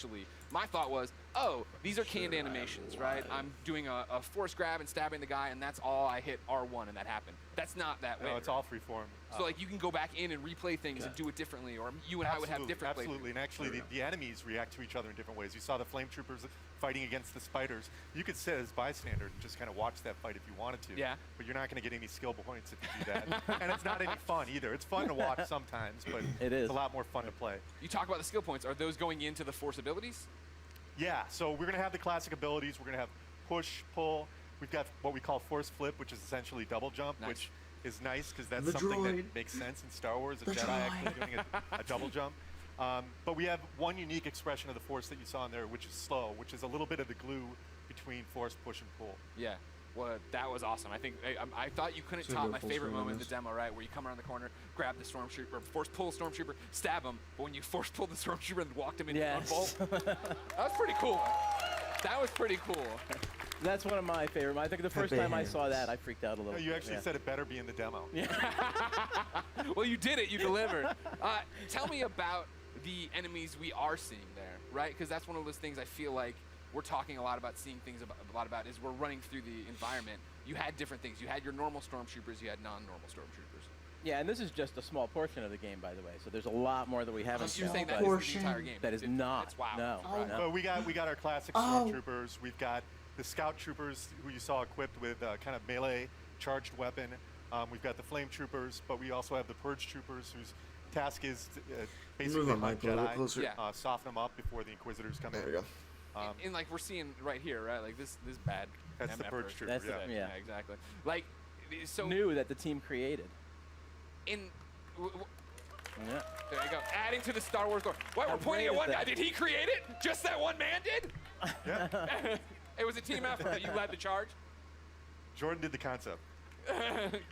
initially, my thought was, oh, these are canned animations, right? I'm doing a force grab and stabbing the guy, and that's all I hit R1 and that happened. That's not that way. No, it's all freeform. So like you can go back in and replay things and do it differently, or you and I would have different Absolutely, and actually the enemies react to each other in different ways. You saw the flame troopers fighting against the spiders. You could sit as bystander and just kind of watch that fight if you wanted to. Yeah. But you're not going to get any skill points if you do that. And it's not any fun either. It's fun to watch sometimes, but it's a lot more fun to play. You talk about the skill points. Are those going into the force abilities? Yeah, so we're going to have the classic abilities. We're going to have push, pull. We've got what we call force flip, which is essentially double jump, which is nice because that's something that makes sense in Star Wars, a Jedi actually doing a double jump. But we have one unique expression of the force that you saw in there, which is slow, which is a little bit of the glue between force, push, and pull. Yeah. Well, that was awesome. I think I thought you couldn't top my favorite moment in the demo, right? Where you come around the corner, grab the stormtrooper, force pull stormtrooper, stab him. But when you force pulled the stormtrooper and walked him into one bolt, that was pretty cool. That was pretty cool. That's one of my favorite. I think the first time I saw that, I freaked out a little. No, you actually said it better be in the demo. Yeah. Well, you did it. You delivered. Tell me about the enemies we are seeing there, right? Because that's one of those things I feel like we're talking a lot about, seeing things a lot about, is we're running through the environment. You had different things. You had your normal stormtroopers. You had non-normal stormtroopers. Yeah, and this is just a small portion of the game, by the way. So there's a lot more that we haven't You're shown. saying that is the entire game. That is not. It's wow. No. Right. No. But we got our classic stormtroopers. We've got the scout troopers who you saw equipped with kind of melee charged weapon. We've got the flame troopers, but we also have the purge troopers whose task is to, basically hunt Jedi, soften them up before the Inquisitors come in. There we go. And like we're seeing right here, right? Like this bad. That's the purge trooper. Yeah, exactly. Like so new that the team created. In yeah. There you go. Adding to the Star Wars lore. Why we're pointing at one guy? Did he create it? Just that one man did? Yeah. It was a team effort. You led the charge. Jordan did the concept.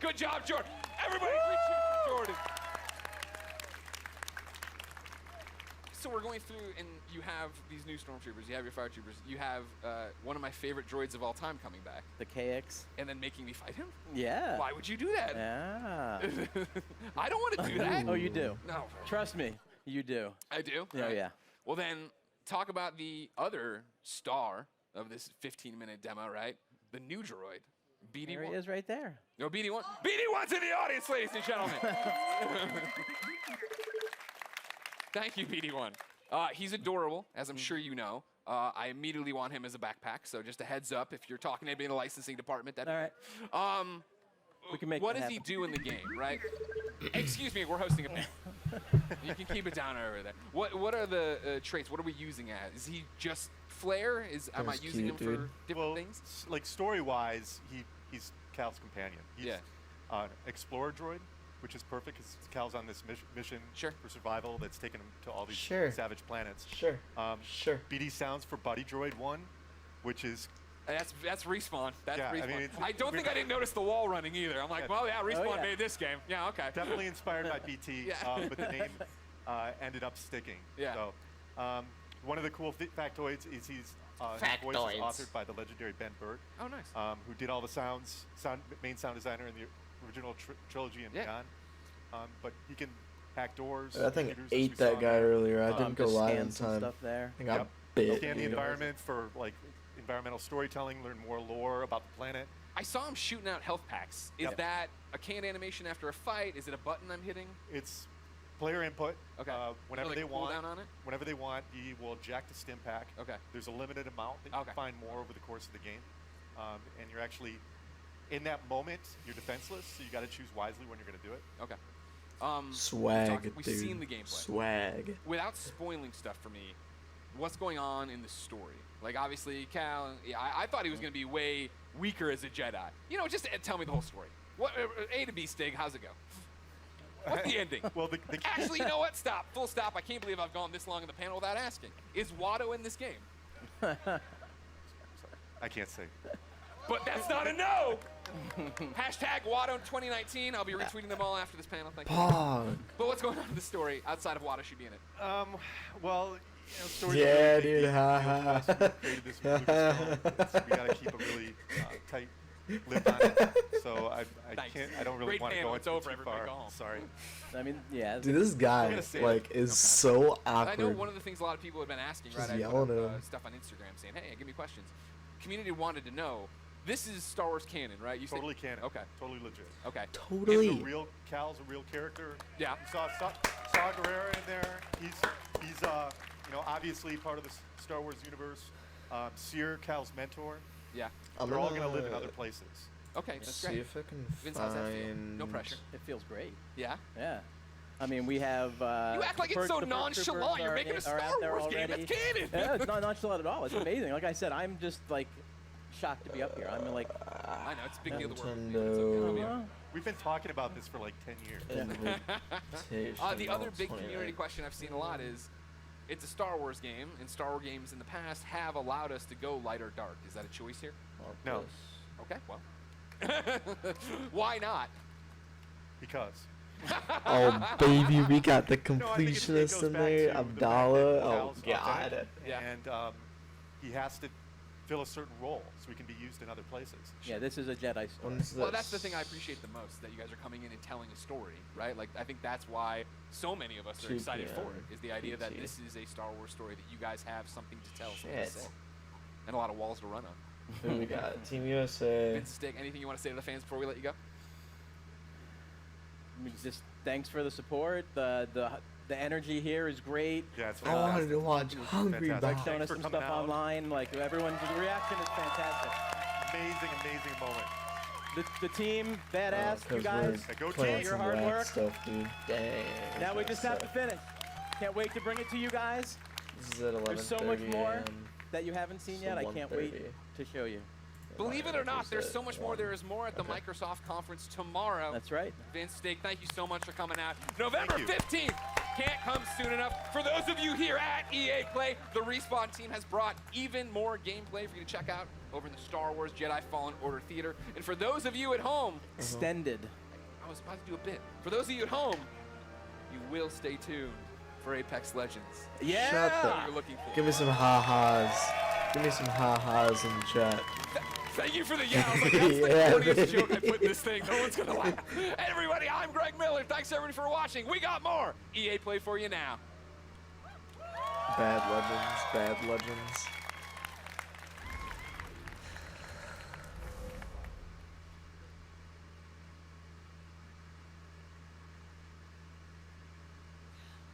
Good job, Jordan. Everybody, great cheers for Jordan. So we're going through, and you have these new stormtroopers. You have your fire troopers. You have one of my favorite droids of all time coming back. The KX. And then making me fight him? Yeah. Why would you do that? Yeah. I don't want to do that. Oh, you do. No. Trust me, you do. I do? Yeah, right. yeah. Well, then talk about the other star of this 15-minute demo, right? The new droid, BD1. There he is right there. No, BD1. BD1's in the audience, ladies and gentlemen. Thank you, BD1. He's adorable, as I'm sure you know. I immediately want him as a backpack, so just a heads up if you're talking to anybody in the licensing department. All right. We can make what that does he do in the game, right? Excuse me, we're hosting a panel. You can keep it down over there. What are the traits? What are we using as? Is he just flair? Am I using him for different things? Like story-wise, he's Cal's companion. He's an explorer droid, which is perfect because Cal's on this mission for survival that's taken him to all these savage planets. BD sounds for Buddy Droid 1, which is... That's Respawn. That's Respawn. I mean, I don't think I didn't notice the wall running either. I'm like, well, yeah, Respawn made this game. Yeah, okay. Definitely inspired by BT, but the name ended up sticking. Yeah. So, one of the cool factoids is his voice is authored by the legendary Ben Burt. Oh, nice. Who did all the main sound designer in the original trilogy and beyond. But he can hack doors. I think I ate that guy earlier. I didn't go live in time. Stuff there. I got bit. Scan the environment for like environmental storytelling, learn more lore about the planet. I saw him shooting out health packs. Is that a canned animation after a fight? Is it a button I'm hitting? It's player input. Okay. Whenever they want. Cooldown on it? Whenever they want, he will eject a stim pack. Okay. There's a limited amount that you can find more over the course of the game, and you're actually in that moment. You're defenseless, so you got to choose wisely when you're going to do it. Okay. Swag, we've dude. seen the gameplay. Swag. Without spoiling stuff for me, what's going on in the story? Like, obviously, Cal, I thought he was going to be way weaker as a Jedi. You know, just tell me the whole story. What A to B, Stig, how's it go? What's the ending? Well, Actually, you know what? Stop. Full stop. I can't believe I've gone this long in the panel without asking. Is Watto in this game? I can't say. But that's not a no! Hashtag Watto 2019. I'll be retweeting them all after this panel. Thank you. But what's going on in the story outside of Watto should be in it? Well, you know, stories dude, haha. created this movie, we got to keep a really tight lived on it. So I Nice. can't. I don't really Great want to panel. go It's into over. too Everybody far. go home. Sorry. I mean, yeah. Dude, this guy gonna say like it. is so I know awkward. one of the things a lot of people have been asking, Just right? I yelling put at up, him. stuff on Instagram saying, "Hey, give me questions." Community wanted to know. This is Star Wars canon, right? You said- Totally canon. Okay. Totally legit. Okay. Totally. Cal's a real character. Yeah. You saw Guerrera in there. He's you know, obviously part of the Star Wars universe. Seer, Cal's mentor. Yeah. I'm They're all gonna live in other places. Okay. That's see great. if I can Vince, how's that feel? find. No pressure. It feels great. Yeah. Yeah. I mean, we have. You act like it's so nonchalant. You're making a Star Wars game. That's canon. Yeah, it's not nonchalant at all. It's amazing. Like I said, I'm just like shocked to be up here. I'm like, I know it's a big deal to work with. Nintendo. It's okay. uh, We've been talking about this for like 10 years. Invitation The other big 29. community question I've seen a lot is, it's a Star Wars game, and Star Wars games in the past have allowed us to go light or dark. Is that a choice here? No. Okay, well. Why not? Because. Oh baby, we got the No, I think it completionist goes in back there. to the fact Abdallah. that Oh Cal's authentic, god. Yeah. And he has to fill a certain role so he can be used in other places. yeah, this is a Jedi story. When's Well, this? that's the thing I appreciate the most, that you guys are coming in and telling a story, right? Like, I think that's why so many of us are 2 excited for p.m. it, is the idea that PT. this is a Star Wars story, that you guys have something to tell, something to Shit. say, and a lot of walls to run on. Who we got? Team USA. Vince Stick, anything you want to say to the fans before we let you go? I mean, just thanks for the support. The energy here is great. Yeah, it's I wanted fantastic. to watch Hungry Fantastic. Bob. Thanks Showing us for some coming stuff out. online. Like everyone's reaction is fantastic. Amazing moment. The team, badass, you guys. Go playing team. your some hard whack work. stuff, dude. Dang. Now we just have to stuff. finish. Can't wait to bring it to you guys This is at 11:30 There's so much more a.m. that you haven't seen So yet. I can't wait 1:30. to show you. Believe it or not, there's so much more. One. There is more at the Okay. Microsoft conference tomorrow. That's right. Vince Steak, thank you so much for coming out. November Thank you. 15th can't come soon enough. For those of you here at EA Play, the Respawn team has brought even more gameplay for you to check out over in the Star Wars Jedi Fallen Order Theater. And for those of you at home, Extended. I was about to do a bit. For those of you at home, you will stay tuned for Apex Legends. Yeah. Shut That's the- what you're looking for. Give me some ha-has. Give me some ha-has in the chat. Thank you for the yells. Like, that's the Yeah, corniest baby. joke I put in this thing. No one's gonna laugh. Hey, everybody, I'm Greg Miller. Thanks everybody for watching. We got more EA Play for you now. Bad legends, bad legends.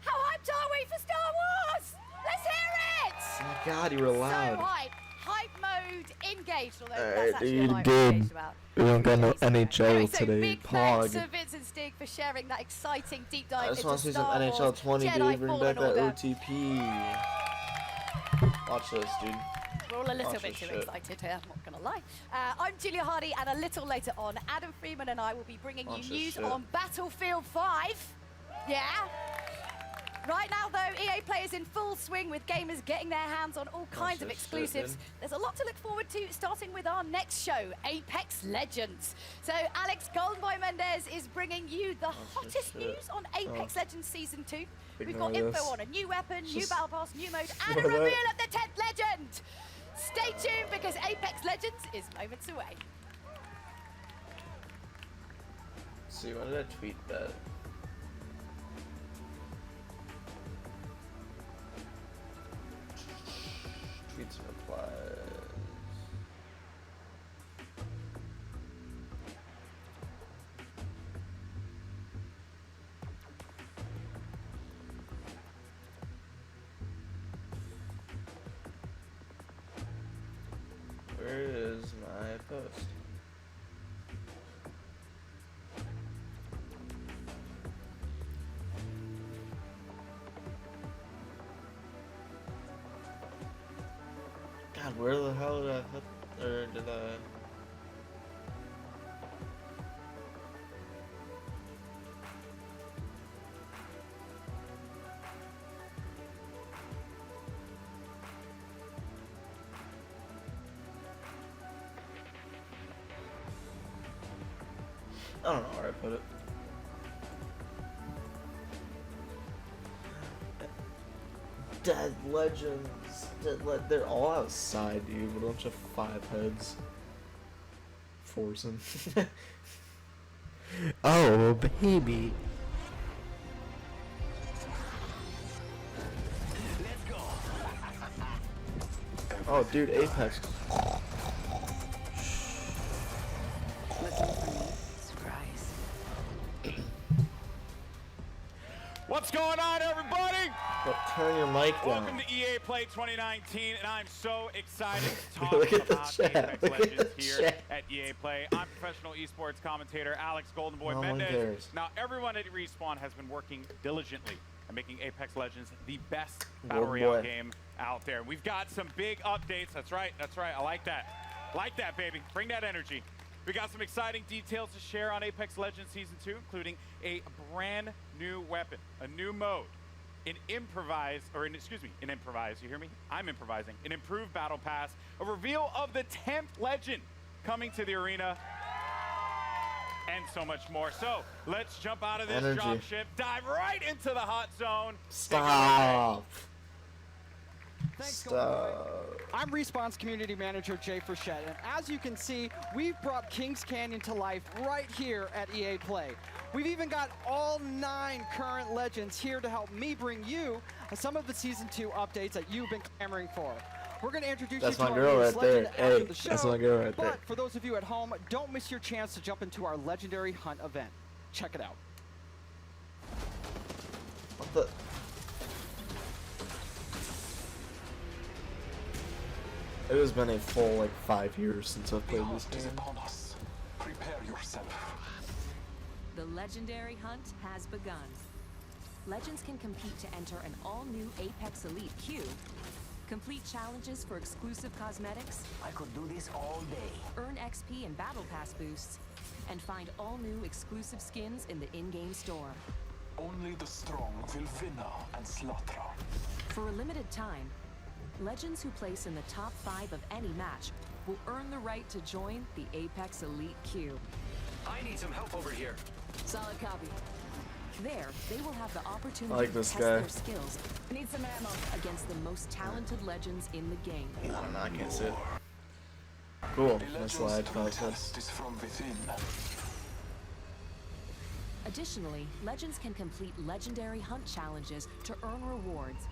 How hyped are we for Star Wars? Let's hear it! Oh my god, you were loud. So hype. Hype mode engaged, although Alright, that's actually dude, what I'm good. engaged about. We don't got no Anyway, NHL so today. big thanks Pog. to Vince and Stig for sharing that exciting deep I dive just into want to see some Star NHL Wars 20, Jedi dude. Bring Fallen back that Order. OTP. Watch this, dude. We're all a little Watch bit this too shit. excited here, I'm not going to lie. I'm Julia Hardy, and a little later on, Adam Freeman and I will be bringing Watch you this news shit. on Battlefield 5. Yeah. Right now, though, EA Play is in full swing with gamers getting their hands on all kinds of this shit, exclusives. dude. There's a lot to look forward to, starting with our next show, Apex Legends. So Alex Goldenboy Mendez is bringing you the this hottest shit. news on Apex Legends Season 2. We've Ignore got info this. on a new weapon, new Just battle pass, new mode, and a ignore that. reveal of the 10th legend. Stay tuned because Apex Legends is moments away. See, when did I tweet that? Tweets and replies. Where is my post? God, where the hell did I put, or did I? I don't know where I put it. Dead Legends. They're all outside, dude. A bunch of 5 heads. forcing. Oh, baby. Oh, dude, Apex. What's going on, everybody? But turn your mic down. Welcome to EA Play 2019, and I'm so excited to talk Look at the about chat. Apex Look at Legends the here chat. at EA Play. I'm professional esports commentator Alex Goldenboy No one Mendez. cares. Now, everyone at Respawn has been working diligently at making Apex Legends the best battle Golden royale boy. game out there. We've got some big updates. That's right. I like that. Like that, baby. Bring that energy. We got some exciting details to share on Apex Legends Season 2, including a brand new weapon, a new mode, in improvise, you hear me? I'm improvising. An improved battle pass, a reveal of the 10th legend coming to the arena, and so much more. So let's jump out of this Energy. dropship, dive right into the hot zone. Stop. Thanks, Golden Boy. Stop. I'm Respawn's community manager, Jay Frechette, and as you can see, we've brought Kings Canyon to life right here at EA Play. We've even got all 9 current legends here to help me bring you some of the Season 2 updates that you've been clamoring for. We're going to introduce That's you to my our girl newest right there. legend after Hey, the show, that's my girl right there. but for those of you at home, don't miss your chance to jump into our Legendary Hunt event. Check it out. What the? It has been a full, like, 5 years since I've played this game. Upon us. Prepare yourself. The legendary hunt has begun. Legends can compete to enter an all-new Apex Elite queue, complete challenges for exclusive cosmetics, I could do this all day. earn XP and Battle Pass boosts, and find all-new exclusive skins in the in-game store. Only the strong will win and slaughter. For a limited time, legends who place in the top 5 of any match will earn the right to join the Apex Elite queue. I need some help over here. Solid copy. There, they will have the opportunity I like to this test guy. their skills. Need some ammo against the most talented legends in the game. No, I can't see it. Cool. Nice slide process. is from within. Additionally, legends can complete legendary hunt challenges to earn rewards,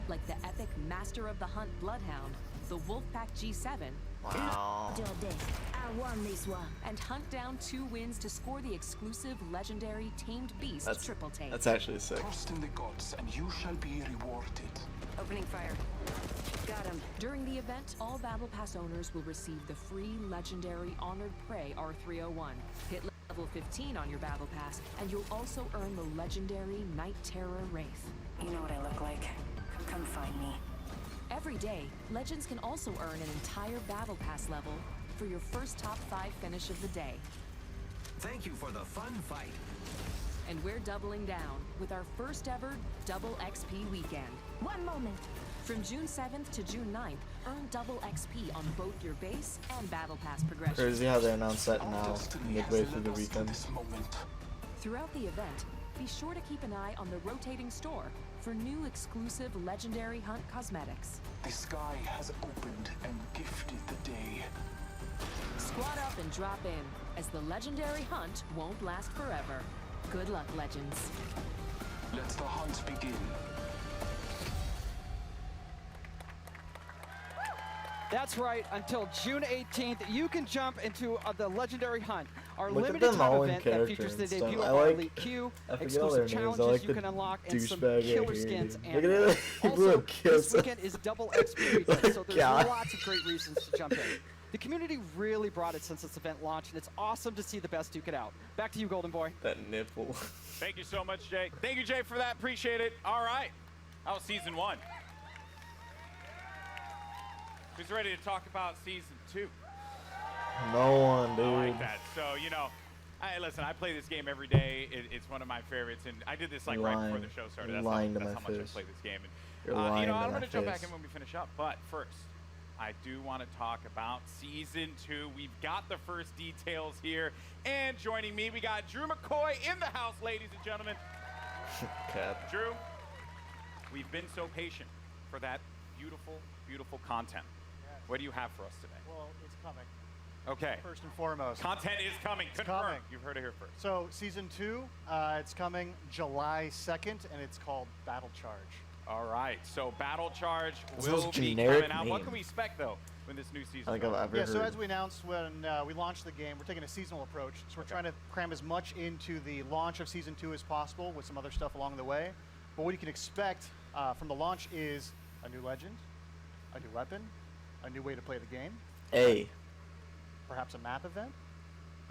like the epic Master of the Hunt Bloodhound, the Wolfpack G7, Wow. I won this one, and hunt down 2 wins to score the exclusive legendary Tamed Beast That's triple take. That's actually sick. Trust in the gods, and you shall be rewarded. Opening fire. Got him. During the event, all Battle Pass owners will receive the free legendary Honored Prey R301. Hit level 15 on your Battle Pass, and you'll also earn the legendary Night Terror Wraith. You know what I look like. Come find me. Every day, Legends can also earn an entire Battle Pass level for your first top 5 finish of the day. Thank you for the fun fight. And we're doubling down with our first ever Double XP weekend. One moment. From June 7th to June 9th, earn double XP on both your base and Battle Pass progression. Crazy how they announced that Our now, destiny midway has through led the us to weekend. this moment. Throughout the event, be sure to keep an eye on the rotating store for new exclusive Legendary Hunt cosmetics. The sky has opened and gifted the day. Squad up and drop in, as the Legendary Hunt won't last forever. Good luck, Legends. Let the hunt begin. That's right, until June 18th, you can jump into the Legendary Hunt, our Look at limited them time all in event that character features the and stuff. debut I of our like- Elite Queue, I forget all exclusive their names. I challenges like you the can unlock, and some douchebag right killer here, skins. dude. And Look at that. He blew also, a kiss. this weekend is double XP weekend, so there's God. lots of great reasons to jump in. The community really brought it since this event launched, and it's awesome to see the best duke it out. Back to you, Golden Boy. That nipple. Thank you so much, Jay. Thank you, Jay, for that. Appreciate it. All right. That was Season 1. Who's ready to talk about Season 2? No one, dude. I like that. So, you know, listen, I play this game every day. It's one of my favorites, and I did this like You're right lying. before the show started. You're That's lying how, to that's my how much face. I play this game. And, You're you lying know, to I'm my going to jump back face. in when we finish up. But first, I do want to talk about Season 2. We've got the first details here. And joining me, we got Drew McCoy in the house, ladies and gentlemen. Cap. Drew, we've been so patient for that beautiful, beautiful content. What do you have for us today? Well, it's coming. Okay. First and foremost. Content is coming. It's Confirmed. coming. You've heard it here first. So Season 2, it's coming July 2nd, and it's called Battle Charge. All right. So Battle Charge This will is be generic coming out. What name. can we expect, though, when this new season I think comes? I've ever Yeah, heard. so as we announced when we launched the game, we're taking a seasonal approach. So we're trying to cram as much into the launch of Season 2 as possible with some other stuff along the way. But what you can expect from the launch is a new legend, a new weapon, a new way to play the game, perhaps a map event.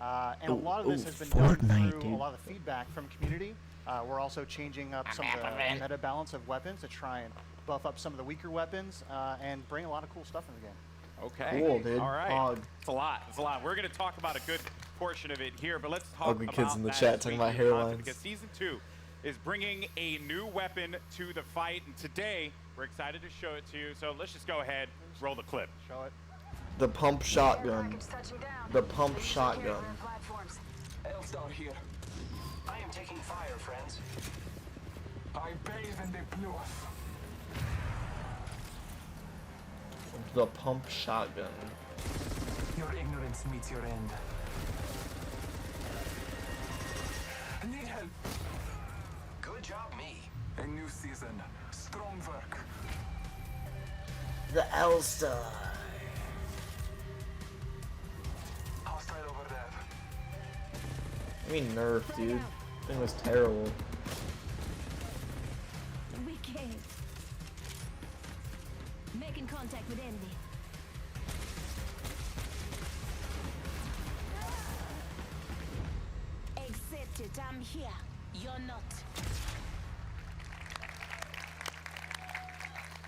And a lot of this has been done through a lot of the feedback from community. We're also changing up some of the meta balance of weapons to try and buff up some of the weaker weapons and bring a lot of cool stuff in the game. Okay. Cool, dude. All right. Hog. It's a lot. It's a lot. We're going to talk about a good portion of it here, but let's talk Ugly about kids in the that chat as talking we about move on, hairlines. because Season 2 is bringing a new weapon to the fight, and today we're excited to show it to you. So let's just go ahead, roll the clip. Show it. The pump shotgun. The pump shotgun. Elstar here. I am taking fire, friends. I bathe in the blue. The pump shotgun. Your ignorance meets your end. Need help. Good job, me. A new season. Strong work. The L-Star. Hostile over there. I mean nerf, dude. Thing was terrible. We came. Making contact with enemy. Accept it, I'm here. You're not.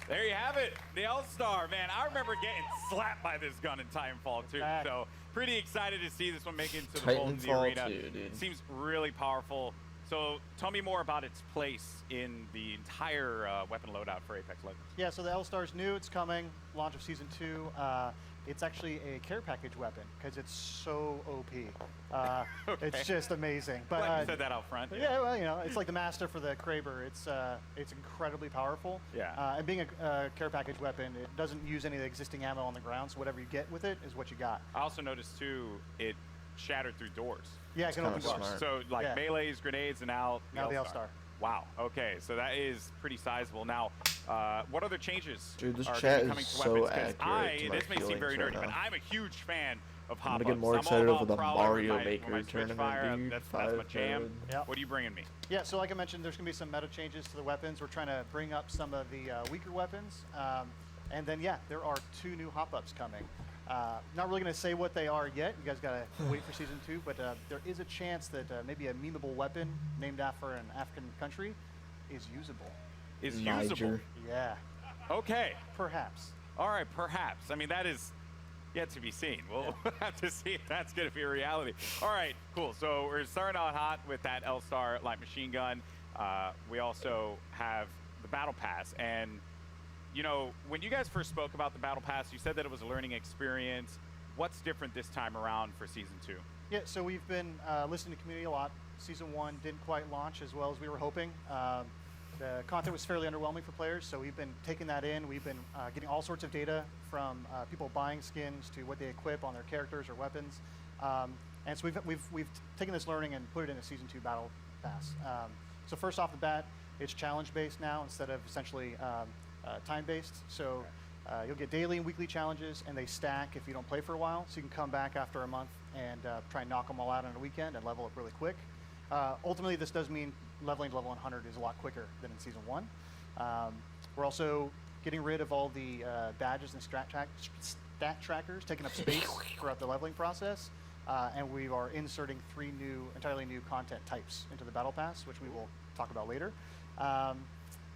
There you have it, the L-Star, man. I remember getting slapped by this gun in Titanfall 2, so pretty excited to see this one make it into the fold in the Titanfall arena. 2, dude. Seems really powerful. So tell me more about its place in the entire weapon loadout for Apex Legends. Yeah, so the L-Star's new. It's coming. Launch of Season 2. It's actually a care package weapon because it's so OP. Okay. It's just amazing. But Glad you said that out front. yeah, well, you know, it's like the master for the Kraber. It's incredibly powerful. Yeah. And being a care package weapon, it doesn't use any of the existing ammo on the ground, so whatever you get with it is what you got. I also noticed, too, it shattered through doors. Yeah, it can open doors. smart. So, like, Yeah. melees, grenades, and now the L-Star. Wow. Okay, so that is pretty sizable. Now, what other changes Dude, this are chat gonna be coming is to so weapons? 'Cause accurate to my this may seem very feelings nerdy, right but now. I'm a huge fan of I'm hop-ups. gonna get more all excited about over the Prowler Mario when Maker my Switch tournament, fire, dude. that's my jam. Yep. What are you bringing me? Yeah, so like I mentioned, there's going to be some meta changes to the weapons. We're trying to bring up some of the weaker weapons. And then, yeah, there are 2 new hop-ups coming. Not really going to say what they are yet. You guys got to wait for Season 2. But there is a chance that maybe a memeable weapon named after an African country is usable. Is usable. Niger. Yeah, Okay. perhaps. All right, perhaps. I mean, that is yet to be seen. We'll have to see if that's going to be a reality. All right, cool. So we're starting out hot with that L-Star light machine gun. We also have the Battle Pass. And, you know, when you guys first spoke about the Battle Pass, you said that it was a learning experience. What's different this time around for Season 2? Yeah, so we've been listening to community a lot. Season 1 didn't quite launch as well as we were hoping. The content was fairly underwhelming for players, so we've been taking that in. We've been getting all sorts of data from people buying skins to what they equip on their characters or weapons. And so we've taken this learning and put it in a Season 2 Battle Pass. So first off the bat, it's challenge-based now instead of essentially time-based. So you'll get daily and weekly challenges, and they stack if you don't play for a while. So you can come back after a month and try and knock them all out on a weekend and level up really quick. Ultimately, this does mean leveling to level 100 is a lot quicker than in Season 1. We're also getting rid of all the badges and stat trackers, taking up space throughout the leveling process. And we are inserting 3 entirely new content types into the Battle Pass, which we will talk about later.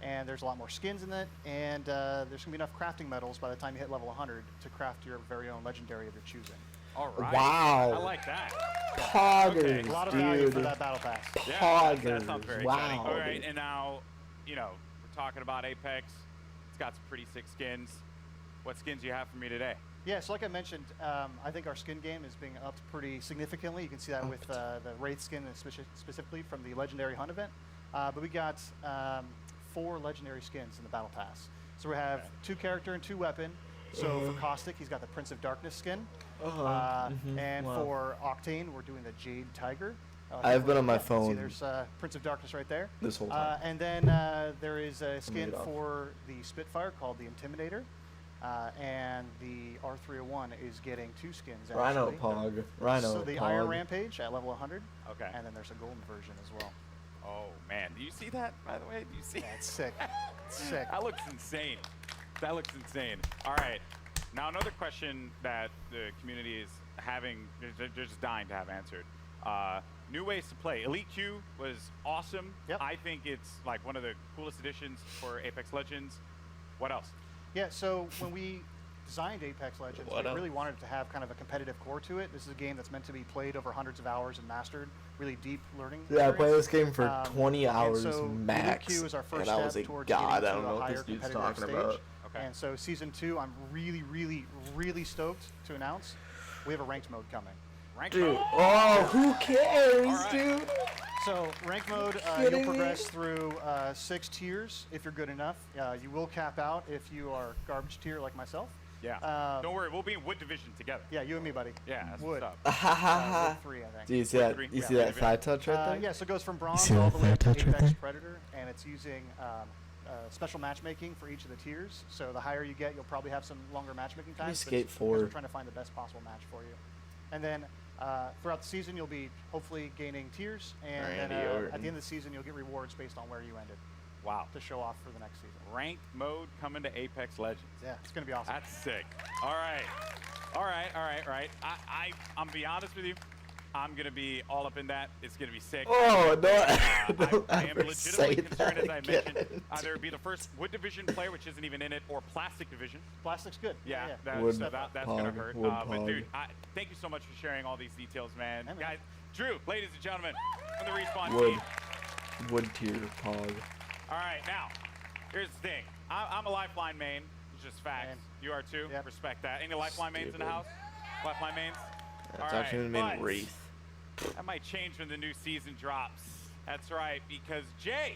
And there's a lot more skins in it, and there's going to be enough crafting metals by the time you hit level 100 to craft your very own legendary of your choosing. All right. Wow. I like that. Poggers, A lot of dude. value for that Battle Pass. Yeah, Poggers. that sounds very wow. exciting. All right, dude. and now, you know, we're talking about Apex. It's got some pretty sick skins. What skins do you have for me today? Yeah, so like I mentioned, I think our skin game is being upped pretty significantly. You can see that with the Wraith skin specifically from the Legendary Hunt event. But we got 4 legendary skins in the Battle Pass. So we have 2 character and 2 weapon. So for Caustic, he's got the Prince of Darkness skin. And for Octane, we're doing the Jade Tiger. I've been on my See, phone there's Prince of Darkness right there. this whole time. And then there is a skin for the Spitfire called the Intimidator. And the R301 is getting 2 skins, actually. Rhino Pog. Rhino So the Pog. Iron Rampage at level 100. Okay. And then there's a golden version as well. Oh, man. Do you see that, by the way? Do you see? Yeah, it's sick. It's sick. That looks insane. That looks insane. All right. Now, another question that the community is having, they're just dying to have answered. New ways to play. Elite Q was awesome. Yep. I think it's like one of the coolest additions for Apex Legends. What else? Yeah, so when we designed Apex Legends, we really wanted it to have kind of a competitive core to it. This is a game that's meant to be played over hundreds of hours and mastered. Really deep learning. Yeah, I played this game for 20 hours so max. Elite Q is our first and I was step like, towards God, getting I don't to know a what higher this dude's competitive talking stage. about. Okay. And so Season 2, I'm really, really, really stoked to announce we have a ranked mode coming. Ranked Dude, mode? oh, who cares, right. dude? So rank mode, you'll progress through 6 tiers if you're good enough. You will cap out if you are garbage tier like myself. Yeah. Don't worry, we'll be in Wood Division together. Yeah, you and me, buddy. Yeah, that's Wood. what's up. Wood 3, I think. Do you see Wood that? 3. You Yeah, see that Wood thigh touch right there? Yeah, so it goes from bronze see all that the way up to touch right Apex there? Predator, and it's using special matchmaking for each of the tiers. So the higher you get, you'll probably have some longer matchmaking times. but skate it's because forward. We're trying to find the best possible match for you. And then throughout the season, you'll be hopefully gaining tiers, and then, at the end of the season, you'll get rewards based on where you ended. Wow. To show off for the next season. Ranked mode coming to Apex Legends. Yeah, it's going to be awesome. That's sick. All right. All right. I'm be honest with you. I'm going to be all up in that. It's going to be sick. Oh, no. I am ever legitimately say concerned, that as I again. mentioned. Either it be the first Wood Division player, which isn't even in it, or Plastic Division. Plastic's good. Yeah, yeah. Wood that's going to Pog, hurt. Wood But, Pog. dude, thank you so much for sharing all these details, man. Hey, man. Guys, Drew, ladies and gentlemen, from the Respawn Wood. team. Wood tier Pog. All right, now, here's the thing. I'm a Lifeline main. It's just facts. Man. You are too. Yep. Respect that. Any Lifeline mains in the Stupid. house? Lifeline mains? That's All actually right, named but Wraith. that might change when the new season drops. That's right, because Jay,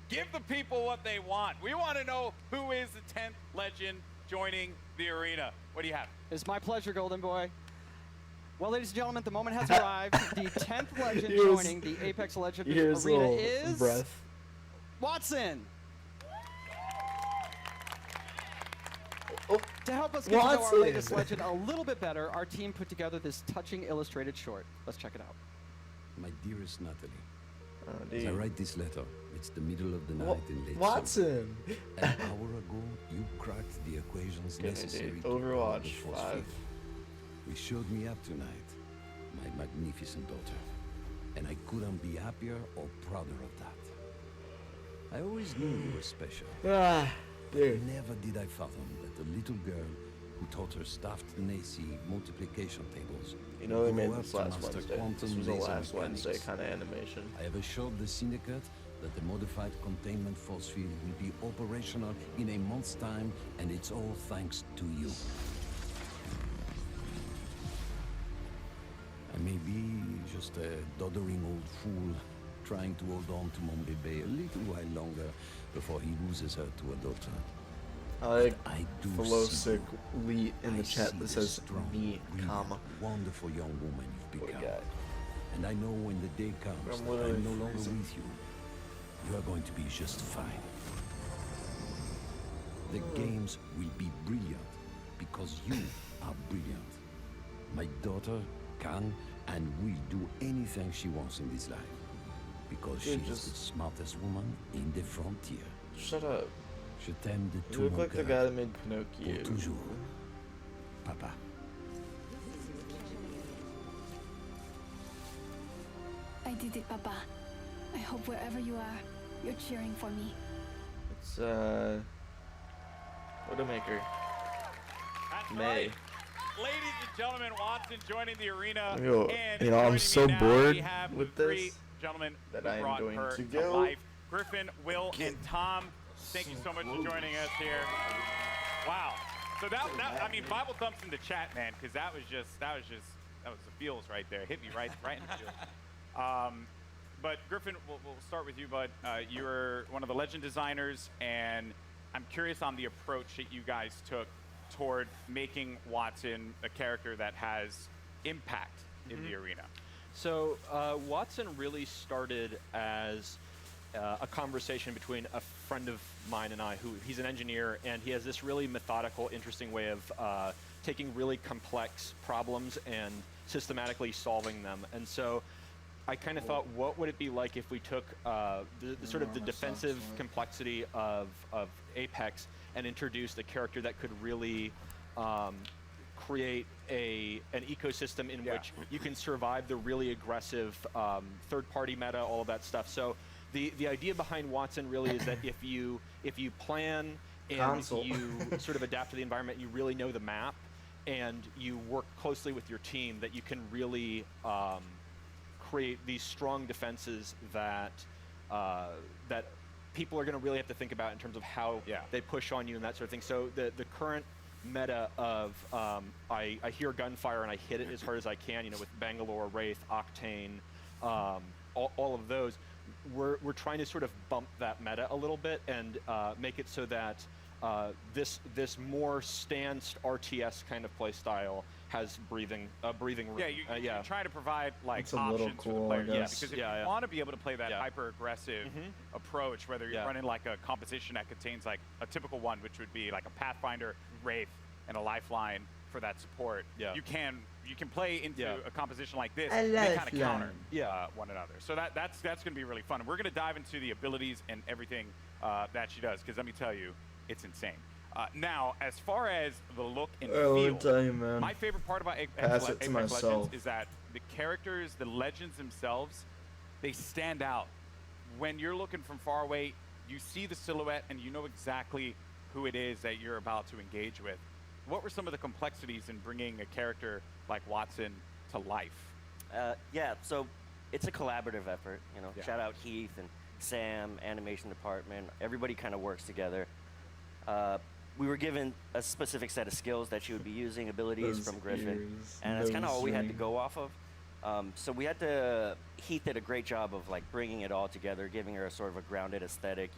give the people what they want. We want to know who is the 10th legend joining the arena. What do you have? It's my pleasure, Golden Boy. Well, ladies and gentlemen, the moment has arrived. The 10th legend Here's- joining the Apex Legends Here's a arena little is breath. Watson. Oh, To help us get to know our Watson. latest legend a little bit better, our team put together this touching illustrated short. Let's check it out. My dearest Natalie, oh, as I dude. write this letter, it's the middle of the night in late Watson. summer. An hour ago, you cracked the equations Good, necessary dude. to power Overwatch the force 5. field. We showed me up tonight, my magnificent daughter, and I couldn't be happier or prouder of that. I always knew you were special. Ah, dude. Never did I fathom that the little girl who taught her staffed Nazi multiplication tables You know they would made grow this up to last master Wednesday. quantum This was the laser last mechanics. Wednesday kind of animation. I have assured the Syndicate that the modified containment force field will be operational in a month's time, and it's all thanks to you. I may be just a doddering old fool trying to hold on to Mon Bébé a little while longer before he loses her to a daughter. I like I do Velocic Lee in the I chat see that the says strong, me, brilliant, comma. wonderful young woman you've What a become. guy. And I know when the day comes I'm that literally I'm no longer freezing. with you, you are going to be just fine. The games will be brilliant because you are brilliant. My daughter can and will do anything she wants in this life because she Dude, is the just- smartest woman in the frontier. Shut up. Je t'aime de You tout look mon like the cœur. guy that made Pinocchio. Pour toujours. Papa. I did it, Papa. I hope wherever you are, you're cheering for me. It's Widowmaker. That's May. right. Ladies and gentlemen, Watson joining the arena. Yo, and you know, I'm joining me so now, bored we have with the three this gentlemen that who I am brought going her to to go life. Griffin, Will, and Tom, thank you so much for joining us here. Wow. So that I mean, Bible thumps in the chat, man, because that was the feels right there. Hit me right in the feels. But Griffin, we'll start with you, bud. You're one of the legend designers, and I'm curious on the approach that you guys took toward making Watson a character that has impact in the arena? So Watson really started as a conversation between a friend of mine and I, who he's an engineer, and he has this really methodical, interesting way of taking really complex problems and systematically solving them. And so I kind of thought, what would it be like if we took the sort of the defensive complexity of Apex and introduced a character that could really create an ecosystem in which you can survive the really aggressive third-party meta, all of that stuff. So the idea behind Watson really is that if you plan and you sort of adapt to the environment, you really know the map, and you work closely with your team, that you can really create these strong defenses that that people are going to really have to think about in terms of how they push on you and that sort of thing. So the current meta of I hear gunfire and I hit it as hard as I can, you know, with Bangalore, Wraith, Octane, all of those, we're trying to sort of bump that meta a little bit and make it so that this more stance RTS kind of play style has breathing room. Yeah, you're trying to provide like It's a options little cool, for the player. I Yeah, guess. because if you want to be able to play that hyper aggressive approach, whether you're running like a composition that contains like a typical one, which would be like a Pathfinder, Wraith, and a Lifeline for that support. You can play into a composition like this and they kind of counter one another. So that's going to be really fun. And we're going to dive into the abilities and everything that she does, because let me tell you, it's insane. Now, as far as the look and feel, my favorite part about Apex Legends is that the characters, the legends themselves, they stand out. When you're looking from far away, you see the silhouette and you know exactly who it is that you're about to engage with. What were some of the complexities in bringing a character like Watson to life? Yeah, so it's a collaborative effort. You know, shout out Heath and Sam, animation department. Everybody kind of works together. We were given a specific set of skills that she would be using, abilities from Griffin, and that's kind of all we had to go off of. So we had to. Heath did a great job of like bringing it all together, giving her a sort of a grounded aesthetic.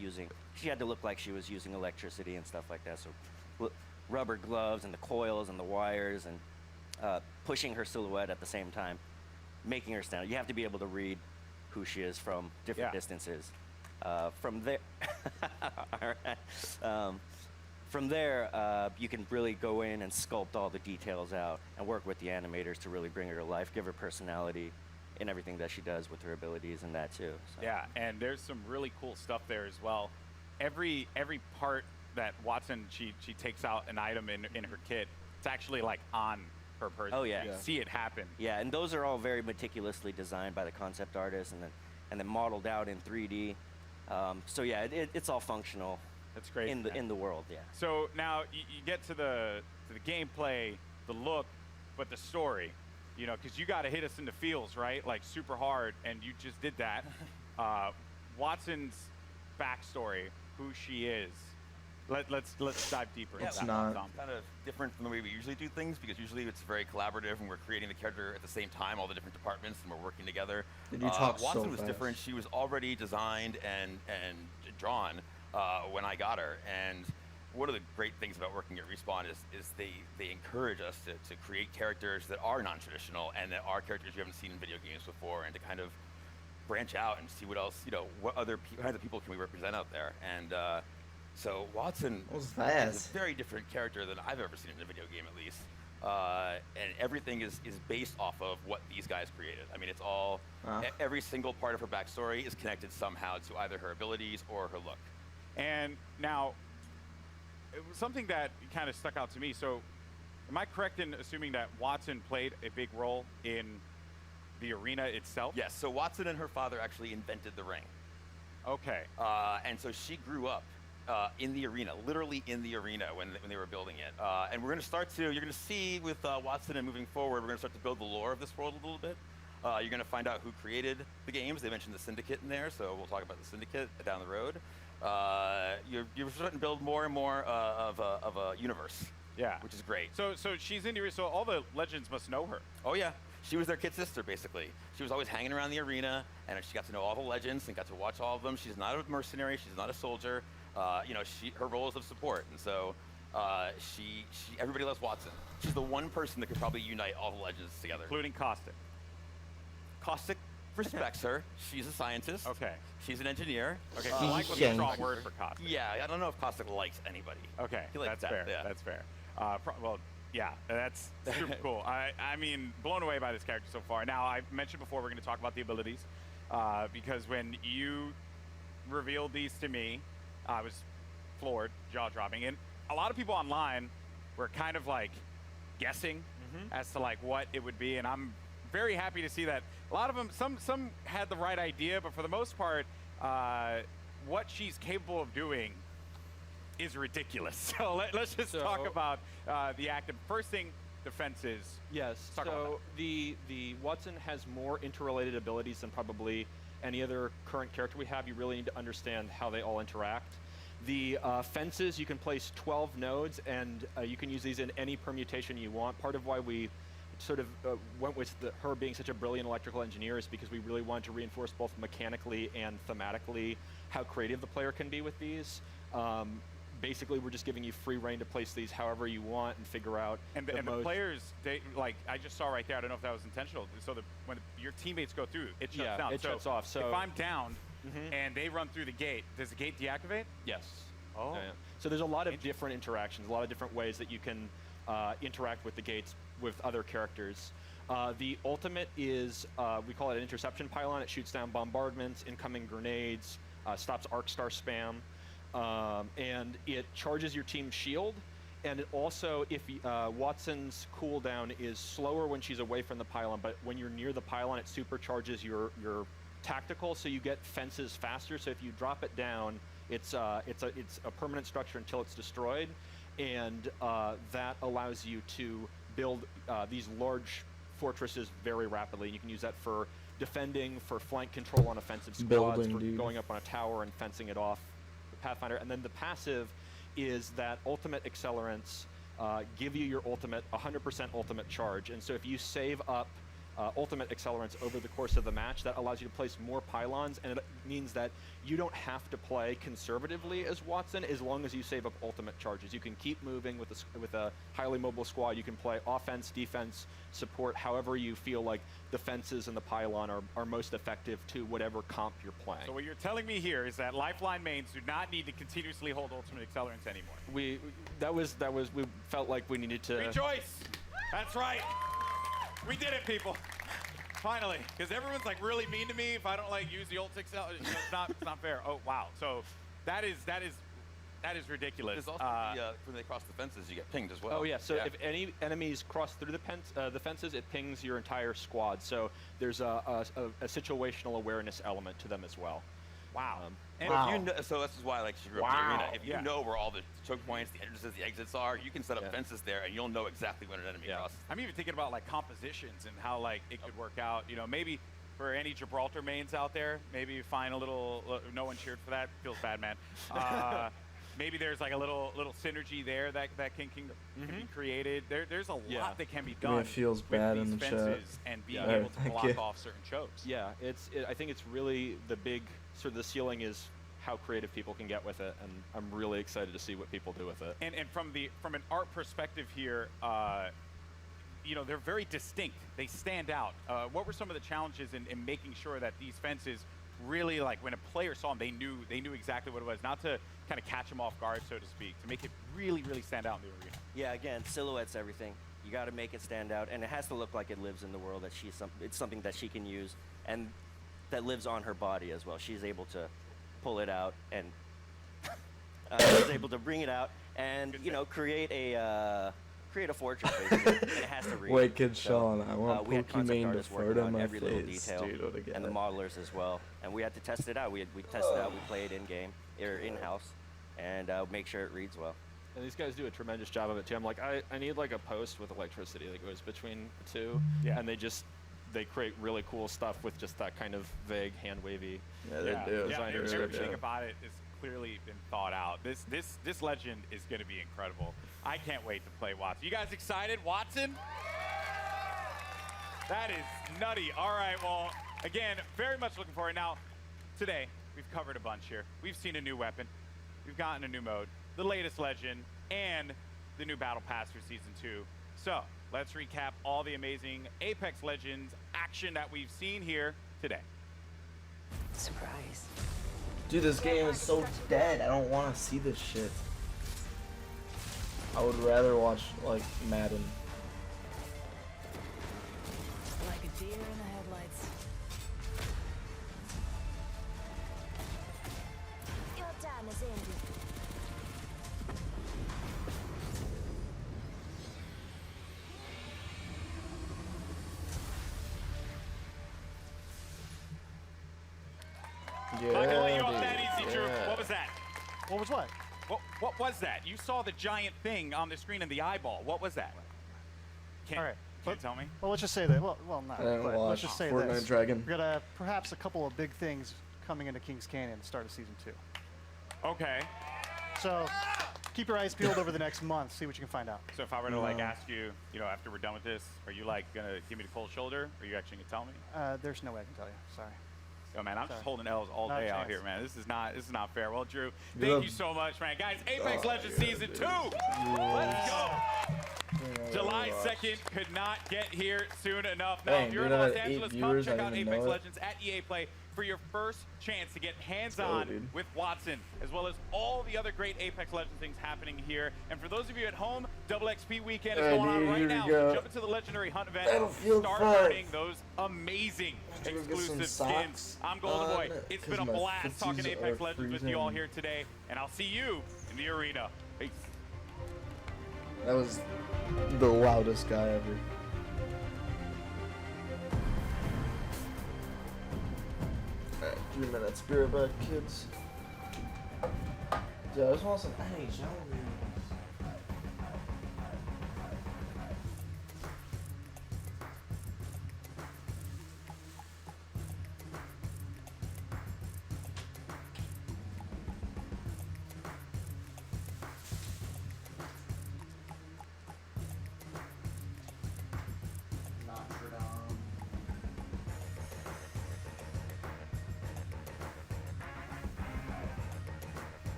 She had to look like she was using electricity and stuff like that. So rubber gloves and the coils and the wires and pushing her silhouette at the same time, making her stand out. You have to be able to read who she is from different distances. From there, from there, you can really go in and sculpt all the details out and work with the animators to really bring her to life, give her personality in everything that she does with her abilities and that too. So. Yeah, and there's some really cool stuff there as well. Every part that Watson, she takes out an item in her kit, it's actually like on her person. Oh yeah. You see it happen. Yeah, and those are all very meticulously designed by the concept artist and then modeled out in 3D. So yeah, it's all functional. That's great. In the world, yeah. So now you get to the gameplay, the look, but the story, you know, because you got to hit us in the feels, right? Like super hard, and you just did that. Watson's backstory, who she is. Let's dive deeper. Yeah, into it's that. kind of different from the way we usually do things, because usually it's very collaborative and we're creating the character at the same time, all the different departments, and we're working together. You talk Watson so was fast. different. She was already designed and drawn when I got her. And one of the great things about working at Respawn is they encourage us to create characters that are non-traditional and that are characters you haven't seen in video games before, and to kind of branch out and see what else, you know, what other kinds of people can we represent out there. And so Watson is a very different character than I've ever seen in a video game, at least. And everything is based off of what these guys created. I mean, it's all, every single part of her backstory is connected somehow to either her abilities or her look. And now, it was something that kind of stuck out to me. So, am I correct in assuming that Watson played a big role in the arena itself? Yes, so Watson and her father actually invented the ring. Okay. And so she grew up in the arena, literally in the arena when they were building it. And we're going to start to, you're going to see with Watson and moving forward, we're going to start to build the lore of this world a little bit. You're going to find out who created the games. They mentioned the Syndicate in there, so we'll talk about the Syndicate down the road. You're starting to build more and more of a universe. Yeah. Which is great. So she's in the arena, so all the legends must know her. Oh yeah. She was their kid sister, basically. She was always hanging around the arena, and she got to know all the legends and got to watch all of them. She's not a mercenary. She's not a soldier. You know, her role is of support. And so Everybody loves Watson. She's the one person that could probably unite all the legends together. Including Caustic. Caustic respects her. She's a scientist. Okay. She's an engineer. Okay, like was a strong word for Caustic. Yeah, I don't know if Caustic likes anybody. Okay, that's fair. Yeah. That's fair. Well, yeah, that's super cool. I mean, blown away by this character so far. Now, I mentioned before we're going to talk about the abilities, because when you revealed these to me, I was floored, jaw-dropping, and a lot of people online were kind of like guessing as to like what it would be, and I'm very happy to see that a lot of them, some had the right idea, but for the most part, what she's capable of doing is ridiculous. So let's just talk about the active. First thing, defenses. Yes. So the Watson has more interrelated abilities than probably any other current character we have. You really need to understand how they all interact. The fences, you can place 12 nodes, and you can use these in any permutation you want. Part of why we sort of went with her being such a brilliant electrical engineer is because we really wanted to reinforce both mechanically and thematically how creative the player can be with these. Basically, we're just giving you free reign to place these however you want and figure out. And the players, they, like I just saw right there, I don't know if that was intentional. So when your teammates go through, it shuts down. It shuts off. So if I'm down and they run through the gate, does the gate deactivate? Yes. Oh. Yeah. So there's a lot of different interactions, a lot of different ways that you can interact with the gates with other characters. The ultimate is, we call it an interception pylon. It shoots down bombardments, incoming grenades, stops arc star spam. And it charges your team's shield, and it also, if Watson's cooldown is slower when she's away from the pylon, but when you're near the pylon, it supercharges your tactical, so you get fences faster. So if you drop it down, it's a permanent structure until it's destroyed, and that allows you to build these large fortresses very rapidly. You can use that for defending, for flank control on offensive squads, for going up on a tower and fencing it off. Pathfinder. And then the passive is that ultimate accelerants give you your ultimate 100% ultimate charge. And so if you save up ultimate accelerants over the course of the match, that allows you to place more pylons, and it means that you don't have to play conservatively as Watson as long as you save up ultimate charges. You can keep moving with a highly mobile squad. You can play offense, defense, support, however you feel like the fences and the pylon are most effective to whatever comp you're playing. So what you're telling me here is that Lifeline mains do not need to continuously hold ultimate accelerants anymore. We felt like we needed to rejoice. That's right. We did it, people. Finally, because everyone's like really mean to me if I don't like use the ult accelerant. It's not fair. Oh wow. So that is ridiculous. There's also when they cross the fences, you get pinged as well. Oh yeah. So if any enemies cross through the fences, it pings your entire squad. So there's a situational awareness element to them as well. Wow. And if you know, so this is why I like to grew up in the arena. If you know where all the choke points, the entrances, the exits are, you can set up fences there, and you'll know exactly when an enemy crosses. I'm even thinking about like compositions and how like it could work out. You know, maybe for any Gibraltar mains out there, maybe you find a little. No one cheered for that. Feels bad, man. Maybe there's like a little synergy there that can be created. There's a lot that can be done. It feels bad in the chat. And being able to block off certain chokes. Yeah, I think it's really the big sort of the ceiling is how creative people can get with it, and I'm really excited to see what people do with it. And from an art perspective here, you know, they're very distinct. They stand out. What were some of the challenges in making sure that these fences really, like when a player saw them, they knew exactly what it was, not to kind of catch them off guard, so to speak, to make it really, really stand out in the arena? Yeah, again, silhouette's everything. You got to make it stand out, and it has to look like it lives in the world, that it's something that she can use, and that lives on her body as well. She's able to pull it out, and she's able to bring it out, and create a fortress. Basically. And it has to read. Wait, kid Sean, I want Pokimane to fart on my every little face, detail, dude, and the modelers as well. And we had to test it out. We tested it out. We played in game or in house, and make sure it reads well. And these guys do a tremendous job of it too. I'm like, I need like a post with electricity that goes between the two, and they create really cool stuff with just that kind of vague hand wavy. Yeah, they do. Everything about it is clearly been thought out. This legend is going to be incredible. I can't wait to play Watson. You guys excited? Watson? That is nutty. All right, well, again, very much looking forward. Now, today, we've covered a bunch here. We've seen a new weapon. We've gotten a new mode, the latest legend, and the new Battle Pass for Season 2. So let's recap all the amazing Apex Legends action that we've seen here today. Surprise. Dude, this game is so dead. I don't want to see this shit. I would rather watch, like, Madden. Like a deer in the headlights. Your time is ended. Yeah, Not gonna let you off dude, that easy, Drew. yeah. What was that? What was what? What was that? You saw the giant thing on the screen in the eyeball. What was that? All right. Can you tell me? Well, let's just say that. Well, not. I didn't But watch let's just say Fortnite this. Dragon. We got perhaps a couple of big things coming into Kings Canyon at the start of Season 2. Okay. So keep your eyes peeled over the next month. See what you can find out. So if I were to like ask you, after we're done with this, are you like gonna give me the cold shoulder? Or are you actually gonna tell me? There's no way I can tell you. Sorry. Yo, man, I'm just Sorry. holding L's all Not a day out chance. here, man. This is not fair. Well, Drew, thank you so much, man. Guys, Apex Legends Season 2. Let's go. July 2nd could not get here soon enough. Now, Dang, if you're in dude, I Los had 8 Angeles, come viewers, check I out didn't Apex know it. Legends at EA Play for your first chance to get Let's hands-on go, dude. with Watson, as well as all the other great Apex Legends things happening here. And for those of you at home, Double XP Weekend is Hey, going on dude, right here we now. go. So jump into the Legendary Hunt event. Battlefield Start 5. earning those amazing Should we get exclusive some skins. socks I'm Golden Boy. on? It's 'Cause been a my blast talking footsies Apex are Legends with you all freezing. here today, and I'll see you in the arena. Peace. That was the loudest guy ever. Alright, 3 minutes. Be right back, kids. Dude, I just want some NHL, man.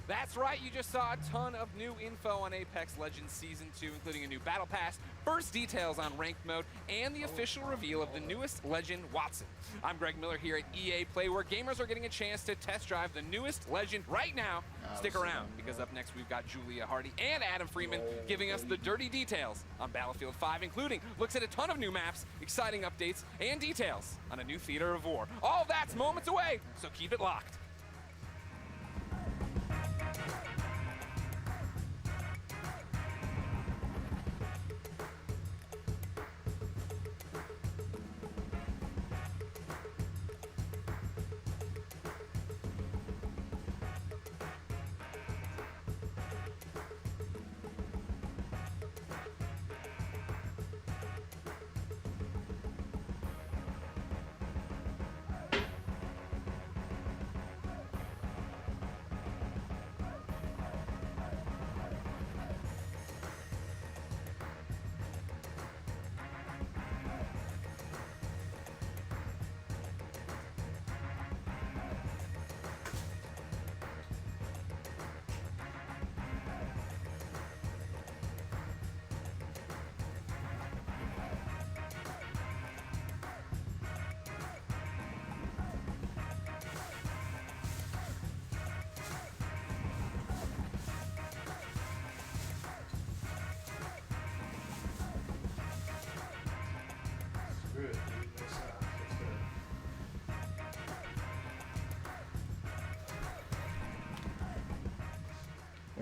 That's right, you just saw a ton of new info on Apex Legends Season 2, including a new Battle Pass, first details on Ranked Mode, and the official reveal of the newest Legend, Watson. I'm Greg Miller here at EA Play, where gamers are getting a chance to test drive the newest Legend right now. Stick around, because up next we've got Julia Hardy and Adam Freeman giving us the dirty details on Battlefield 5, including looks at a ton of new maps, exciting updates, and details on a new theater of war. All that's moments away, so keep it locked.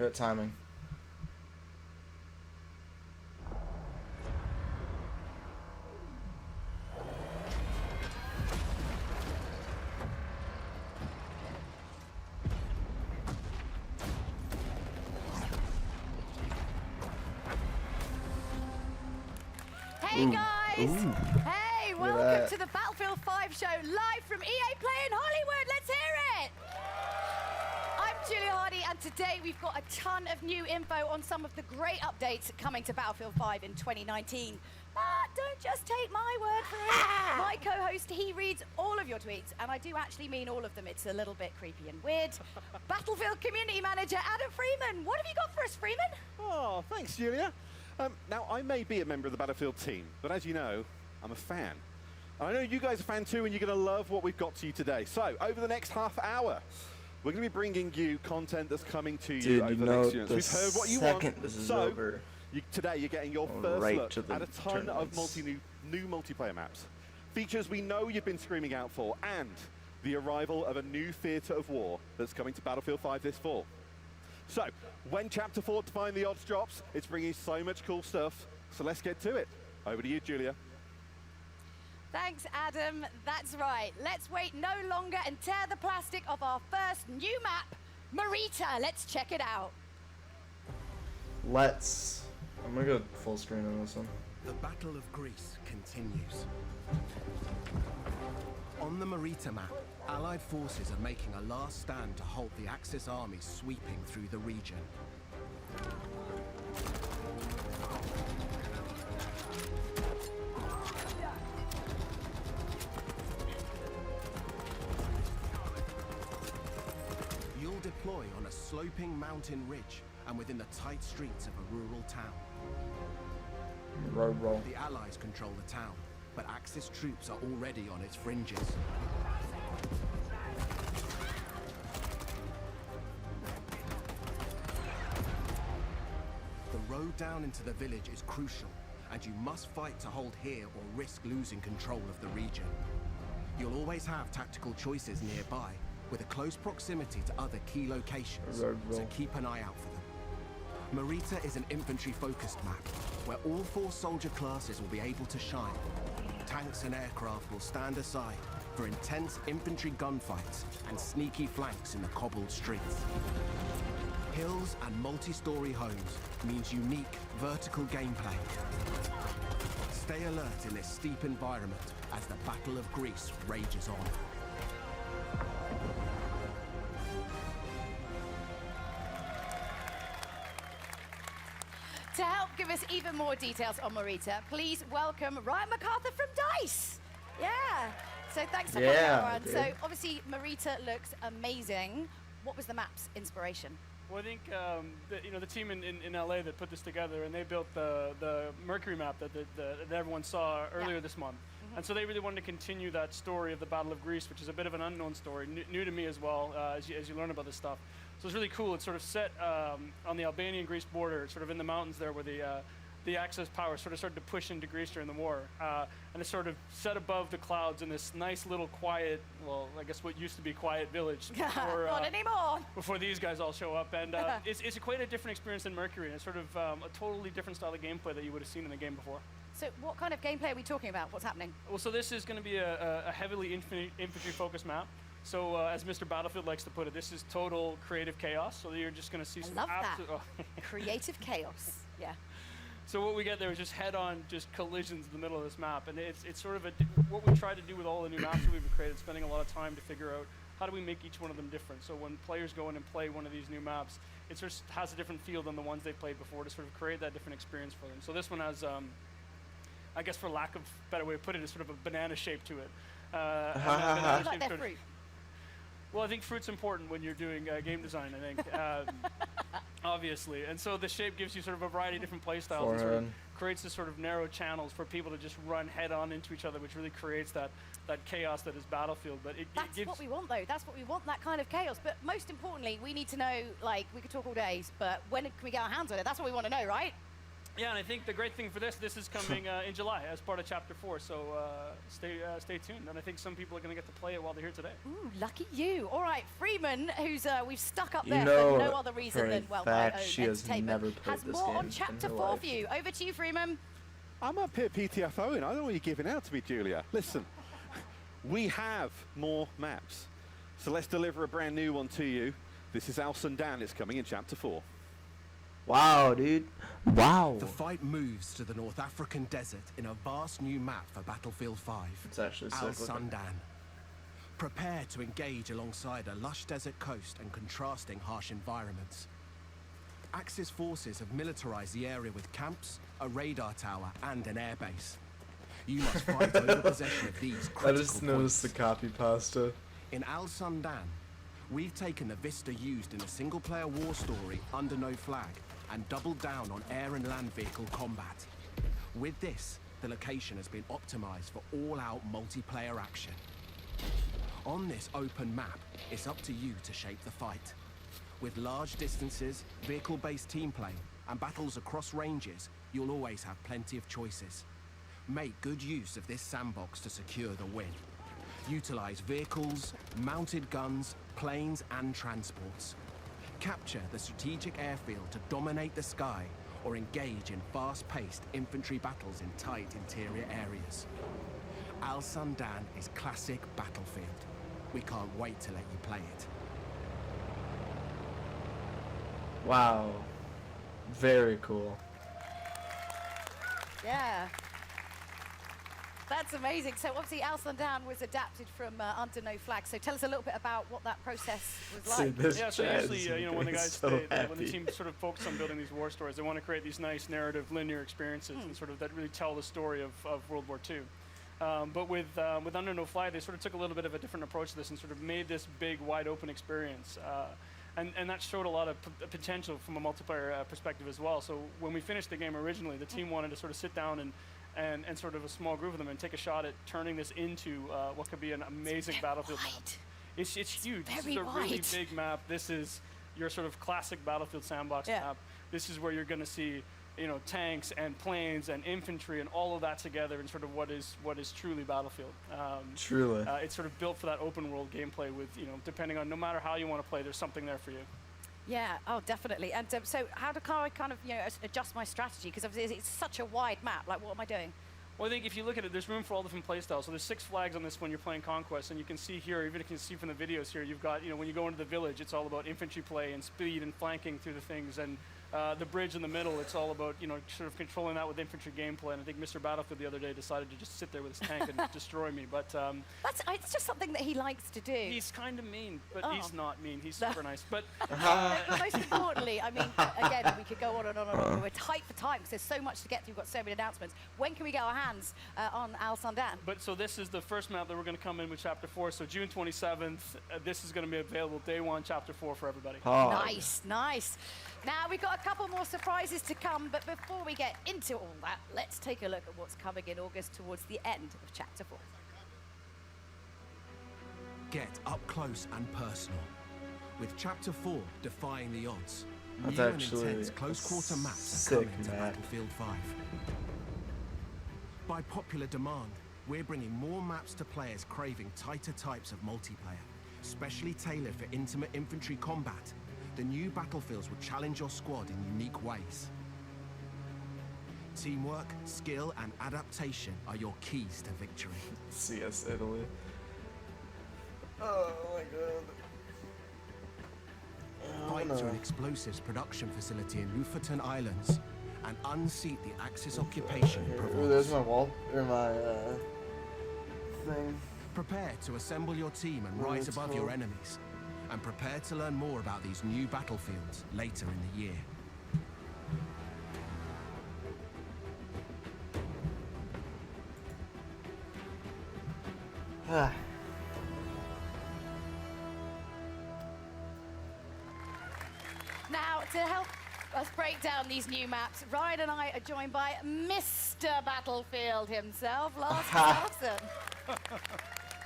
You're at timing. Hey Ooh. guys! Ooh. Hey, Look at welcome that. to the Battlefield 5 show live from EA Play in Hollywood. Let's hear it! I'm Julia Hardy, and today we've got a ton of new info on some of the great updates coming to Battlefield 5 in 2019. But don't just take my word for it. My co-host, he reads all of your tweets, and I do actually mean all of them. It's a little bit creepy and weird. Battlefield Community Manager Adam Freeman, what have you got for us, Freeman? Oh, thanks, Julia. Now, I may be a member of the Battlefield team, but as you know, I'm a fan. And I know you guys are a fan too, and you're going to love what we've got to you today. So, over the next half hour, we're going to be bringing you content that's coming to you Dude, over you the know next year. the We've heard what you second want. this is so, over, today you're getting your first right look to the at a ton of tournaments. new multiplayer maps. Features we know you've been screaming out for, and the arrival of a new theatre of war that's coming to Battlefield 5 this fall. So, when Chapter 4 Define the Odds drops, it's bringing so much cool stuff. So let's get to it. Over to you, Julia. Thanks, Adam. That's right. Let's wait no longer and tear the plastic off our first new map, Marita. Let's check it out. Let's. I'm gonna go full screen on this one. The Battle of Greece continues. On the Marita map, Allied forces are making a last stand to halt the Axis army sweeping through the region. You'll deploy on a sloping mountain ridge and within the tight streets of a rural town. Roll. The Allies control the town, but Axis troops are already on its fringes. The road down into the village is crucial, and you must fight to hold here or risk losing control of the region. You'll always have tactical choices nearby, with a close proximity to other key locations, so keep an eye out for them. Marita is an infantry-focused map, where all 4 soldier classes will be able to shine. Tanks and aircraft will stand aside for intense infantry gunfights and sneaky flanks in the cobbled streets. Hills and multi-story homes means unique vertical gameplay. Stay alert in this steep environment as the Battle of Greece rages on. To help give us even more details on Marita, please welcome Ryan MacArthur from DICE. Yeah. So thanks for coming out, Ryan. dude. So obviously Marita looks amazing. What was the map's inspiration? Well, I think the team in LA that put this together, and they built the Mercury map that everyone saw earlier this month. And so they really wanted to continue that story of the Battle of Greece, which is a bit of an unknown story, new to me as well, as you learn about this stuff. So it's really cool. It's sort of set on the Albanian-Greece border, sort of in the mountains there where the Axis power sort of started to push into Greece during the war. And it's sort of set above the clouds in this nice little quiet, well, I guess what used to be quiet village. Before, Not anymore. Before these guys all show up. And it's quite a different experience than Mercury. And it's sort of a totally different style of gameplay that you would have seen in the game before. So what kind of gameplay are we talking about? What's happening? Well, so this is going to be a heavily infantry-focused map. So as Mr. Battlefield likes to put it, this is total creative chaos. So you're just going to see some Love that. absolute... Creative chaos. Yeah. So what we get there is just head-on just collisions in the middle of this map. And it's sort of what we try to do with all the new maps that we've created, spending a lot of time to figure out how do we make each one of them different. So when players go in and play one of these new maps, it sort of has a different feel than the ones they've played before to sort of create that different experience for them. So this one has... I guess for lack of a better way of putting it, is sort of a banana shape to it. You like their fruit? Well, I think fruit's important when you're doing game design, I think, obviously. And so the shape gives you sort of a variety of different play styles and sort of creates this sort of narrow channels for people to just run head-on into each other, which really creates that chaos that is Battlefield. But That's what we want, though. That's what we want, that kind of chaos. But most importantly, we need to know, like, we could talk all days, but when can we get our hands on it? That's what we want to know, right? Yeah, and I think the great thing for this is coming in July as part of Chapter 4, so stay tuned. And I think some people are going to get to play it while they're here today. Ooh, lucky you. All right, Freeman, who's we've stuck up there You know, for no other reason than, well, my fact, own she has entertainment, never played has this more game on in Chapter her 4 life. for you. Over to you, Freeman. I'm up here PTFOing. I don't know what you're giving out to me, Julia. Listen, we have more maps. So let's deliver a brand new one to you. This is Al Sundan. It's coming in Chapter 4. Wow, dude. Wow. The fight moves to the North African desert in a vast new map for Battlefield 5. It's actually so Al cool. Sundan. Prepare to engage alongside a lush desert coast and contrasting harsh environments. Axis forces have militarized the area with camps, a radar tower, and an airbase. You must fight over possession of these critical I just noticed the points. copy pasta. In Al Sundan, we've taken the vista used in a single-player war story Under No Flag and doubled down on air and land vehicle combat. With this, the location has been optimized for all-out multiplayer action. On this open map, it's up to you to shape the fight. With large distances, vehicle-based team play, and battles across ranges, you'll always have plenty of choices. Make good use of this sandbox to secure the win. Utilize vehicles, mounted guns, planes, and transports. Capture the strategic airfield to dominate the sky, or engage in fast-paced infantry battles in tight interior areas. Al Sundan is classic Battlefield. We can't wait to let you play it. Wow. Very cool. Yeah. That's amazing. So obviously Al Sundan was adapted from Under No Flag. So tell us a little bit about what that process was like. Yeah, so usually, when the guys, so when the team sort of focus on building these war stories, they want to create these nice narrative, linear experiences and sort of that really tell the story of World War II. But with Under No Flag, they sort of took a little bit of a different approach to this and sort of made this big, wide open experience. And that showed a lot of potential from a multiplayer perspective as well. So when we finished the game originally, the team wanted to sort of sit down and sort of a small group of them and take a shot at turning this into what could be an amazing Battlefield map. It's huge. This is a really big map. This is your sort of classic Battlefield sandbox map. This is where you're going to see, tanks and planes and infantry and all of that together in sort of what is truly Battlefield. Truly. It's sort of built for that open world gameplay with, depending on no matter how you want to play, there's something there for you. Yeah, oh, definitely. And so how do I kind of, adjust my strategy? Because obviously it's such a wide map. Like, what am I doing? Well, I think if you look at it, there's room for all different playstyles. So there's 6 flags on this when you're playing Conquest, and you can see here, even if you can see from the videos here, you've got, when you go into the village, it's all about infantry play and speed and flanking through the things. And the bridge in the middle, it's all about, sort of controlling that with infantry gameplay. And I think Mr. Battlefield the other day decided to just sit there with his tank and destroy me. But it's just something that he likes to do. He's kind of mean, but he's not mean. He's super nice. But most importantly, I mean, again, we could go on and on and on. But we're tight for time because there's so much to get through. We've got so many announcements. When can we get our hands on Al Sundan? But so this is the first map that we're going to come in with Chapter 4. So June 27th, this is going to be available day 1, Chapter 4 for everybody. Nice, nice. Now we've got a couple more surprises to come, but before we get into all that, let's take a look at what's coming in August towards the end of Chapter 4. Get up close and personal. With Chapter 4 defying the odds, That's new and actually intense close-quarter maps are sick coming to map. Battlefield 5. By popular demand, we're bringing more maps to players craving tighter types of multiplayer, specially tailored for intimate infantry combat. The new battlefields will challenge your squad in unique ways. Teamwork, skill, and adaptation are your keys to victory. CS Italy. Oh my god. Fight to an explosives production facility in Lofoten Islands and unseat the Axis occupation in Provence. There's my wall, or my thing. Prepare to assemble your team and rise it's above cool. your enemies. And prepare to learn more about these new battlefields later in the year. Now, to help us break down these new maps, Ryan and I are joined by Mr. Battlefield himself, Lars Gustafsson.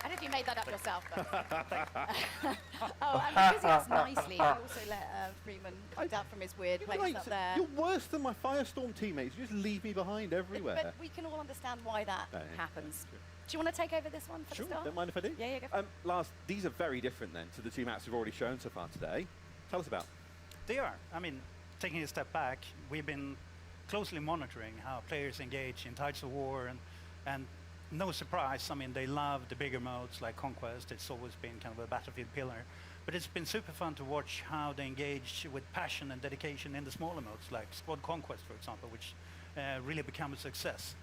And if you made that up yourself. Oh, and because he acts nicely, he also let Freeman come down from his weird place Right, up so there. you're worse than my Firestorm teammates. You just leave me behind everywhere. But we can all understand why that Yeah, happens. Do you want to take over this one for Sure, the start? don't mind if I do. Yeah, go for it. Lars, these are very different then to the two maps we've already shown so far today. Tell us about. They are. I mean, taking a step back, we've been closely monitoring how players engage in Tides of War, and no surprise, I mean, they love the bigger modes like Conquest. It's always been kind of a battlefield pillar. But it's been super fun to watch how they engage with passion and dedication in the smaller modes, like Squad Conquest, for example, which really become a success.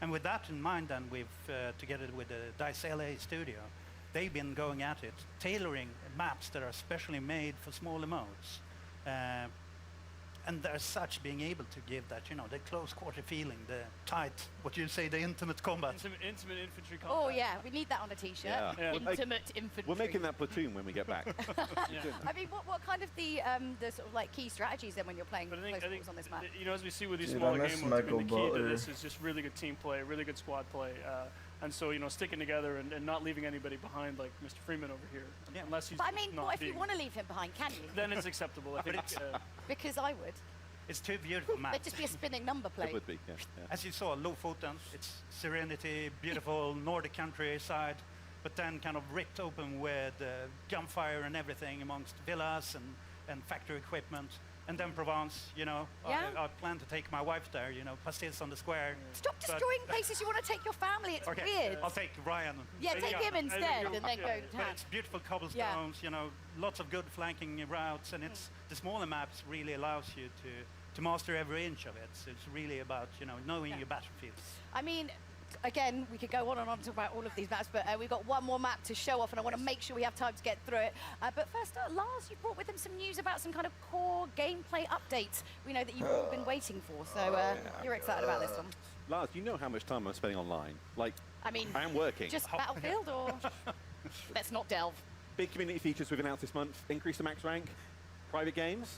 And with that in mind, then we've, together with the DICE LA studio, they've been going at it, tailoring maps that are specially made for smaller modes. And as such, being able to give that, you know, the close quarter feeling, the tight, what you say, the intimate combat. Intimate infantry combat. Oh yeah, we need that on a t-shirt. Yeah. Intimate infantry. We're making that platoon when we get back. I mean, what kind of the sort of like key strategies then when you're playing close quarters on this map? You know, as we see with these Dude, smaller I miss game modes, I mean, the Michael key to Butler. this is just really good team play, really good squad play. And so, you know, sticking together and not leaving anybody behind like Mr. Freeman over here. Yeah. Unless he's But I mean, not what if you being- want to leave him behind? Can you? Then it's acceptable. I think. Because I would. It's two beautiful maps. It'd just be a spinning number plate. It would be, yeah. As you saw, Lofoten, it's serenity, beautiful Nordic countryside, but then kind of ripped open with gunfire and everything amongst villas and factory equipment. And then Provence, you know, Yeah. I plan to take my wife there, you know, pastilles on the square. Stop But- destroying places you want to take your family. It's Okay, weird. I'll take Ryan. Yeah, take him instead and then go to But town. it's beautiful cobblestones, you know, lots of good flanking routes, and it's the smaller maps really allows you to master every inch of it. So it's really about, you know, knowing your battlefields. I mean, again, we could go on and on to talk about all of these maps, but we've got one more map to show off, and I want to make sure we have time to get through it. But first, Lars, you brought with him some news about some kind of core gameplay updates we know that you've all been waiting for, so you're excited about this one. Lars, you know how much time I'm spending online. Like, I mean, I am working. Just Battlefield, or let's not delve. Big community features we've announced this month. Increase the max rank. Private games.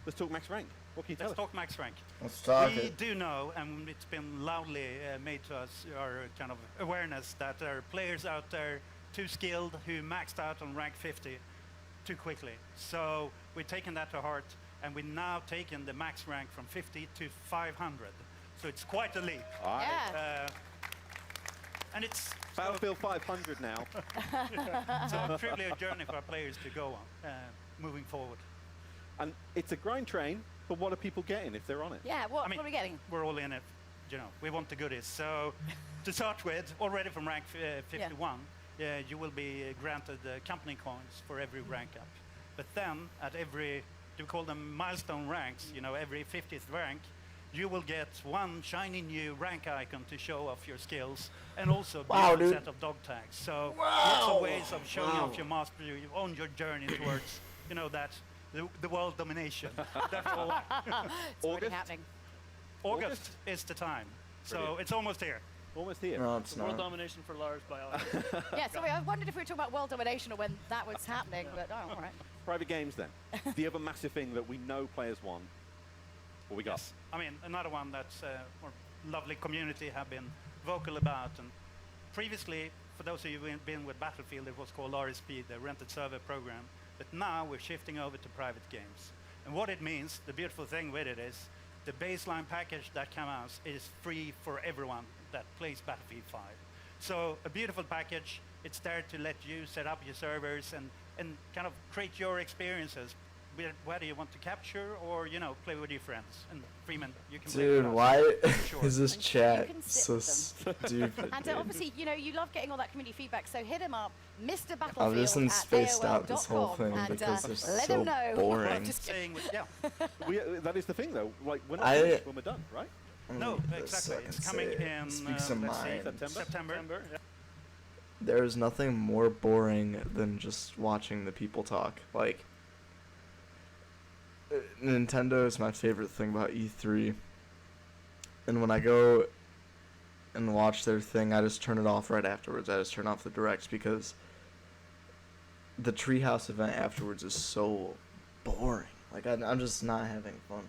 Let's talk max rank. What can you tell Let's us? talk max rank. Let's talk We it. do know, and it's been loudly made to us, our kind of awareness that there are players out there too skilled who maxed out on rank 50 too quickly. So we've taken that to heart, and we've now taken the max rank from 50 to 500. So it's quite a leap. All right. Yeah. And it's Battlefield 500 now. so truly a journey for our players to go on, moving forward. And it's a grind train, but what are people getting if they're on it? Yeah, what, I mean, what are we getting? We're all in it, you know, we want the goodies. So to start with, already from rank 51, you will be granted company coins for every rank up. But then at every, we call them milestone ranks, you know, every 50th rank, you will get one shiny new rank icon to show off your skills, and also a Wow, beautiful dude. set of dog tags. So lots of ways of showing off your mastery on your journey towards, you know, that the world domination. Therefore, It's already happening. August is the time. So Brilliant. it's almost here. Almost here. No, it's World not. domination for Lars by August. Yeah, sorry, I wondered if we were talking about world domination or when that was happening, but oh, all right. Private games then. The other massive thing that we know players want. What we got? I mean, another one that's our lovely community have been vocal about. And previously, for those of you who've been with Battlefield, it was called RSP, the Rented Server Program. But now we're shifting over to private games. And what it means, the beautiful thing with it is, the baseline package that comes out is free for everyone that plays Battlefield 5. So a beautiful package, it's there to let you set up your servers and kind of create your experiences, whether you want to capture or, you know, play with your friends. And Freeman, you can play Dude, with us, why for sure. is this chat can so sit with stupid? And dude? obviously, you know, you love getting all that community feedback, so hit him up, Mr. I've Battlefield just been at spaced out this whole AOL.com, thing and because they're let so him know. boring. Just saying, yeah. That is the thing, though. Like, we're not I- finished when we're done, right? No, Let me exactly. just It's coming say, in speaks of let's see, mind. September. Yeah. There's nothing more boring than just watching the people talk. Like, Nintendo is my favorite thing about E3. And when I go and watch their thing, I just turn it off right afterwards. I just turn off the directs because the Treehouse event afterwards is so boring. Like, I'm just not having fun.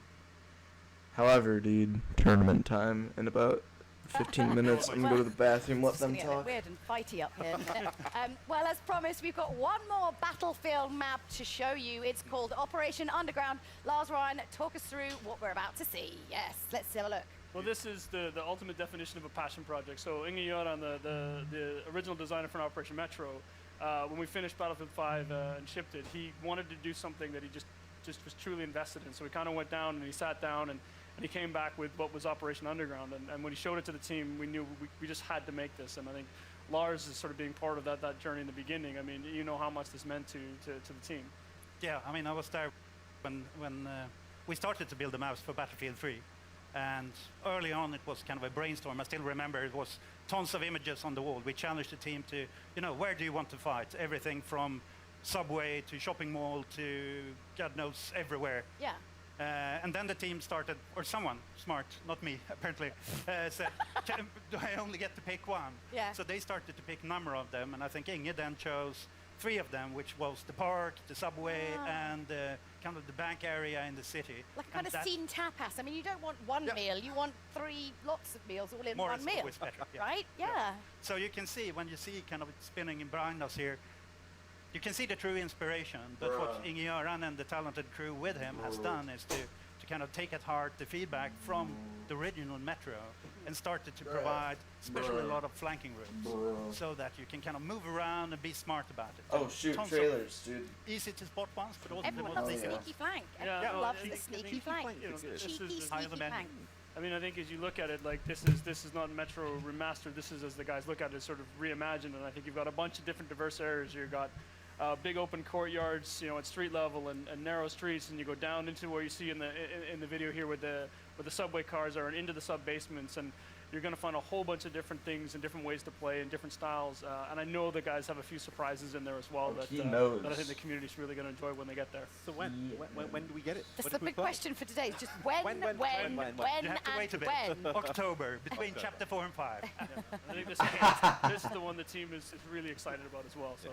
However, dude, tournament time in about 15 minutes. I'm gonna go to the bathroom. Let It's them gonna get a talk. bit weird and fighty up here. in a minute. Well, as promised, we've got one more Battlefield map to show you. It's called Operation Underground. Lars Ryan, talk us through what we're about to see. Yes, let's have a look. Well, this is the ultimate definition of a passion project. So Inge Göran, the original designer for Operation Metro, when we finished Battlefield 5 and shipped it, he wanted to do something that he just was truly invested in. So we kind of went down and he sat down and he came back with what was Operation Underground. And when he showed it to the team, we knew we just had to make this. And I think Lars is sort of being part of that journey in the beginning. I mean, you know how much this meant to the team. Yeah, I mean, I was there when we started to build the maps for Battlefield 3. And early on, it was kind of a brainstorm. I still remember it was tons of images on the wall. We challenged the team to, where do you want to fight? Everything from subway to shopping mall to God knows everywhere. Yeah. And then the team started, or someone smart, not me, apparently, said, do I only get to pick one? Yeah. So they started to pick a number of them, and I think Inge then chose 3 of them, which was the park, the subway, and kind of the bank area in the city. Like a kind of scene tapas. I mean, you don't want one meal, you want 3 lots of meals all in More one is meal. always better, yeah. Right? Yeah. So you can see, when you see kind of it spinning behind us here, you can see the true inspiration. But what Inge Göran and the talented crew with him has done is to kind of take at heart the feedback from the original Metro and started to provide especially a lot of flanking rooms so that you can kind of move around and be smart about it. Oh shoot, Tons trailers, dude. Easy to spot ones, but also Everyone loves a sneaky flank. Everyone loves the sneaky flank. Cheeky, sneaky flank. I mean, I think as you look at it, like this is not Metro remastered. This is, as the guys look at it, sort of reimagined. And I think you've got a bunch of different diverse areas. You've got big open courtyards, at street level and narrow streets, and you go down into where you see in the video here where the subway cars are and into the sub basements, and you're going to find a whole bunch of different things and different ways to play and different styles. And I know the guys have a few surprises in there as well that I think the community's really going to enjoy when they get there. So when do we get it? That's the big question for today. Is just when, You have to wait a bit. when. October, between chapter 4 and 5. I think this is the one the team is really excited about as well. So,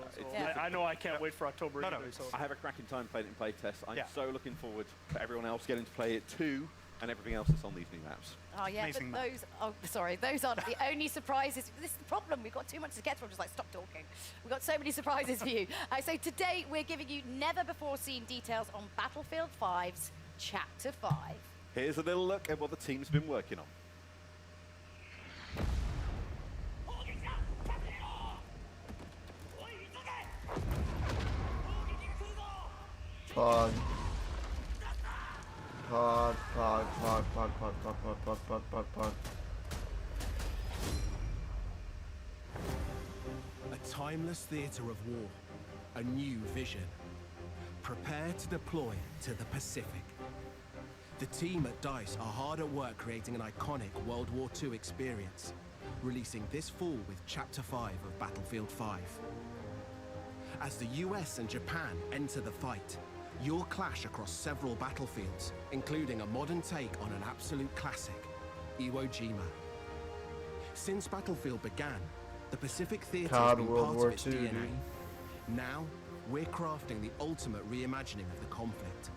I know I can't wait for October either. So. I have a cracking time playing it in play test. I'm so looking forward for everyone else getting to play it too, and everything else that's on these new maps. Oh yeah, but those aren't the only surprises. This is the problem. We've got too much to get through. I'm just like, stop talking. We've got so many surprises for you. So today we're giving you never before seen details on Battlefield 5's Chapter 5. Here's a little look at what the team's been working on. Pog. Pog. A timeless theater of war, a new vision. Prepare to deploy to the Pacific. The team at DICE are hard at work creating an iconic World War II experience, releasing this fall with Chapter 5 of Battlefield 5. As the US and Japan enter the fight, you'll clash across several battlefields, including a modern take on an absolute classic, Iwo Jima. Since Battlefield began, the Pacific Theater has been part of its DNA. Now, we're crafting the ultimate reimagining of the conflict.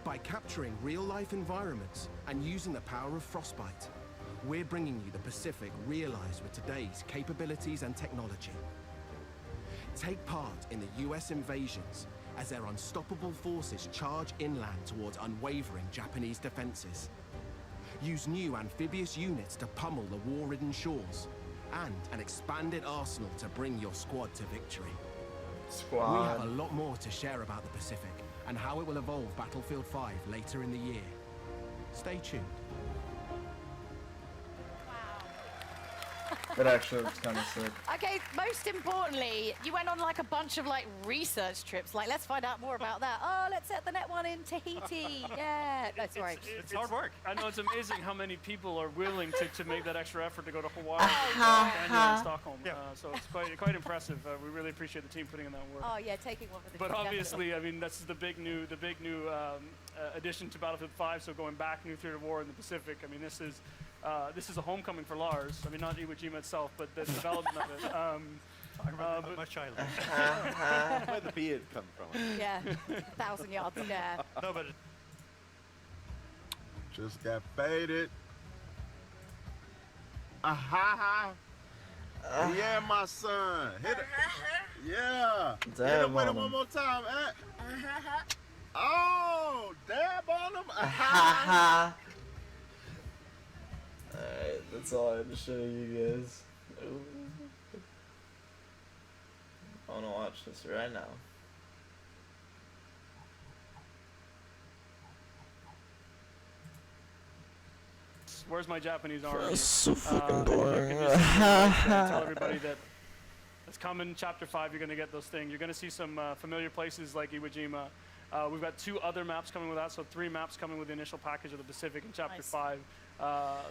By capturing real-life environments and using the power of Frostbite, we're bringing you the Pacific realized with today's capabilities and technology. Take part in the US invasions as their unstoppable forces charge inland towards unwavering Japanese defenses. Use new amphibious units to pummel the war-ridden shores, and an expanded arsenal to bring your squad to victory. We have a lot more to share about the Pacific and how it will evolve Battlefield 5 later in the year. Stay tuned. It actually looks kind of sick. Okay, most importantly, you went on like a bunch of like research trips. Like, let's find out more about that. Oh, let's set the net one in Tahiti. Yeah, that's right. It's hard work. I know it's amazing how many people are willing to make that extra effort to go to Hawaii and Stockholm. So it's quite impressive. We really appreciate the team putting in that work. Oh yeah, taking one for the But team, obviously, definitely. I mean, this is the big new addition to Battlefield 5. So going back, new theater of war in the Pacific. I mean, this is a homecoming for Lars. I mean, not Iwo Jima itself, but the development of it. I remember my childhood. Where the beard come from. Yeah, 1,000 yards there. No, but just got faded. ha. Yeah, my son. Hit it. Yeah. Hit Dab him with on it one him. more time, Oh, dab on him. Ha ha. Alright, that's all I had to show you guys. Ooh. I wanna watch this right now. Where's my Japanese army? That's so fucking if you boring. could just tell everybody that it's coming. Chapter 5, you're going to get those things. You're going to see some familiar places like Iwo Jima. We've got 2 other maps coming with that, so 3 maps coming with the initial package of the Pacific in Chapter 5.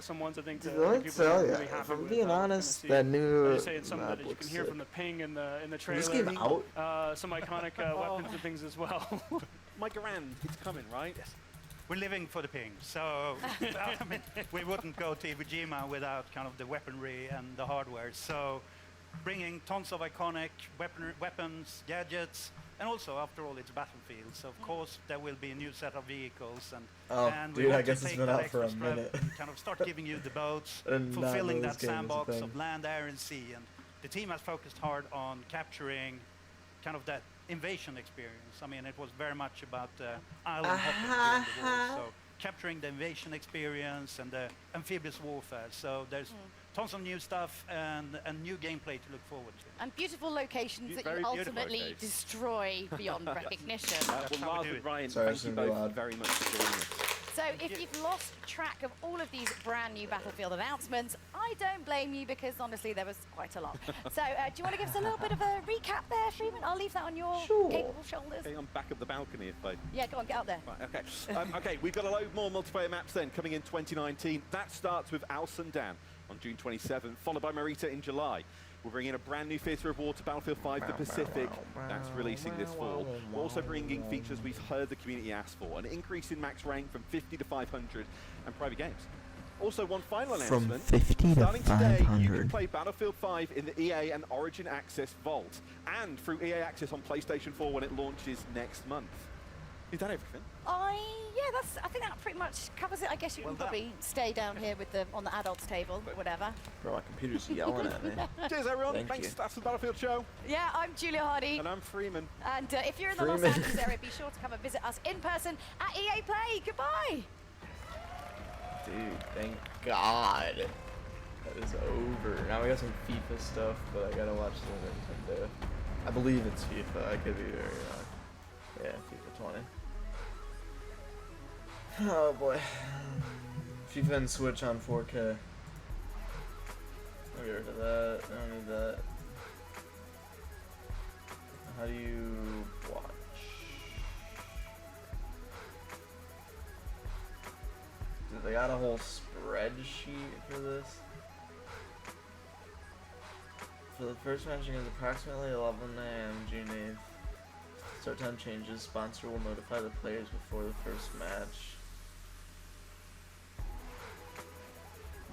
Some ones I think Dude, that let me people are tell really ya, happy if I'm with. being honest, that new I just say it's something map that you can looks hear sick. from the ping in the trailer. Is this game out? Some iconic weapons and things as well. My Garand, it's coming, right? Yes. We're living for the ping, so I mean, we wouldn't go to Iwo Jima without kind of the weaponry and the hardware. So bringing tons of iconic weapons, gadgets, and also, after all, it's Battlefield. So of course there will be a new set of vehicles, and we dude, want I guess to it's take been that out for a extra step minute. and kind of start giving you the boats, I did not know fulfilling this that game was a sandbox thing. of land, air, and sea. And the team has focused hard on capturing kind of that invasion experience. I mean, it was very much about island hopping during the war. So capturing the invasion experience and the amphibious warfare. So there's tons of new stuff and new gameplay to look forward to. And beautiful locations that Very you beautiful ultimately locations. destroy beyond recognition. Well, Lars and Ryan, Sorry, thank you it's gonna be both loud. very much for joining us. So if you've lost track of all of these brand new Battlefield announcements, I don't blame you because honestly there was quite a lot. So do you want to give us a little bit of a recap there, Freeman? I'll leave that on your capable shoulders. Okay, I'm back at the balcony if I... Yeah, go on, get out there. Right, okay. Okay, we've got a load more multiplayer maps then coming in 2019. That starts with Al Sundan on June 27th, followed by Marita in July. We're bringing a brand new theatre of war to Battlefield 5 The Pacific. That's releasing this fall. We're also bringing features we've heard the community ask for, an increase in max rank from 50 to 500, and private games. Also, one final announcement. 50 to Starting today, you 500. can play Battlefield 5 in the EA and Origin Access Vault, and through EA Access on PlayStation 4 when it launches next month. Is that everything? I think that pretty much covers it. I guess you can probably stay down here with on the adults table, but whatever. Bro, my computer's yelling at me. Cheers, everyone. Thank Thanks. you. That's the Battlefield Show. Yeah, I'm Julia Hardy. And I'm Freeman. And if you're in the Los Freeman. Angeles area, be sure to come and visit us in person at EA Play. Goodbye. Dude, thank God. That is over. Now we got some FIFA stuff, but I gotta watch the Nintendo. I believe it's FIFA. I could be very wrong. Yeah, FIFA 20. Oh boy. FIFA and Switch on 4K. I'll get rid of that. I don't need that. How do you watch? Dude, they got a whole spreadsheet for this. For the first match against approximately 11 a.m. June 8th. Start time changes. Sponsor will notify the players before the first match.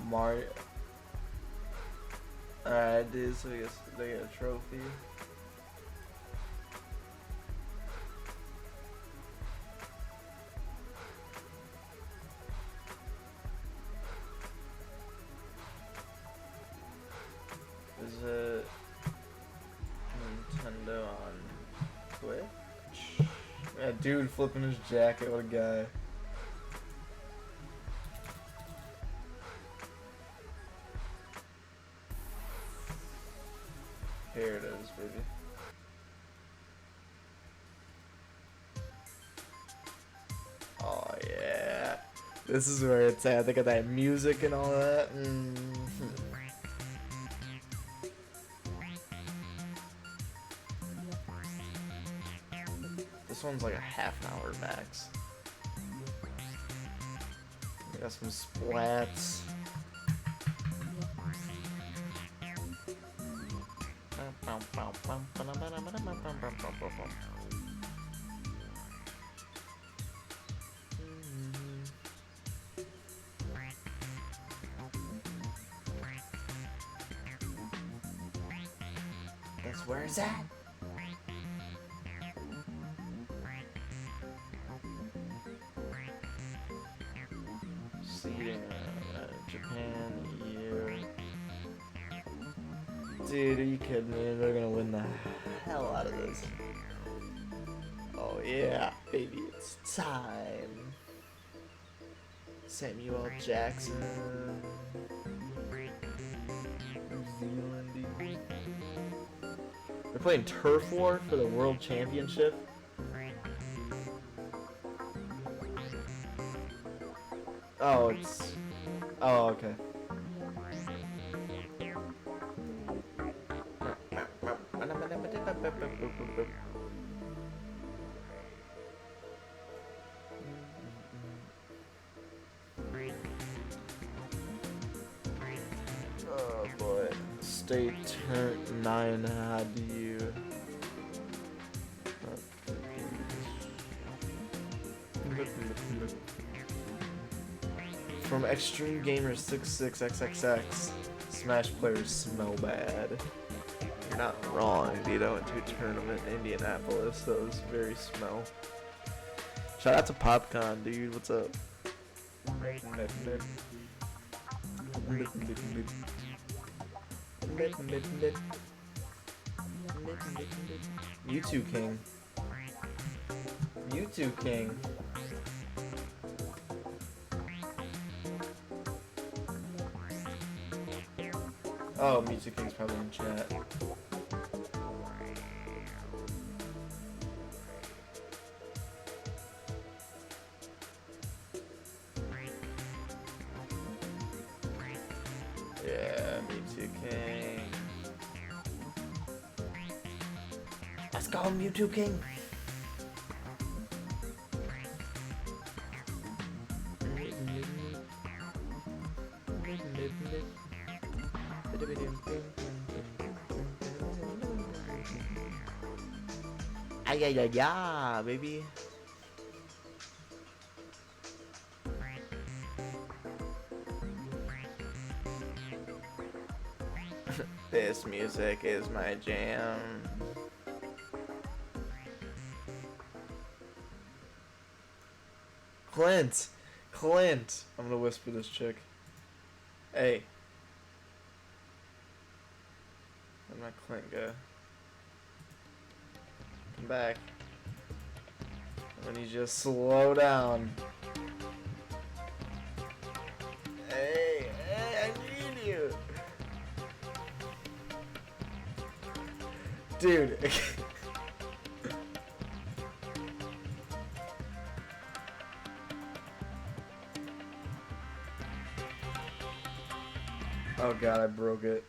Mario. Alright, dude, so I guess they get a trophy. Is it Nintendo on Twitch? Yeah, dude flipping his jacket, what a guy. Here it is, baby. Oh yeah. This is where it's at. They got that music and all that. This one's like a half an hour max. We got some splats. Guess where is that? Seeding Japan, EU. Dude, are you kidding me? They're gonna win the hell out of this. Oh yeah, baby, it's time. Samuel Jackson. New Zealand, dude. They're playing Turf War for the World Championship. Oh, it's... Oh, okay. Oh boy. State turn 9, how do you... From Extreme Gamers 66XXX, Smash players smell bad. You're not wrong, dude. I went to a tournament in Indianapolis that was very smell. Shout out to PopCon, dude. What's up? Mewtwo King. Mewtwo King. Oh, Mewtwo King's probably in chat. Yeah, Mewtwo King. Let's go, Mewtwo King. Ay, ay, ay, ay, baby. This music is my jam. Clint! Clint! I'm gonna whisper this chick. Hey. Where'd my Clint go? Come back. I need you to slow down. Hey, hey, I need you. Dude. Oh god, I broke it.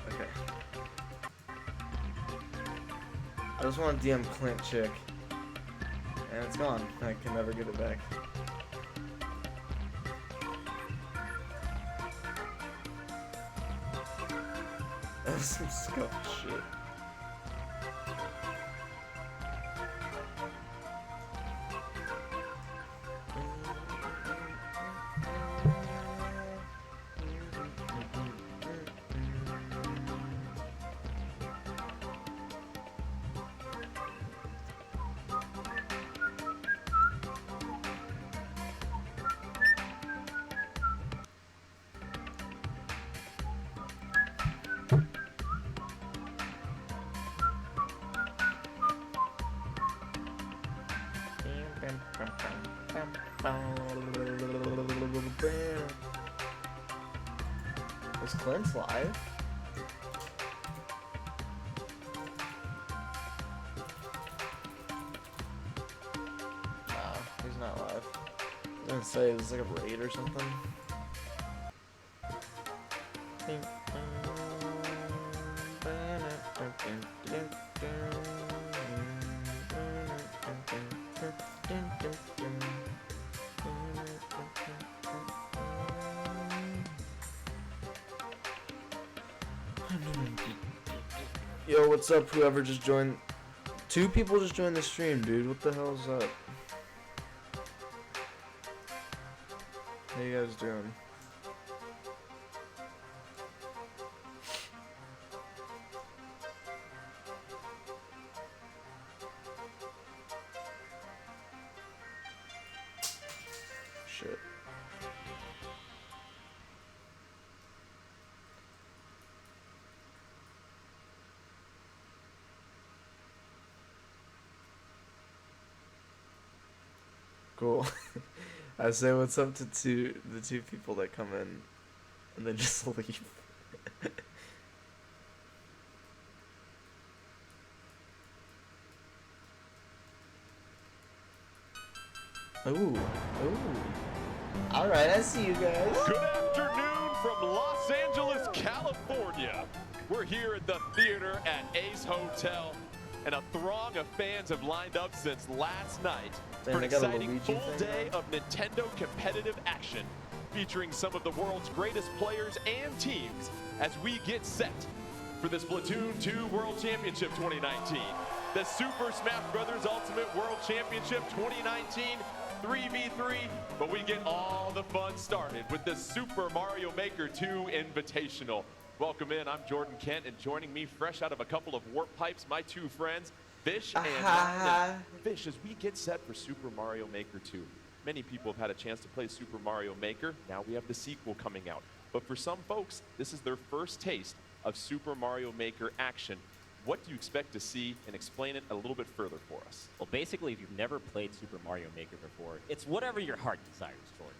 Okay. I just want to DM Clint chick. And it's gone. I can never get it back. That's some scuffed shit. Is Clint's live? Nah, he's not live. I was gonna say, is this like a raid or something? Yo, what's up, whoever just joined? 2 people just joined the stream, dude. What the hell is up? How you guys doing? Shit. Cool. I say what's up to the two people that come in and then just leave. Ooh. Alright, I see you guys. Good afternoon from Los Angeles, California. We're here at the theater at Ace Hotel, and a throng of fans have lined up since last night for an exciting full day of Nintendo competitive action, featuring some of the world's greatest players and teams as we get set for the Splatoon 2 World Championship 2019. The Super Smash Bros. Ultimate World Championship 2019 3v3, but we get all the fun started with the Super Mario Maker 2 Invitational. Welcome in, I'm Jordan Kent, and joining me fresh out of a couple of warp pipes, my two friends, Vish and Ryan. Vish, as we get set for Super Mario Maker 2, many people have had a chance to play Super Mario Maker. Now we have the sequel coming out. But for some folks, this is their first taste of Super Mario Maker action. What do you expect to see, and explain it a little bit further for us? Well, basically, if you've never played Super Mario Maker before, it's whatever your heart desires, Jordan.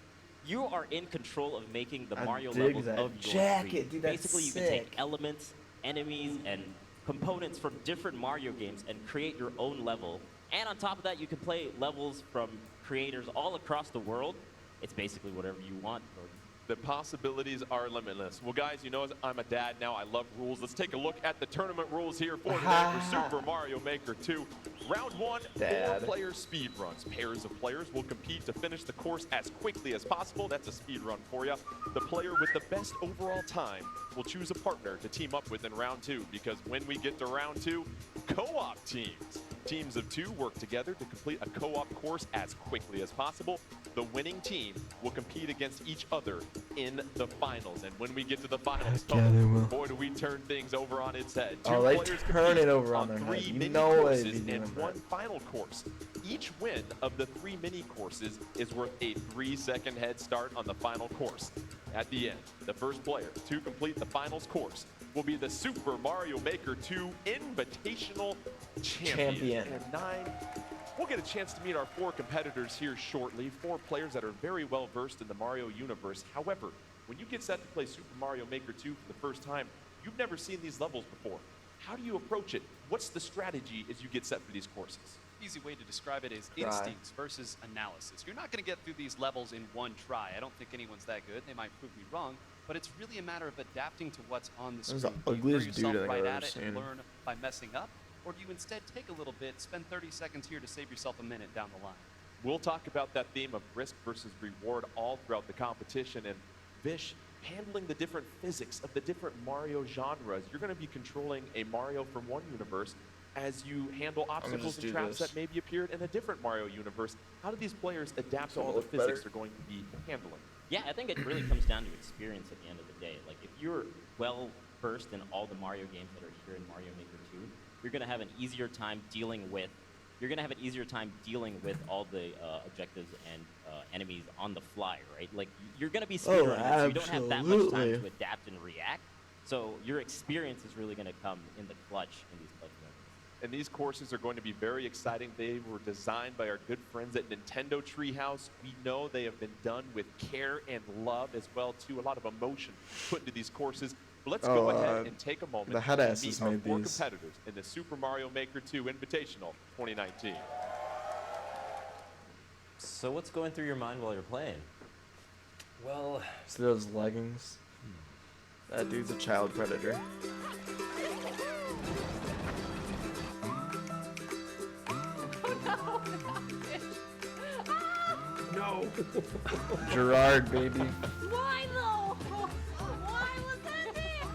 You are in control of making the Mario levels of your jacket, dude, that's Basically, you sick. can take elements, enemies, and components from different Mario games and create your own level. And on top of that, you can play levels from creators all across the world. It's basically whatever you want, Jordan. The possibilities are limitless. Well, guys, you know I'm a dad now. I love rules. Let's take a look at the tournament rules here for today for Super Mario Maker 2. Round 1, Dad. 4-player speed runs. Pairs of players will compete to finish the course as quickly as possible. That's a speed run for you. The player with the best overall time will choose a partner to team up with in round 2, because when we get to round 2, co-op teams. Teams of 2 work together to complete a co-op course as quickly as possible. The winning team will compete against each other in the finals. And when we get to the finals, boy, do we turn things over on its head. Oh, they turn it over on their head. 3 You mini know they'd courses be doing and that. 1 final course. Each win of the 3 mini courses is worth a 3-second head start on the final course. At the end, the first player to complete the finals course will be the Super Mario Maker 2 Invitational Champion. And 9, we'll get a chance to meet our 4 competitors here shortly, 4 players that are very well versed in the Mario universe. However, when you get set to play Super Mario Maker 2 for the first time, you've never seen these levels before. How do you approach it? What's the strategy as you get set for these courses? Easy way to describe it is Try. instincts versus analysis. You're not going to get through these levels in one try. I don't think anyone's that good. They might prove me wrong, but it's really a matter of adapting to what's on the That's screen. the Do you throw ugliest dude yourself I think right I've at ever it and seen. learn by messing up, or do you instead take a little bit, spend 30 seconds here to save yourself a minute down the line? We'll talk about that theme of risk versus reward all throughout the competition. And Vish, handling the different physics of the different Mario genres, you're going to be controlling a Mario from one universe as you handle obstacles just and do traps this. that maybe appeared in a different Mario universe. How do these players adapt to all the look physics better. they're going to be handling? Yeah, I think it really comes down to experience at the end of the day. Like, if you're well versed in all the Mario games that are here in Mario Maker 2, you're going to have an easier time dealing with all the objectives and enemies on the fly, right? Like, you're going to be speedrunning, so you don't have that much time absolutely. to adapt and react. So your experience is really going to come in the clutch in these clutch moments. And these courses are going to be very exciting. They were designed by our good friends at Nintendo Treehouse. We know they have been done with care and love as well, too. A lot of emotion put into these courses. But let's go ahead and take a moment the head to asses meet our made 4 these. competitors in the Super Mario Maker 2 Invitational 2019. So what's going through your mind while you're playing? Well, See those leggings? That dude's a child predator. No. Gerard, baby. Why though? Why was that there?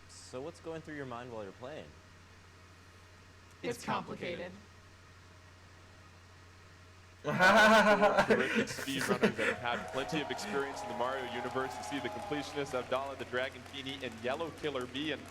So what's going through your mind while you're playing? It's complicated. Terrific speedrunners that have had plenty of experience in the Mario universe to see the completionists Abdallah the Dragon Feeny and Yellow Killer Bee. And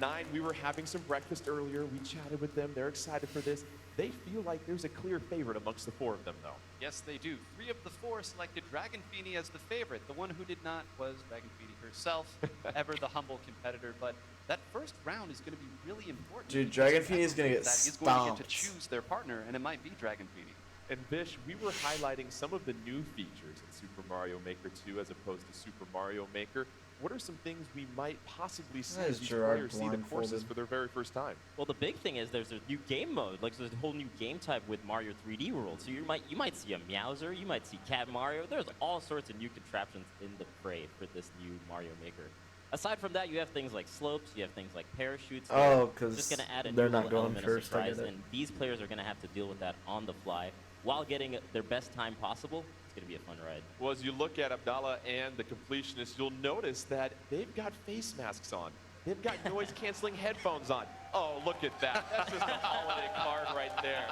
9, we were having some breakfast earlier. We chatted with them. They're excited for this. They feel like there's a clear favorite amongst the 4 of them, though. Yes, they do. 3 of the 4 selected Dragon Feeny as the favorite. The one who did not was Dragon Feeny herself, ever the humble competitor. But that first round is going to be really important. Dude, Dragon Feeny is going to get that stomped. is going to get to choose their partner, and it might be Dragon Feeny. And Vish, we were highlighting some of the new features in Super Mario Maker 2 as opposed to Super Mario Maker. What are some things we might possibly see as these players see the courses for their very first time? Well, the big thing is there's a new game mode. Like, there's a whole new game type with Mario 3D World. So you might see a Meowser, you might see Cat Mario. There's all sorts of new contraptions in the fray for this new Mario Maker. Aside from that, you have things like slopes, you have things like parachutes. Oh, because just gonna add a they're new not going element of first. I surprise, get it. and these players are going to have to deal with that on the fly while getting their best time possible. It's going to be a fun ride. Well, as you look at Abdallah and the completionists, you'll notice that they've got face masks on. They've got noise-canceling headphones on. Oh, look at that. That's just a holiday card right there.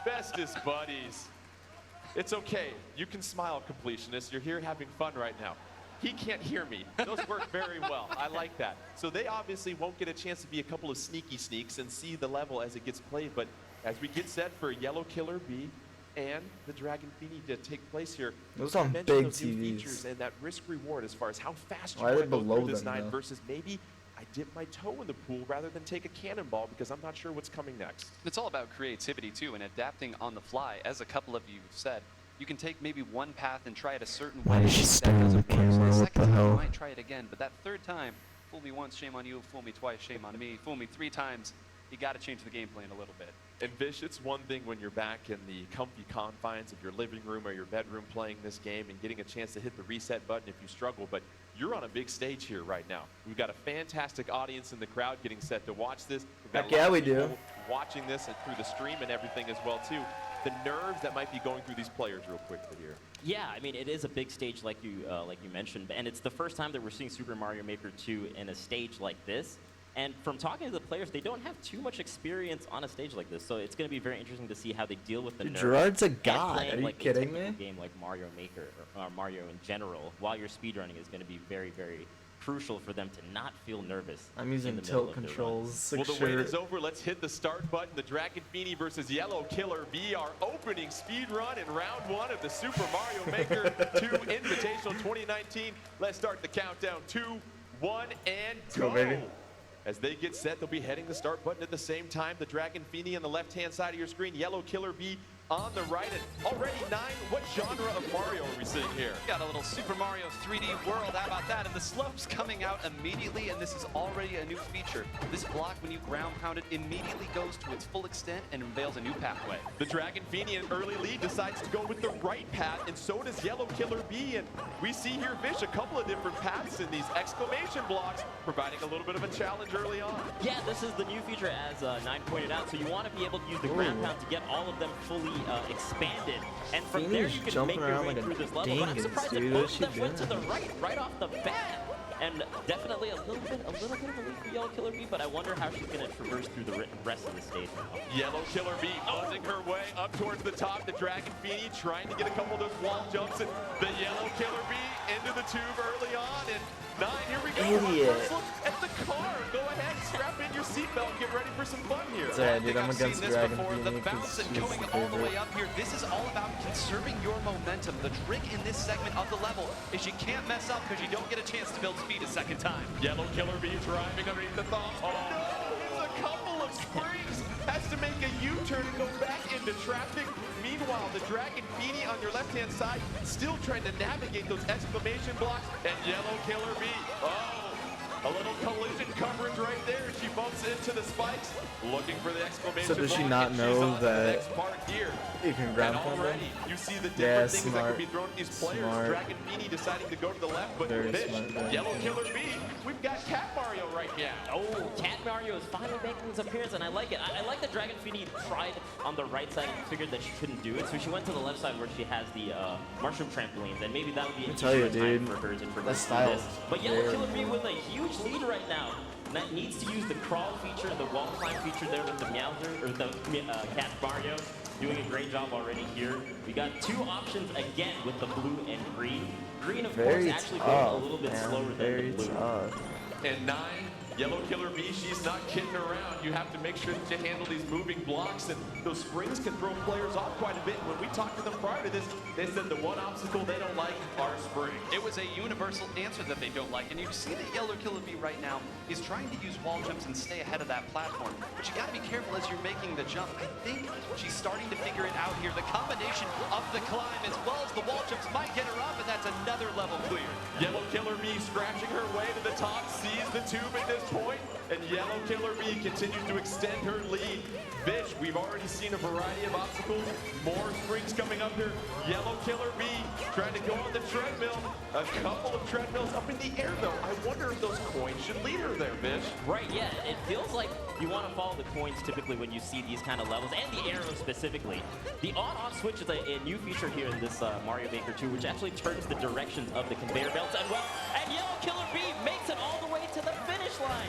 Bestest buddies. It's okay. You can smile, completionist. You're here having fun right now. He can't hear me. Those work very well. I like that. So they obviously won't get a chance to be a couple of sneaky sneaks and see the level as it gets played. But as we get set for Yellow Killer Bee and the Dragon Feeny to take place here, Those on mention big those new TVs. features and that risk reward as far as how fast you Why are they can go below through this them, night though? versus maybe I dip my toe in the pool rather than take a cannonball because I'm not sure what's coming next. It's all about creativity, too, and adapting on the fly. As a couple of you said, you can take maybe one path and try it a certain way. Why did she That stare at doesn't the work. So camera? the What second the time, hell? You might try it again, but that third time, fool me once, shame on you. Fool me twice, shame on me. Fool me 3 times, you got to change the game plan a little bit. And Vish, it's one thing when you're back in the comfy confines of your living room or your bedroom playing this game and getting a chance to hit the reset button if you struggle, but you're on a big stage here right now. We've got a fantastic audience in the crowd getting set to watch this. We've got Heck yeah, lots we of do. people watching this and through the stream and everything as well too. The nerves that might be going through these players real quickly here. Yeah, I mean, it is a big stage like you mentioned, and it's the first time that we're seeing Super Mario Maker 2 in a stage like this. And from talking to the players, they don't have too much experience on a stage like this, so it's going to be very interesting to see how they deal with the Dude, nerves. Gerard's a and god. playing, Are you like, a kidding typical me? game like Mario Maker or Mario in general, while you're speedrunning, is going to be very, very crucial for them to not feel nervous. I'm using in the middle tilt of their controls. Well, the wait is over. Let's hit the start button. The Dragon Feeny versus Yellow Killer V, our opening speed run in round 1 of the Super Mario Maker 2 Invitational 2019. Let's start the countdown. 2, 1, and go. Go, baby. As they get set, they'll be hitting the start button at the same time. The Dragon Feeny on the left-hand side of your screen, Yellow Killer B on the right, and already 9. What genre of Mario are we seeing here? Got a little Super Mario 3D World, how about that? And the slopes coming out immediately, and this is already a new feature. This block, when you ground pound it, immediately goes to its full extent and unveils a new pathway. The Dragon Feeny, an early lead, decides to go with the right path, and so does Yellow Killer B. And we see here, Vish, a couple of different paths in these exclamation blocks, providing a little bit of a challenge early on. Yeah, this is the new feature, as Nine pointed out. So you want to be able to use the ground pound to get all of them fully expanded, and from there Feeney's you can jumping make your around way like a through this level. But I'm dingus, surprised dude. that What both is of she them went to the doing? right off the bat. And definitely a little bit of a lead for Yellow Killer B, but I wonder how she's going to traverse through the rest of the stage now. Yellow Killer B buzzing her way up towards the top. The Dragon Feeny trying to get a couple of those wall jumps, and the Yellow Killer B into the tube early on. And 9, here we go. Idiot. First look at the car. Go ahead, strap in your seatbelt, get ready for some fun here. It's alright, dude. I'm I've against seen this Dragon before. The Feeny bounce because and she's going the all the way favorite. up here. This is all about conserving your momentum. The trick in this segment of the level is you can't mess up because you don't get a chance to build speed a second time. Yellow Killer B driving underneath the thumbs. Oh, no, it's a couple of springs. Has to make a U-turn and go back into traffic. Meanwhile, the Dragon Feeny on your left-hand side still trying to navigate those exclamation blocks. And Yellow Killer B, a little collision coverage right there. She bumps into the spikes, looking for the exclamation So does she block, not and she's know uh, on to the that next part here. you can ground And pound them? already, you see the Yeah, different things that smart. could be thrown at these players. Smart. Dragon Feeny deciding to go to the left, but Very Fish, smart, very Yellow smart. Killer B, we've got Cat Mario right now. Oh, Cat Mario is finally making his appearance, and I like it. I like that Dragon Feeny tried on the right side and figured that she couldn't do it, so she went to the left side where she has the mushroom trampolines, and maybe that would be an tell you, easier time dude, for her to that traverse through style this. is But Yellow very Killer B with a huge lead right now. That needs to use the crawl feature, the wall climb feature there with the Meowser, or the Cat Mario. Doing a great job already here. We got 2 options again with the blue and green. Green, of Very course, actually tough, going a little bit man. slower than Very the blue. tough. And 9, Yellow Killer Bee, she's not kidding around. You have to make sure that you handle these moving blocks, and those springs can throw players off quite a bit. When we talked to them prior to this, they said the one obstacle they don't like are springs. It was a universal answer that they don't like, and you see that Yellow Killer Bee right now is trying to use wall jumps and stay ahead of that platform. But you gotta be careful as you're making the jump. I think she's starting to figure it out here. The combination of the climb as well as the wall jumps might get her up, and that's another level clear. Yellow Killer Bee scratching her way to the top, sees the tube at this point, and Yellow Killer Bee continues to extend her lead. Fish, we've already seen a variety of obstacles. More springs coming up here. Yellow Killer Bee trying to go on the treadmill. A couple of treadmills up in the air, though. I wonder if those coins should lead her there, Fish. Right, yeah. It feels like you want to follow the coins typically when you see these kind of levels, and the arrows specifically. The on-off switch is a new feature here in this Mario Maker 2, which actually turns the directions of the conveyor belts. And Yellow Killer Bee makes it all the way to the finish line.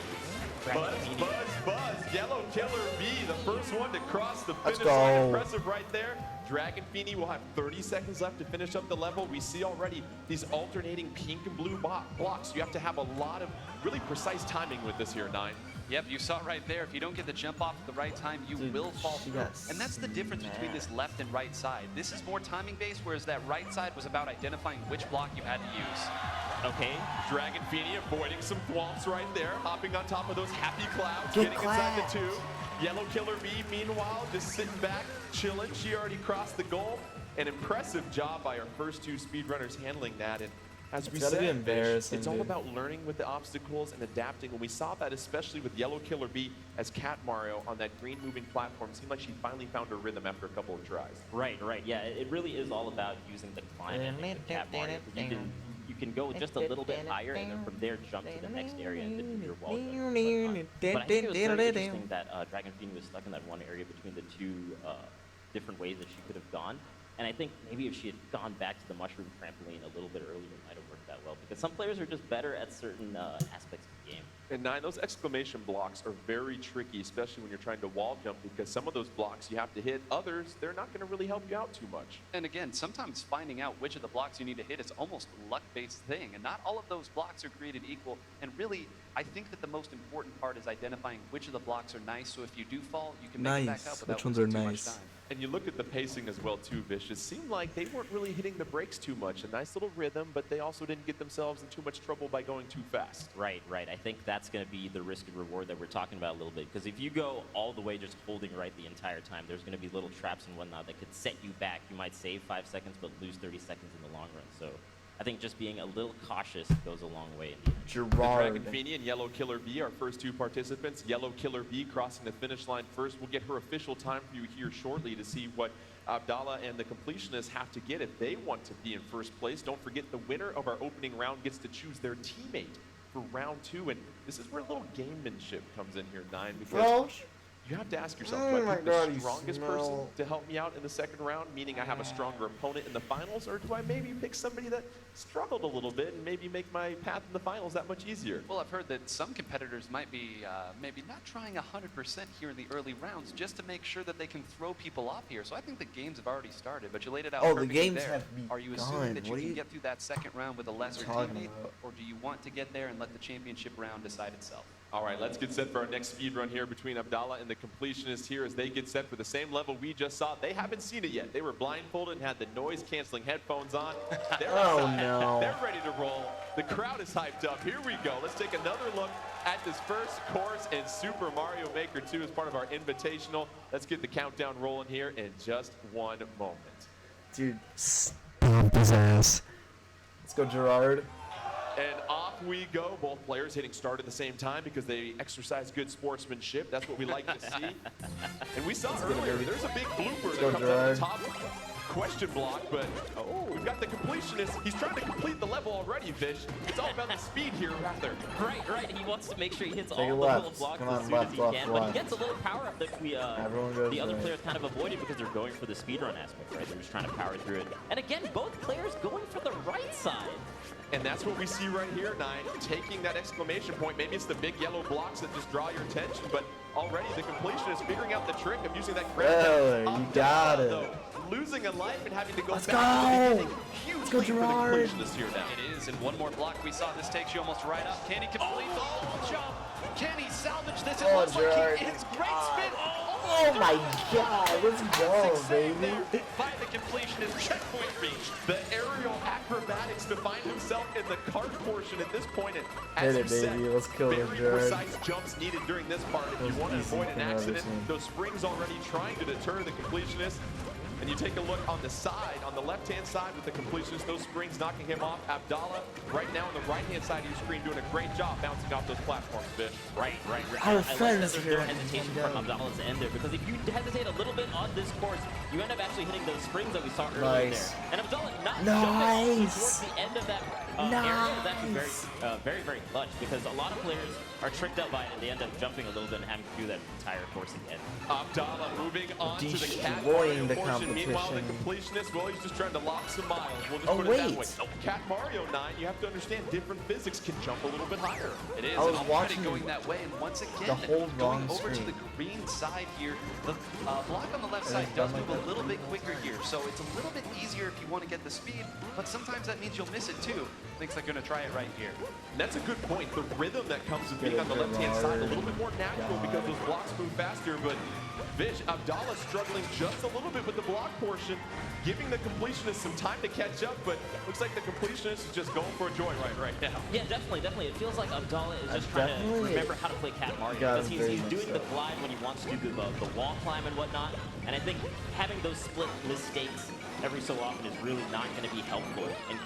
Buzz, buzz, buzz. Yellow Killer Bee, the first one to cross the Let's finish line. go. Impressive right there. Dragon Feeny will have 30 seconds left to finish up the level. We see already these alternating pink and blue blocks. You have to have a lot of really precise timing with this here, Nine. Yep, you saw right there. If you don't get the jump off at the right time, you will fall through. And that's the difference between this left and right side. This is more timing based, whereas that right side was about identifying which block you had to use. Okay, Dragon Feeny avoiding some thwomps right there, hopping on top of those happy clouds, Get getting inside the tube. Yellow Killer Bee, meanwhile, just sitting back, chilling. She already crossed the goal. An impressive job by our first two speedrunners handling that. And as we gotta be said, embarrassing, it's all dude. about learning with the obstacles and adapting. And we saw that especially with Yellow Killer Bee as Cat Mario on that green moving platform. Seemed like she finally found her rhythm after a couple of tries. Right. Yeah, it really is all about using the climb and the Cat Mario. You can go just a little bit higher, and then from there jump to the next area and do your wall jump. But I think it was very interesting that Dragon Fiend was stuck in that one area between the two different ways that she could have gone. And I think maybe if she had gone back to the mushroom trampoline a little bit earlier, it might have worked that well. Because some players are just better at certain aspects of the game. And Nine, those exclamation blocks are very tricky, especially when you're trying to wall jump, because some of those blocks you have to hit. Others, they're not going to really help you out too much. And again, sometimes finding out which of the blocks you need to hit is almost a luck-based thing. And not all of those blocks are created equal. And really, I think that the most important part is identifying which of the blocks are nice. So if you do fall, you can make it back up without Which ones are losing too nice? much time. And you look at the pacing as well, too, Vish. It seemed like they weren't really hitting the brakes too much. A nice little rhythm, but they also didn't get themselves in too much trouble by going too fast. Right. I think that's going to be the risk and reward that we're talking about a little bit. Because if you go all the way just holding right the entire time, there's going to be little traps and whatnot that could set you back. You might save 5 seconds, but lose 30 seconds in the long run. So I think just being a little cautious goes a long way. The Dragon Feeny and Yellow Killer Bee, our first two participants. Yellow Killer Bee crossing the finish line first. We'll get her official time for you here shortly to see what Abdallah and the completionists have to get if they want to be in first place. Don't forget the winner of our opening round gets to choose their teammate for round 2. And this is where a little gamemanship comes in here, Nine, because you have to ask yourself, do I pick the strongest person to help me out in the second round, meaning I have a stronger opponent in the finals, or do I maybe pick somebody that struggled a little bit and maybe make my path in the finals that much easier? Well, I've heard that some competitors might be maybe not trying 100% here in the early rounds just to make sure that they can throw people off here. So I think the games have already started, but you laid it out perfectly the games there. have begun. Are you assuming that you What are can you get through that second round with a lesser talking teammate, about? or do you want to get there and let the championship round decide itself? All right, let's get set for our next speed run here between Abdallah and the completionist here as they get set for the same level we just saw. They haven't seen it yet. They were blindfolded and had the noise-canceling headphones on. They're no. They're ready to roll. The crowd is hyped up. Here we go. Let's take another look at this first course in Super Mario Maker 2 as part of our Invitational. Let's get the countdown rolling here in just one moment. Dude, stomp his ass. Let's go, Gerard. And off we go. Both players hitting start at the same time because they exercise good sportsmanship. That's what we like to see. And we saw earlier, there's a big blooper that comes out of the top question block, but we've got the completionist. He's trying to complete the level already, Fish. It's all about the speed here, rather. Right. He wants to make sure he hits Take all a the left. little blocks Come as on, soon left, as he left, can. But he left. gets a little power up that Everyone goes the other right. players kind of avoided because they're going for the speedrun aspect, right? They're just trying to power through it. And again, both players going for the right side. And that's what we see right here, Nine, taking that exclamation point. Maybe it's the big yellow blocks that just draw your attention, but already the completionist figuring out the trick of using that grab. You got it. Though, losing a life and having to go Let's back to the go! beginning. Huge Let's go, lead for the Gerard! completionist here now. It is, and one more block. We saw this takes you almost right up. Can he complete the whole jump? Can he salvage this? It Oh, looks Gerard. like he is. Great spin. Oh my god, let's go, baby. By the completionist, checkpoint reached. The aerial acrobatics to find himself in the cart portion at this point. And Hit as it, you said, baby. Let's kill very them, Gerard. precise jumps needed during this part. If you Most want to easy avoid an thing I've ever accident, seen. those springs already trying to deter the completionist. And you take a look on the side, on the left-hand side with the completionist, those springs knocking him off. Abdallah, right now on the right-hand side of your screen, doing a great job bouncing off those platforms, Fish. Right. Our I like that friends there's here. no hesitation from Abdallah's end there, because if you hesitate a little bit on this course, you end up actually hitting those springs that we saw earlier Nice. there. And Abdallah not Nice. jumping towards the end of that area is actually very clutch, because a lot of players are tricked up by it and they end up jumping a little bit and having to do that entire course again. Abdallah moving on to the Cat Destroying Mario the portion. Meanwhile, the competition. completionist, well, he's just trying to lock some miles. We'll just Oh, put it that wait. way. Cat Mario 9, you have to understand different physics can jump a little bit higher. It is, I was and already watching going that way, and once again, the whole going wrong over to screen. the green side here. The block on the left And side it's does done move like a that. little bit quicker here, so it's a little bit easier if you want to get the speed, but sometimes that means you'll miss it too. Thinks they're going to try it right here. And that's a good point. The rhythm that comes with Get being it, on the left-hand Gerard. side, a little bit more natural because those blocks move faster, but Vish, Abdallah struggling just a little bit with the block portion, giving the completionist some time to catch up, but looks like the completionist is just going for a joyride right now. Yeah, definitely. It feels like Abdallah is just trying to remember how to play Cat Mario, Got because him he's very much doing the so. glide when he wants to do the wall climb and whatnot, and I think having those split mistakes every so often is really not going to be helpful in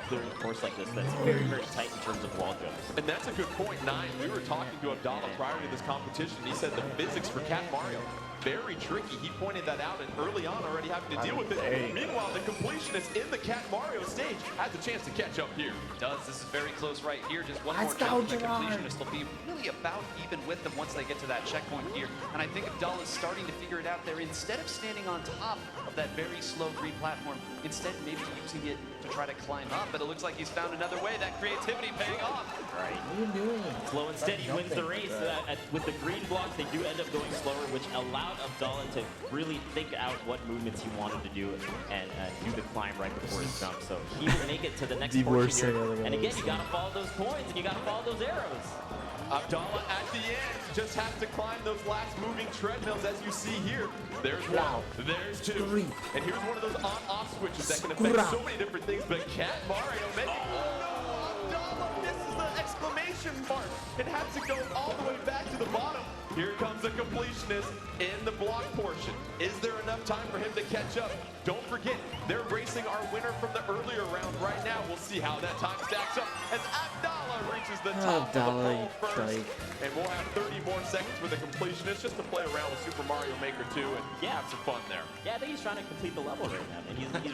clearing a course like this that's very tight in terms of wall jumps. And that's a good point, Nine. We were talking to Abdallah prior to this competition. He said the physics for Cat Mario, very tricky. He pointed that out, and early on already having to deal with it. Meanwhile, the completionist in the Cat Mario stage has a chance to catch up here. Does. This is very close right here. Just one Let's more go, jump, and the Gerard. completionist will be really about even with them once they get to that checkpoint here. And I think Abdallah's starting to figure it out there. Instead of standing on top of that very slow green platform, instead maybe using it to try to climb up. But it looks like he's found another way. That creativity paying off. Right. What are you doing? Slow and steady wins the race. With the green blocks, they do end up going slower, which allowed Abdallah to really think out what movements he wanted to do and do the climb right before his jump. So he will make it to the next The portion worst here. thing I've ever And again, you seen. got to follow those coins and you got to follow those arrows. Abdallah at the end just has to climb those last moving treadmills as you see here. There's one, there's two. And here's one of those on-off switches that can affect so many different things, but Cat Mario, maybe, Abdallah misses the exclamation mark. It had to go all the way back to the bottom. Here comes the completionist in the block portion. Is there enough time for him to catch up? Don't forget, they're racing our winner from the earlier round right now. We'll see how that time stacks up as Abdallah reaches the top Abdallah, of the pole first. you And we'll have 30 more seconds for the completionist just to play around with Super Mario Maker 2 and have some fun there. Yeah, I think he's trying to complete the level right now, and he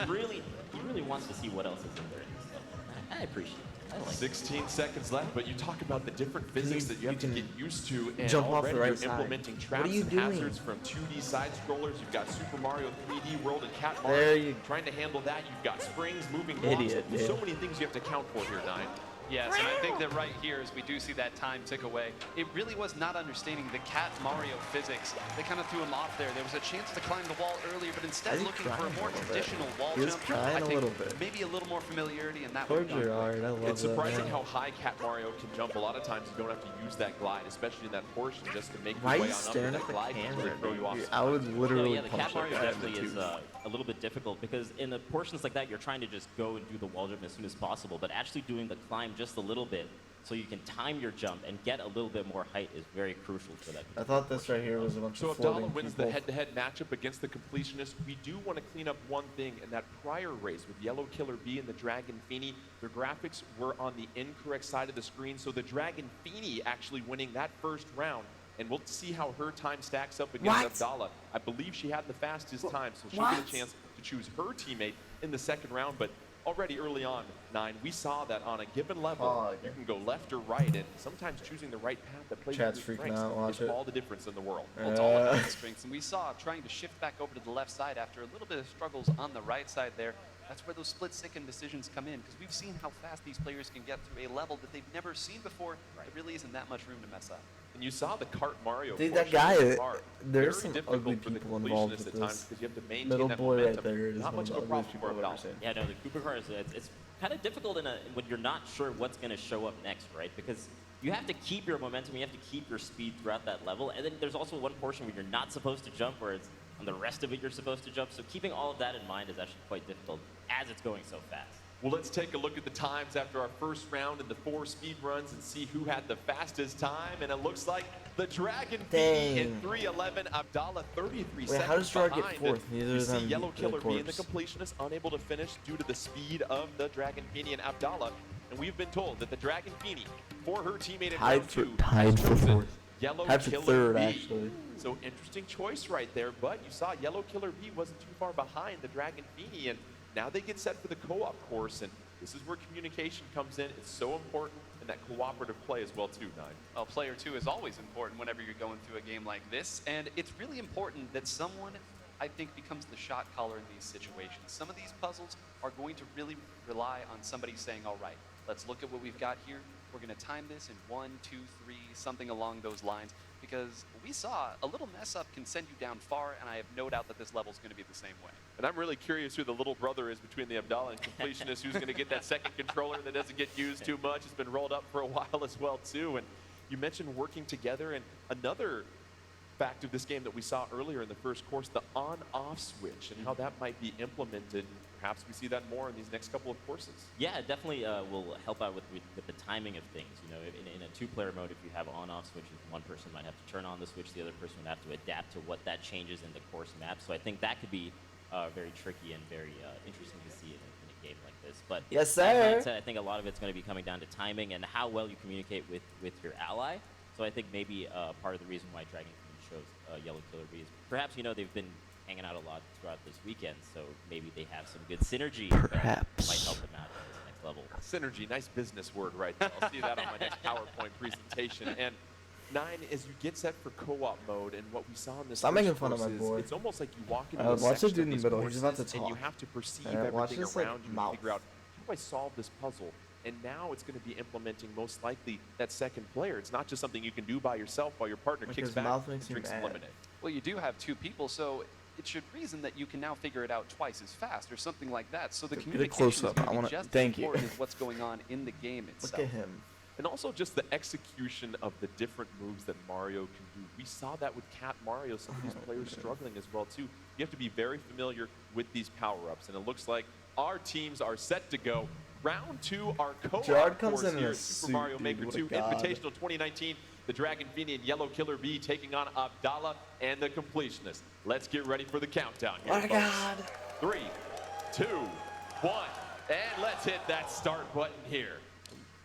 really wants to see what else is in there. I appreciate it. I like 16 seconds left, but you talk about the different physics that you have to get used to, and jump off the already right you're side. implementing What traps are you and doing? hazards from 2D side scrollers. You've got Super Mario 3D World and Cat There Mario you- trying to handle that. You've got springs, moving blocks. Idiot, There's so dude. many things you have to account for here, Nine. Yes, and I think that right here, as we do see that time tick away, it really was not understanding the Cat Mario physics that kind of threw him off there. There was a chance to climb the wall earlier, but instead He's looking for a crying more a little bit. traditional wall He was jump. crying I a think little bit. maybe a little more familiarity, and that Poor would have done Gerard, I love It's that, surprising man. how high Cat Mario can jump. A lot of times you don't have to use that glide, especially in that portion, just to make your Why are way you on up. staring But at that the glide can camera, really throw you off. dude? I would literally yeah, the punch Cat Mario that guy in the definitely is tooth. a little bit difficult, because in the portions like that, you're trying to just go and do the wall jump as soon as possible, but actually doing the climb just a little bit so you can time your jump and get a little bit more height is very crucial for that. I thought this right here was a bunch So of Abdallah floating wins people. the head-to-head matchup against the completionist. We do want to clean up one thing. In that prior race with Yellow Killer B and the Dragon Feeny, their graphics were on the incorrect side of the screen, so the Dragon Feeny actually winning that first round. And we'll see how her time stacks up against What? Abdallah. I believe she had the fastest time, so she'll What? get a chance to choose her teammate in the second round. But already early on, Nine, we saw that on a given level, you can go left or right, and sometimes choosing the right path that plays Chat's with your freaking strengths out, watch is it. all the difference in the world. Well, it's all about the strengths, and we saw trying to shift back over to the left side after a little bit of struggles on the right side there. That's where those split-second decisions come in, because we've seen how fast these players can get to a level that they've never seen before. There really isn't that much room to mess up. And you saw the cart Mario. Dude, that guy, there's some ugly people involved with this. You have to maintain Middle that boy momentum. right there is Not one much of of the a ugliest problem people for I've ever Abdallah. seen. Yeah, no, the Cooper car it's kind of difficult when you're not sure what's going to show up next, right? Because you have to keep your momentum, you have to keep your speed throughout that level, and then there's also one portion where you're not supposed to jump, where it's on the rest of it you're supposed to jump. So keeping all of that in mind is actually quite difficult as it's going so fast. Well, let's take a look at the times after our first round in the 4 speed runs and see who had the fastest time. And it looks like the Dragon Beanie in 3:11, Abdallah 33 seconds how does Dragon get behind. fourth? Neither You of see them Yellow beat the Killer being the corpse. completionist, unable to finish due to the speed of the Dragon Beanie and Abdallah. And we've been told that the Dragon Beanie, for her teammate in round 2, Tied for fourth. Yellow Tied for Killer third, B. actually. So interesting choice right there, but you saw Yellow Killer B wasn't too far behind the Dragon Beanie, and now they get set for the co-op course, and this is where communication comes in. It's so important, and that cooperative play as well too, Nine. Well, player 2 is always important whenever you're going through a game like this, and it's really important that someone, I think, becomes the shot caller in these situations. Some of these puzzles are going to really rely on somebody saying, all right, let's look at what we've got here. We're going to time this in 1, 2, 3, something along those lines, because we saw a little mess up can send you down far, and I have no doubt that this level is going to be the same way. And I'm really curious who the little brother is between the Abdallah and completionist, who's going to get that second controller that doesn't get used too much. It's been rolled up for a while as well too. And you mentioned working together, and another fact of this game that we saw earlier in the first course, the on-off switch and how that might be implemented. Perhaps we see that more in these next couple of courses. Yeah, it definitely will help out with the timing of things. You know, in a 2-player mode, if you have on-off switches, one person might have to turn on the switch, the other person would have to adapt to what that changes in the course map. So I think that could be very tricky and very interesting to see in a game like this. But yes, as sir. Ryan said, I think a lot of it's going to be coming down to timing and how well you communicate with your ally. So I think maybe part of the reason why Dragon Queen chose Yellow Killer B is perhaps, you know, they've been hanging out a lot throughout this weekend, so maybe they have some good synergy that might help them out at this next level. Synergy, nice business word right there. I'll see that on my next PowerPoint presentation. And 9, as you get set for co-op mode, and what we saw in this Stop first making fun of course my is boy. it's almost like you walk into Watch a this section dude of in the these middle. He's about to courses, and you talk. have to perceive Watch everything this, around you mouth. and figure out, how do I solve this puzzle? And now it's going to be implementing most likely that second player. It's not just something you can do by yourself while your partner Like kicks his back mouth and makes him drinks some mad. lemonade. Well, you do have 2 people, so it should reason that you can now figure it out twice as fast or something like that. So the Get a communication is close-up. going I to wanna- be just as thank you. important as what's going on in the game itself. Look at him. And also just the execution of the different moves that Mario can do. We saw that with Cat Mario, some of these players struggling as well too. You have to be very familiar with these power-ups, and it looks like our teams are set to go. Round 2, our co-op Gerard comes course in here a at Super suit, Mario dude. Maker What a 2 god. Invitational 2019. The Dragon Beanie and Yellow Killer B taking on Abdallah and the Completionist. Let's get ready for the countdown here, Oh my folks. god. 3, 2, 1, and let's hit that start button here.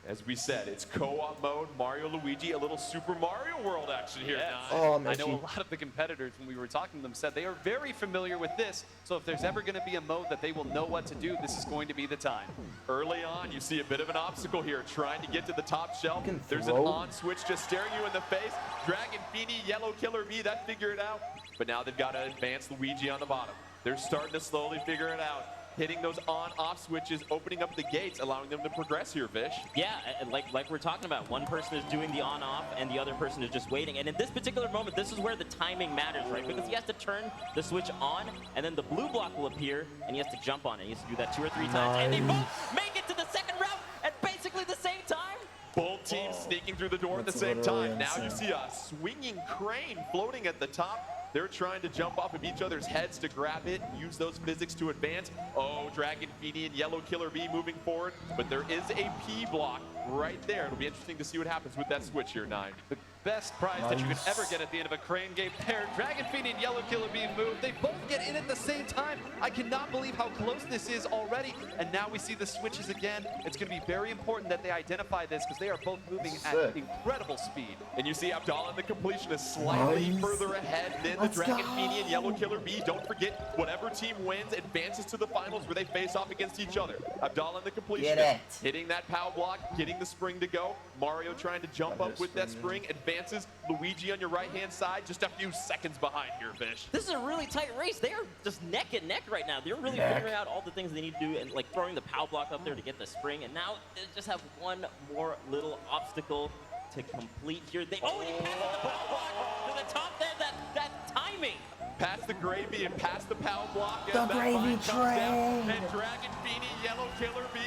As we said, it's co-op mode, Mario, Luigi, a little Super Mario World action here. Yes. Oh, I know a lot of the competitors, when we were talking to them, said they are very familiar with this. So if there's ever going to be a mode that they will know what to do, this is going to be the time. Early on, you see a bit of an obstacle here, trying to get to the top shelf. There's an throw. on switch just staring you in the face. Dragon Beanie, Yellow Killer B, that figure it out. But now they've got to advance Luigi on the bottom. They're starting to slowly figure it out. Hitting those on-off switches, opening up the gates, allowing them to progress here, Vish. Yeah, and like we're talking about, one person is doing the on-off and the other person is just waiting. And in this particular moment, this is where the timing matters, right? Because he has to turn the switch on, and then the blue block will appear, and he has to jump on it. He has to do that 2 or 3 times, and they both make it to the second round at basically the same time. Both teams sneaking through the door at the That's same literally time. Now you insane. see a swinging crane floating at the top. They're trying to jump off of each other's heads to grab it, use those physics to advance. Oh, Dragon Beanie and Yellow Killer B moving forward, but there is a P block right there. It'll be interesting to see what happens with that switch here, 9. The best prize that you could ever get at the end of a crane game there. Dragon Beanie and Yellow Killer being moved. They both get in at the same time. I cannot believe how close this is already. And now we see the switches again. It's going to be very important that they identify this because they are both moving at incredible speed. And you see Abdallah and the Completionist slightly Nice. further ahead than Let's the Dragon go. Beanie and Yellow Killer B. Don't forget, whatever team wins advances to the finals where they face off against each other. Abdallah and the Completionist Get it. hitting that POW block, getting the spring to go. Mario trying to jump up with that spring, advance advances. Luigi on your right-hand side, just a few seconds behind here, Vish. This is a really tight race. They are just neck and neck right now. They're really figuring out all the things they need to do and like throwing the POW block up there to get the spring. And now they just have one more little obstacle to complete here. They only passed the POW block to the top there. That timing. Past the gravy and past the POW block. The as that gravy vine comes down, train. and Dragon Feeny, Yellow Killer Bee,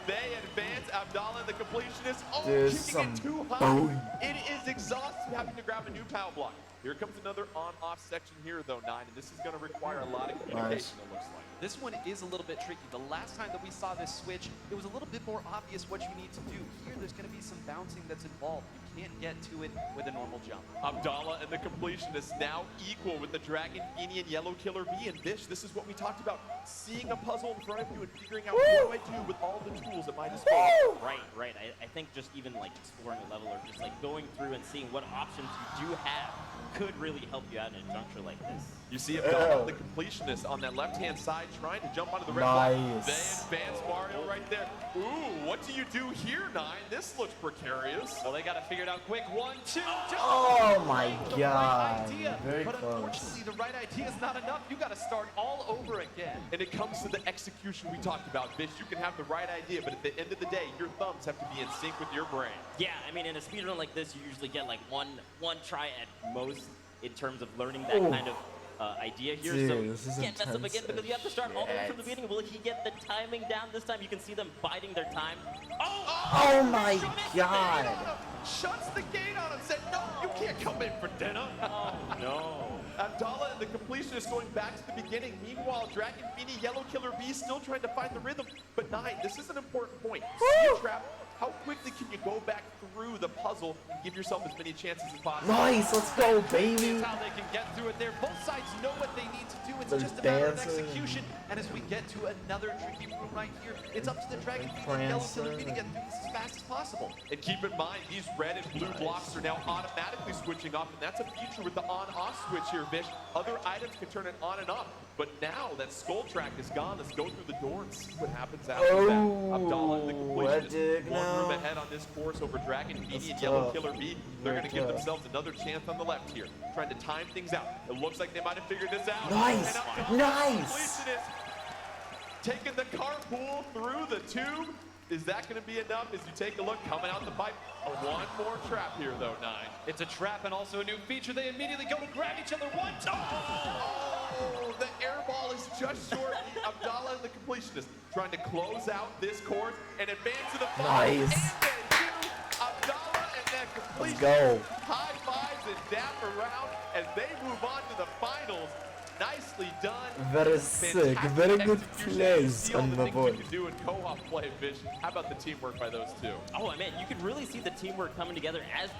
they advance. Abdallah, the completionist, There's kicking it some too high. bone. It is exhausting having to grab a new POW block. Here comes another on-off section here, though, Nine, and this is going to require a lot of communication, it looks like. This one is a little bit tricky. The last time that we saw this switch, it was a little bit more obvious what you need to do. Here, there's going to be some bouncing that's involved. You can't get to it with a normal jump. Abdallah and the completionist now equal with the Dragon Feeny and Yellow Killer Bee and Vish. This is what we talked about. Seeing a puzzle in front of you and figuring out what do I do with all the tools at my disposal. Right. I think just even like exploring a level or just like going through and seeing what options you do have could really help you out in a juncture like this. You see Abdallah, the completionist, on that left-hand side trying to jump onto the red block. They advance Mario right there. Ooh, what do you do here, Nine? This looks precarious. Well, they got to figure it out quick. 1, 2, just Oh my the god. right idea. Very but close. unfortunately, the right idea is not enough. You got to start all over again. And it comes to the execution we talked about, Vish. You can have the right idea, but at the end of the day, your thumbs have to be in sync with your brain. Yeah, I mean, in a speedrun like this, you usually get like one try at most in terms of learning that kind of idea here. Dude, so this is you can't mess up intense again because you have to start all the way from the shit. beginning. Will he get the timing down this time? You can see them biding their time. Oh my god. Shuts the gate on him, said, no, you can't come in for dinner. Oh, no. Abdallah and the completionist going back to the beginning. Meanwhile, Dragon Feeny, Yellow Killer Bee still trying to find the rhythm. But Nine, this is an important point. See a trap. How quickly can you go back through the puzzle and give yourself as many chances as possible? Nice, let's go, baby. That's how they can get through it there. Both sides know what they need to do. It's There's just a matter of dancing. execution. And as we get to another tricky room right here, it's up to the Dragon Feeny and Yellow Killer Bee to get through this as fast as possible. And keep in mind, these red and blue blocks are now automatically switching off, and that's a feature with the on-off switch here, Vish. Other items can turn it on and off. But now that skull track is gone, let's go through the door and see what happens after that. Abdallah and the completionist. One room ahead on this course over Dragon Feeny and Yellow Killer Bee. They're going to give themselves another chance on the left here, trying to time things out. It looks like they might have figured this out. Nice, And nice. completionist taking the carpool through the tube. Is that going to be enough as you take a look coming out the pipe? One more trap here, though, Nine. It's a trap and also a new feature. They immediately go to grab each other. 1, 2. Oh, the air ball is just short. Abdallah and the completionist trying to close out this course and advance to the final. Nice. And they do. Abdallah and that completionist Let's go. high fives and dap around as they move on to the finals. Nicely done. Very sick. Very good plays See all on the my things boy. you can do in co-op play, Vish. How about the teamwork by those two? Oh man, you could really see the teamwork coming together as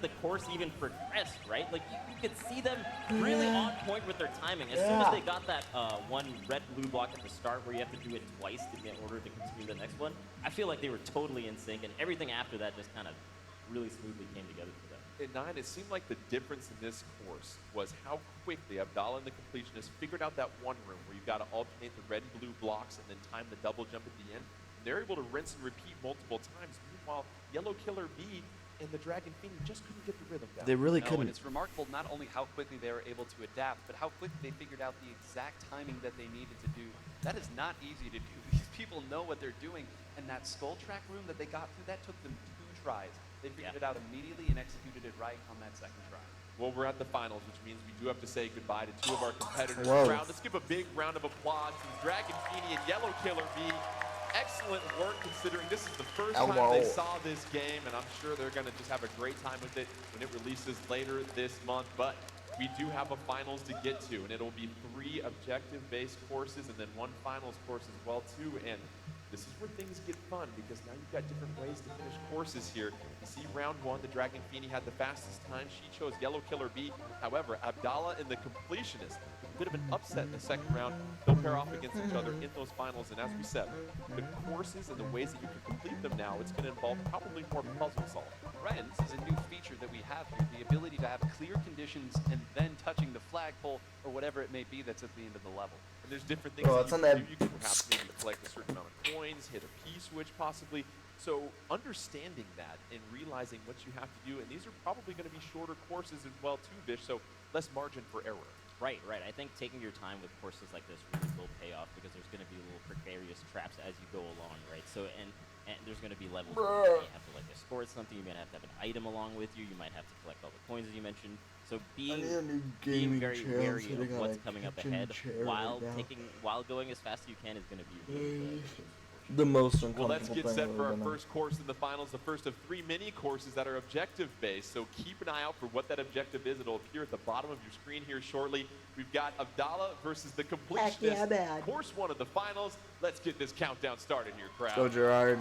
the course even progressed, right? Like you could see them really on point with their timing. As soon as they got that one red-blue block at the start where you have to do it twice in order to continue the next one, I feel like they were totally in sync, and everything after that just kind of really smoothly came together for them. At Nine, it seemed like the difference in this course was how quickly Abdallah and the completionist figured out that one room where you got to alternate the red and blue blocks and then time the double jump at the end. And they're able to rinse and repeat multiple times. Meanwhile, Yellow Killer Bee and the Dragon Feeny just couldn't get the rhythm down. They really No, couldn't. and it's remarkable not only how quickly they were able to adapt, but how quickly they figured out the exact timing that they needed to do. That is not easy to do. These people know what they're doing. And that skull track room that they got through, that took them 2 tries. They figured it out immediately and executed it right on that second try. Well, we're at the finals, which means we do have to say goodbye to 2 of our competitors. Whoa. Let's give a big round of applause to Dragon Feeny and Yellow Killer Bee. Excellent work considering this is the first time they saw this game, and I'm sure they're going to just have a great time with it when it releases later this month. But we do have a finals to get to, and it'll be 3 objective-based courses and then 1 finals course as well, too. And this is where things get fun because now you've got different ways to finish courses here. You see round 1, the Dragon Feeny had the fastest time. She chose Yellow Killer Bee. However, Abdallah and the completionist, a bit of an upset in the second round. They'll pair off against each other in those finals. And as we said, the courses and the ways that you can complete them now, it's going to involve probably more puzzle solving. Right, and this is a new feature that we have here, the ability to have clear conditions and then touching the flagpole or whatever it may be that's at the end of the level. And there's different things Oh, that it's you on can that- do. You can perhaps maybe collect a certain amount of coins, hit a P-switch possibly. So understanding that and realizing what you have to do, and these are probably going to be shorter courses as well too, Vish, so less margin for error. Right, right. I think taking your time with courses like this really will pay off because there's going to be little precarious traps as you go along, right? So, and there's going to be levels where you may have to like escort something, you might have to have an item along with you, you might have to collect all the coins as you mentioned. So being very wary of what's coming up ahead while going as fast as you can is going to be really the most uncomfortable Well, let's get thing set I've for ever our been on. first course in the finals, the first of 3 mini courses that are objective-based. So keep an eye out for what that objective is. It'll appear at the bottom of your screen here shortly. We've got Abdallah versus the Completionist. yeah, bad. Course 1 of the finals. Let's get this countdown started here, crowd. Go Gerard.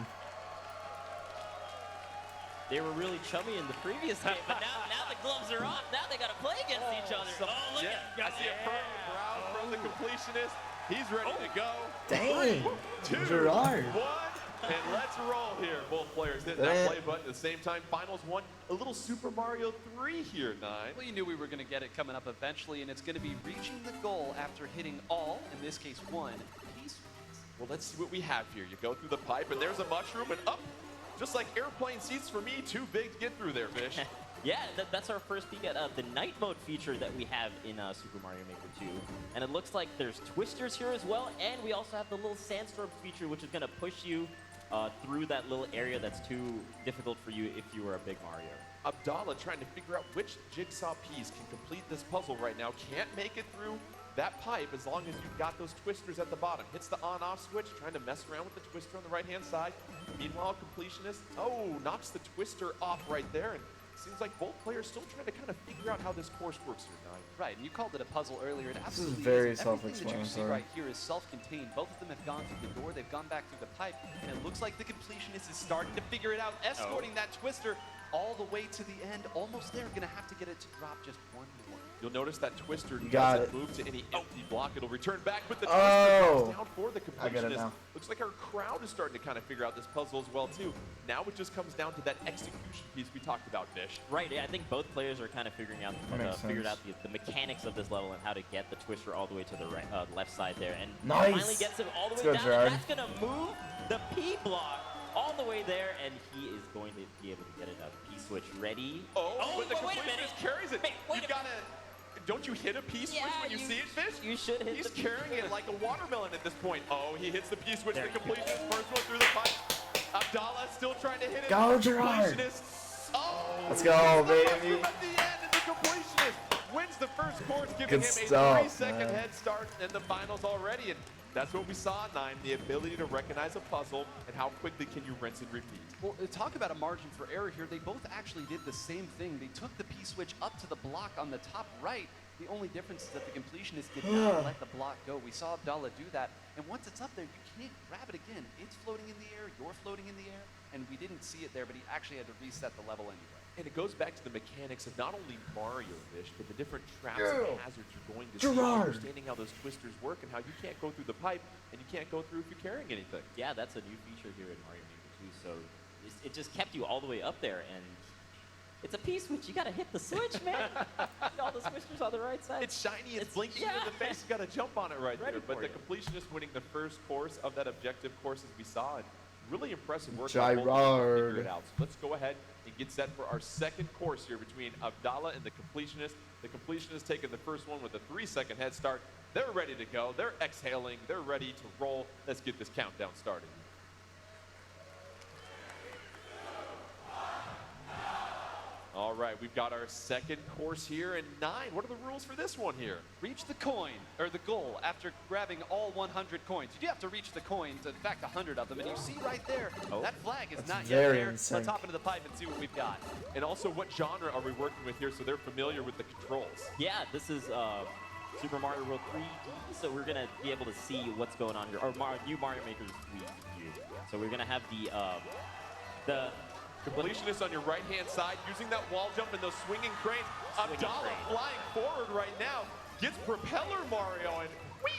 They were really chummy in the previous game, but now the gloves are off. Now they got to play against each other. Oh, look I see a firm brow from the Completionist. He's ready to go. Dang. 3, 2, Gerard. 1, and let's roll here. Both players hitting that play button at the same time. Finals 1, a little Super Mario 3 here, 9. Well, you knew we were going to get it coming up eventually, and it's going to be reaching the goal after hitting all, in this case, 1 piece. Well, let's see what we have here. You go through the pipe, and there's a mushroom, and up, just like airplane seats for me, too big to get through there, Fish. Yeah, that's our first peek at the night mode feature that we have in Super Mario Maker 2. And it looks like there's twisters here as well, and we also have the little sandstorm feature, which is going to push you through that little area that's too difficult for you if you were a big Mario. Abdallah trying to figure out which jigsaw piece can complete this puzzle right now. Can't make it through that pipe as long as you've got those twisters at the bottom. Hits the on-off switch, trying to mess around with the twister on the right-hand side. Meanwhile, Completionist, knocks the twister off right there, and seems like both players still trying to kind of figure out how this course works here, Nine. Right, and you called it a puzzle earlier. It absolutely very is. Everything that you see self-explanatory. right here is self-contained. Both of them have gone through the door. They've gone back through the pipe, and it looks like the Completionist is starting to figure it out, escorting that twister all the way to the end. Almost there. Going to have to get it to drop just one more. You'll notice that twister Got doesn't it. move to any empty block. It'll return back, but the twister comes down for the I get it Completionist. now. Looks like our crowd is starting to kind of figure out this puzzle as well, too. Now it just comes down to that execution piece we talked about, Fish. Right, yeah, I think both players are kind of figuring out the mechanics of this level and how to get the twister all the way to the right, left side there. And Nice. finally gets him all the Let's way go, down. Gerard. And that's going to move the P block all the way there, and he is going to be able to get it up. P-switch ready. But the wait a minute. Completionist carries it. You gotta... Don't you hit a P-switch when you see it, Fish? You should hit He's the carrying it like a watermelon at this point. He hits the P-switch. The Completionist first one through the pipe. Abdallah still trying to hit it. Go, Gerard. Completionist. Let's go, baby. At the end, and the Completionist wins the first course, giving Good him a stuff, 3-second man. head start in the finals already. And that's what we saw at 9, the ability to recognize a puzzle and how quickly can you rinse and repeat. Well, talk about a margin for error here. They both actually did the same thing. They took the P-switch up to the block on the top right. The only difference is that the Completionist did not let the block go. We saw Abdallah do that, and once it's up there, you can't grab it again. It's floating in the air, you're floating in the air, and we didn't see it there, but he actually had to reset the level anyway. And it goes back to the mechanics of not only Mario Fish, but the different traps and hazards you're going to see, understanding how those twisters work and how you can't go through the pipe and you can't go through if you're carrying anything. Yeah, that's a new feature here in Mario Maker 2, so it just kept you all the way up there, and it's a P-switch. You got to hit the switch, man. All the switchers on the right side. It's shiny, it's blinking you in the face. You got to jump on it right there. But the Completionist winning the first course of that objective course as we saw it. Really impressive work. on both teams to figure it out. So let's go ahead and get set for our second course here between Abdallah and the Completionist. The Completionist taking the first one with a 3-second head start. They're ready to go. They're exhaling. They're ready to roll. Let's get this countdown started. All right, we've got our second course here in 9. What are the rules for this one here? Reach the coin, or the goal, after grabbing all 100 coins. You do have to reach the coins, in fact, 100 of them, and you see right there, that flag is not yet very there. insane. Let's hop into the pipe and see what we've got. And also, what genre are we working with here so they're familiar with the controls? Yeah, this is Super Mario World 3D, so we're going to be able to see what's going on here. Or new Mario Maker 3D. So we're going to have the Completionist on your right-hand side, using that wall jump and those swinging cranes. Abdallah flying forward right now, gets propeller Mario and whee,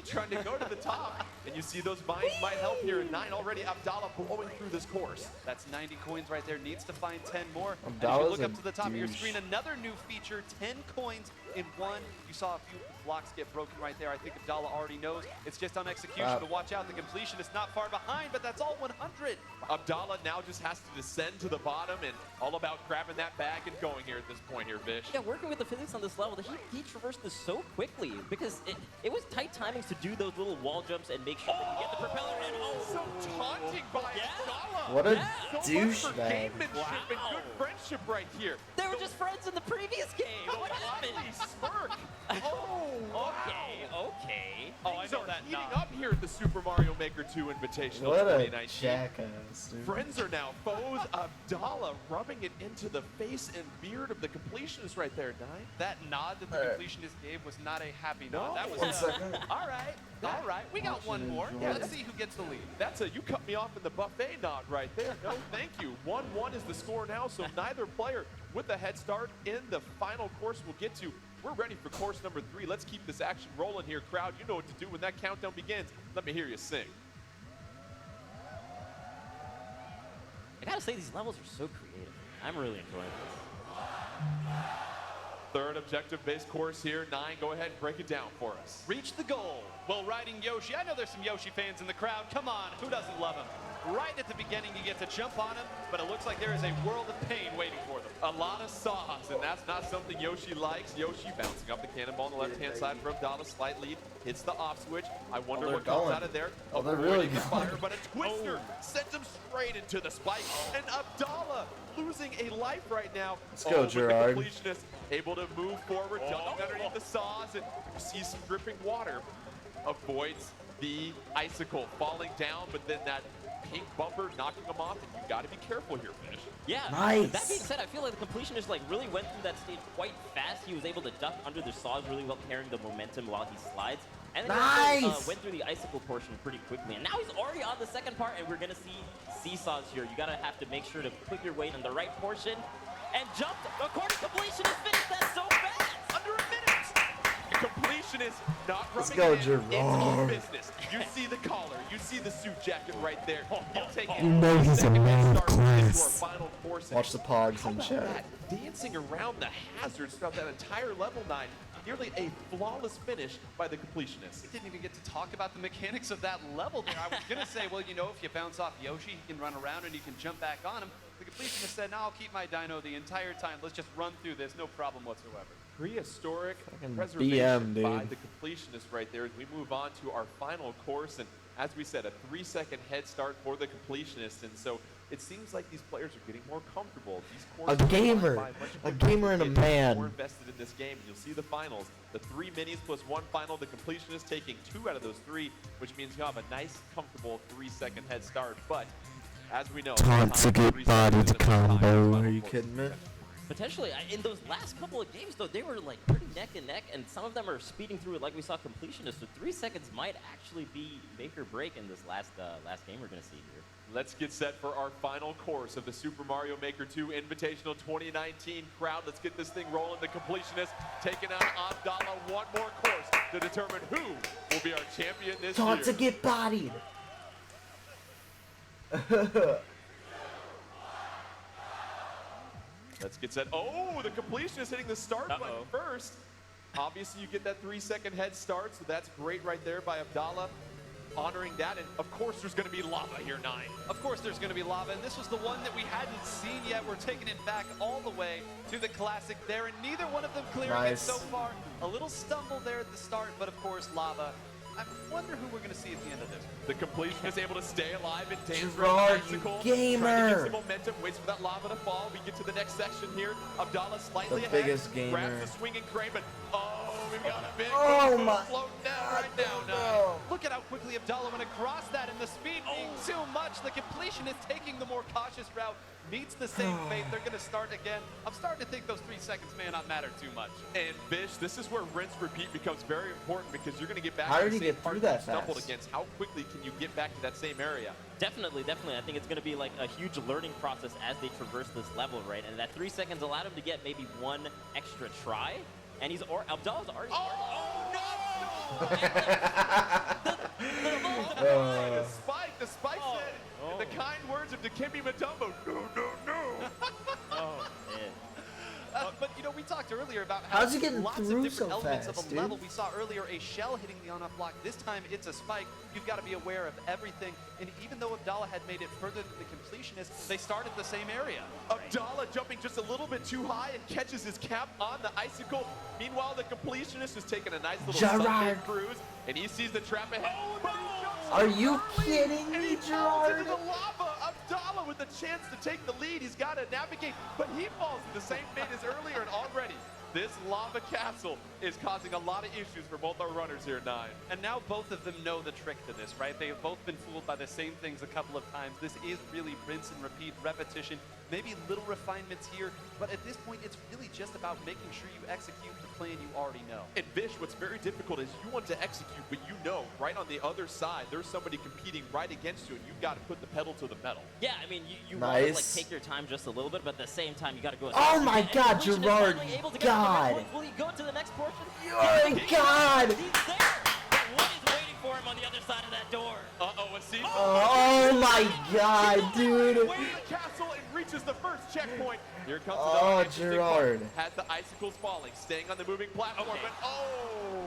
trying to go to the top. And you see those vines might help here in 9 already. Abdallah blowing through this course. That's 90 coins right there. Needs to find 10 more. And if you Abdallah's look up a to the top of your douche. screen, another new feature, 10 coins in one. You saw a few blocks get broken right there. I think Abdallah already knows. It's just on execution Wow. to watch out. The completion is not far behind, but that's all 100. Abdallah now just has to descend to the bottom and all about grabbing that bag and going here at this point here, Vish. Yeah, working with the physics on this level, he traversed this so quickly because it was tight timings to do those little wall jumps and make sure that you get the propeller in. Oh, so taunting by Abdallah. What a So much for douchebag. gamemanship and good friendship right here. They were just friends in the previous game. What happened? Smirk. Oh, wow. Okay. Oh, I know that heating up here at the Super Mario Maker 2 Invitational What a 2019. jackass, dude. Friends are now foes. Abdallah rubbing it into the face and beard of the completionist right there, Nine. That nod that the completionist gave was not a happy nod. That was One second. all right, all right. We got one more. Yeah, Let's see who gets the lead. That's a you cut me off in the buffet nod right there. No, thank you. 1-1 is the score now, so neither player with a head start in the final course we'll get to. We're ready for course number 3. Let's keep this action rolling here, crowd. You know what to do when that countdown begins. Let me hear you sing. I gotta say, these levels are so creative. I'm really enjoying this. Third objective-based course here. 9, go ahead and break it down for us. Reach the goal while riding Yoshi. I know there's some Yoshi fans in the crowd. Come on, who doesn't love him? Right at the beginning, you get to jump on him, but it looks like there is a world of pain waiting for them. A lot of saws, and that's not something Yoshi likes. Yoshi bouncing up the cannonball on the left-hand side for Abdallah. Slight lead, hits the off switch. I wonder they're what comes going. out of there. Oh, they're Avoiding really the going. fire, but a twister sends him straight into the spike. And Abdallah losing a life right now. Let's go, with Gerard. the completionist able to move forward, ducking underneath the saws, and you see some dripping water. Avoids the icicle falling down, but then that pink bumper knocking him off, and you got to be careful here, Fish. Yeah. Nice. That being said, I feel like the completionist really went through that stage quite fast. He was able to duck under the saws really well, carrying the momentum while he slides. And then he also, went through the icicle portion pretty quickly. And now he's already on the second part, and we're gonna see seesaws here. You gotta have to make sure to put your weight on the right portion and jump. According to completionist, finished that so fast. Under a minute. The completionist not Let's rubbing go, it in. Gerard. It's business. You see the collar. You see the suit jacket right there. He'll take it. You know he's a Second man of start into our class. final course. Watch the pogs How in about chat. that? Dancing around the hazards throughout that entire level 9. Nearly a flawless finish by the completionist. We didn't even get to talk about the mechanics of that level there. I was gonna say, well, you know, if you bounce off Yoshi, he can run around and you can jump back on him. The completionist said, no, I'll keep my dino the entire time. Let's just run through this, no problem whatsoever. Prehistoric Fucking preservation BM, by dude. the completionist right there as we move on to our final course. And as we said, a 3-second head start for the completionist. And so it seems like these players are getting more comfortable. These courses are gamer. flying by much A quicker. gamer and a They get man. More invested in this game. You'll see the finals. The 3 minis plus 1 final. The completionist taking 2 out of those 3, which means you'll have a nice, comfortable 3-second head start. But as we know, Time to get 3 seconds bodied isn't enough time for combo. final Are you courses. kidding me? Potentially, in those last couple of games, though, they were like pretty neck and neck, and some of them are speeding through it like we saw completionist. So 3 seconds might actually be make or break in this last game we're gonna see here. Let's get set for our final course of the Super Mario Maker 2 Invitational 2019. Crowd, let's get this thing rolling. The completionist taking out Abdallah. One more course to determine who will be our champion this Time year. to get bodied. Let's get set. Oh, the completionist hitting the start button first. Obviously, you get that 3-second head start, so that's great right there by Abdallah. Honoring that, and of course there's going to be lava here, 9. Of course there's going to be lava, and this was the one that we hadn't seen yet. We're taking it back all the way to the classic there, and neither one of them clearing it Nice. so far. A little stumble there at the start, but of course lava. I wonder who we're going to see at the end of this. The completionist able to stay alive and dance Gerard, around the you icicle. gamer. Trying to get some momentum, waits for that lava to fall. We get to the next section here. Abdallah slightly The ahead. biggest gamer. Grabs the swinging crane, but we've got a big Oh boom my floating down right now. no. Look at how quickly Abdallah went across that, and the speed being too much. The completion is taking the more cautious route, meets the same fate. They're going to start again. I'm starting to think those 3 seconds may not matter too much. And Bish, this is where rinse repeat becomes very important because you're going to get back How to did the he same get part through that you that stumbled fast? against. How quickly can you get back to that same area? Definitely. I think it's going to be like a huge learning process as they traverse this level, right? And that 3 seconds allowed him to get maybe 1 extra try, and Abdallah's already. The spike said, in the kind words of Dikembe Mutombo, no, no, no. Oh, man. But, you know, we we talked earlier about how How's he getting lots through of different so elements fast, of a dude? level. We saw earlier a shell hitting the on-off block. This time it's a spike. You've got to be aware of everything. And even though Abdallah had made it further than the completionist, they started the same area. Abdallah jumping just a little bit too high and catches his cap on the icicle. Meanwhile, the completionist is taking a nice little Gerard. sunken cruise, and he sees the trap ahead. Oh, no! Are you kidding And me, he falls Gerard? into the lava. Abdallah with a chance to take the lead. He's got to navigate, but he falls to the same fate as earlier, and already this lava castle is causing a lot of issues for both our runners here, 9. And now both of them know the trick to this, right? They have both been fooled by the same things a couple of times. This is really rinse and repeat, repetition, maybe little refinements here, but at this point, it's really just about making sure you execute the plan you already know. And Vish, what's very difficult is you want to execute, but you know right on the other side, there's somebody competing right against you, and you've got to put the pedal to the metal. Yeah, I mean, you want to like take your time just a little bit, but at the same time, you got to go. As Oh fast my as you can. God, And Completion is Gerard, finally able to get to the God. red point. Will he go to the next portion? Oh my God. He's there, but what is waiting for him on the other side of that door? Uh-oh, a seat. Oh my God, dude. Way to the castle and reaches the first checkpoint. Here comes Oh, another interesting Gerard. part. Has the icicles falling, staying on the moving platform, but oh!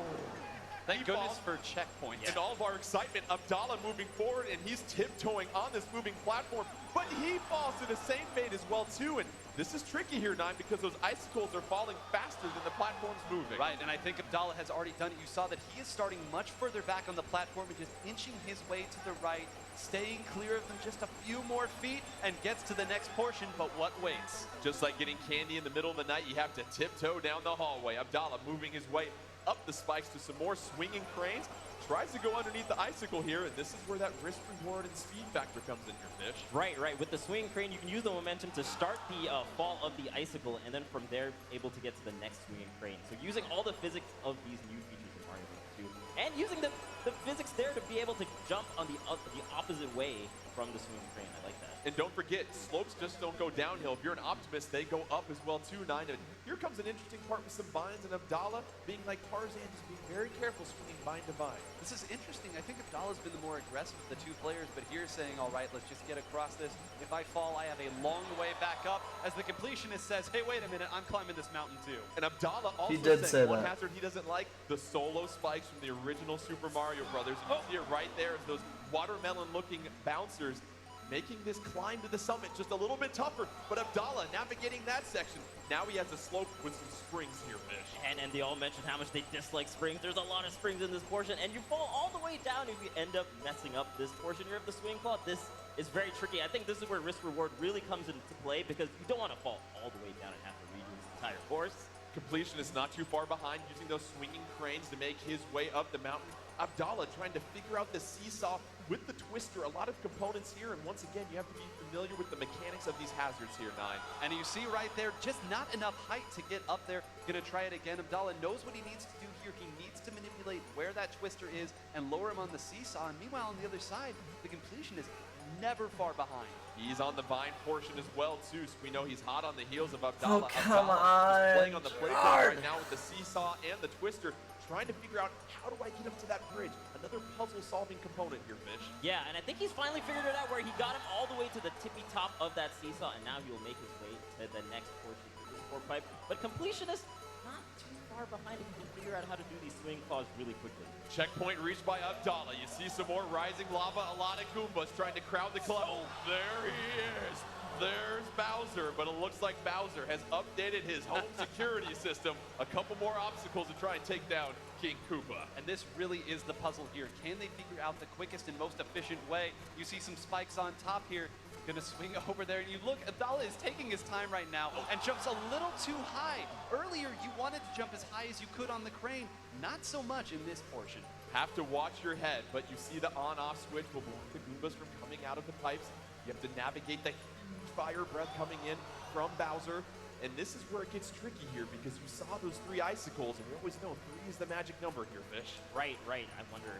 Thank He goodness falls. for checkpoints. In all of our excitement, Abdallah moving forward, and he's tiptoeing on this moving platform, but he falls to the same fate as well, too, and this is tricky here, 9, because those icicles are falling faster than the platform's moving. Right, and I think Abdallah has already done it. You saw that he is starting much further back on the platform and just inching his way to the right, staying clear of them just a few more feet, and gets to the next portion, but what waits? Just like getting candy in the middle of the night, you have to tiptoe down the hallway. Abdallah moving his way up the spikes to some more swinging cranes. Tries to go underneath the icicle here, and this is where that risk reward and speed factor comes in here, Fish. Right, right. With the swinging crane, you can use the momentum to start the fall of the icicle, and then from there, able to get to the next swinging crane. So using all the physics of these new features in Mario Bros. 2, and using the physics there to be able to jump on the opposite way from the swinging crane. I like that. And don't forget, slopes just don't go downhill. If you're an optimist, they go up as well too, 9. And here comes an interesting part with some binds, and Abdallah being like Tarzan, just being very careful swinging bind to bind. This is interesting. I think Abdallah's been the more aggressive of the two players, but here's saying, all right, let's just get across this. If I fall, I have a long way back up. As the completionist says, hey, wait a minute, I'm climbing this mountain too. And Abdallah also He did say one that. hazard he doesn't like, the solo spikes from the original Super Mario Brothers. You see it right there as those watermelon-looking bouncers making this climb to the summit just a little bit tougher. But Abdallah navigating that section. Now he has a slope with some springs here, Fish. And they all mentioned how much they dislike springs. There's a lot of springs in this portion, and you fall all the way down if you end up messing up this portion here of the swing claw. This is very tricky. I think this is where risk reward really comes into play, because you don't want to fall all the way down and have to redo this entire course. Completion is not too far behind, using those swinging cranes to make his way up the mountain. Abdallah trying to figure out the seesaw with the twister. A lot of components here, and once again, you have to be familiar with the mechanics of these hazards here, 9. And you see right there, just not enough height to get up there. Gonna try it again. Abdallah knows what he needs to do here. He needs to manipulate where that twister is and lower him on the seesaw. And meanwhile, on the other side, the completion is never far behind. He's on the vine portion as well, too, so we know he's hot on the heels of Abdallah. Oh, come Abdallah is playing on, on the playground Gerard. right now with the seesaw and the twister, trying to figure out, how do I get up to that bridge? Another puzzle-solving component here, Fish. Yeah, and I think he's finally figured it out, where he got him all the way to the tippy top of that seesaw, and now he'll make his way to the next portion of the sport pipe. But completionist, not too far behind, he can figure out how to do these swing claws really quickly. Checkpoint reached by Abdallah. You see some more rising lava. A lot of Goombas trying to crowd the club. Oh, there he is. There's Bowser, but it looks like Bowser has updated his home security system. A couple more obstacles to try and take down King Koopa. And this really is the puzzle here. Can they figure out the quickest and most efficient way? You see some spikes on top here. Gonna swing over there. And you look, Abdallah is taking his time right now and jumps a little too high. Earlier, you wanted to jump as high as you could on the crane. Not so much in this portion. Have to watch your head, but you see the on-off switch will block the Goombas from coming out of the pipes. You have to navigate the huge fire breath coming in from Bowser. And this is where it gets tricky here, because you saw those 3 icicles, and we always know 3 is the magic number here, Fish. Right, right. I wonder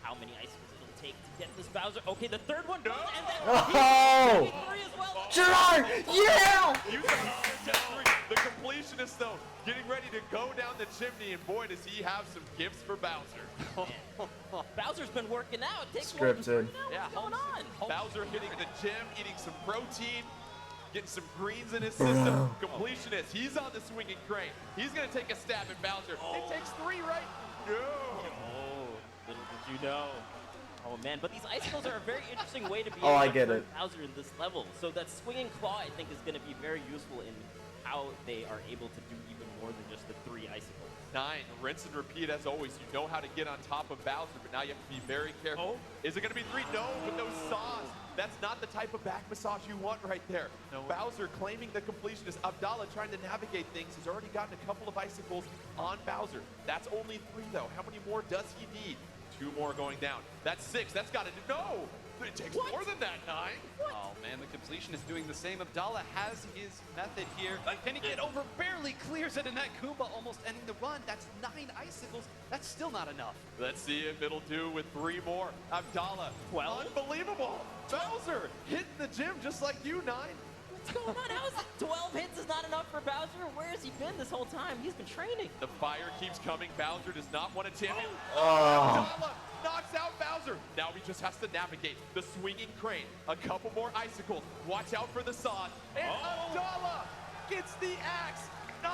how many icicles it'll take to get this Bowser. Okay, the third one goes, and then Oh! 3 as well. Gerard, yeah! The completionist, though, getting ready to go down the chimney, and boy, does he have some gifts for Bowser. Bowser's been working out. It takes more than 3 Scripted. now. What's going on? Bowser hitting the gym, eating some protein. getting some greens in his system. Completionist, he's on the swinging crane. He's gonna take a stab at Bowser. It takes 3, right? No. Oh, little did you know. Oh man, but these icicles are a very interesting way to be Oh, I able to get hurt it. Bowser in this level. So that swinging claw, I think, is going to be very useful in how they are able to do even more than just the 3 icicles. 9, rinse and repeat as always. You know how to get on top of Bowser, but now you have to be very careful. Is it gonna be 3? No, with those saws. That's not the type of back massage you want right there. No. Bowser claiming the completionist. Abdallah trying to navigate things. He's already gotten a couple of icicles on Bowser. That's only 3 though. How many more does he need? 2 more going down. That's 6. That's gotta do, no! It takes more than that, 9. Oh man, the completion is doing the same. Abdallah has his method here. Can he get over? Barely clears it, and that Goomba almost ending the run. That's 9 icicles. That's still not enough. Let's see if it'll do with 3 more. Abdallah, 12? Unbelievable! Bowser hitting the gym just like you, 9. What's going on? How is it 12 hits is not enough for Bowser? Where has he been this whole time? He's been training. The fire keeps coming. Bowser does not want to champion. Oh. Abdallah knocks out Bowser. Now he just has to navigate the swinging crane. A couple more icicles. Watch out for the saws. And Abdallah gets the axe.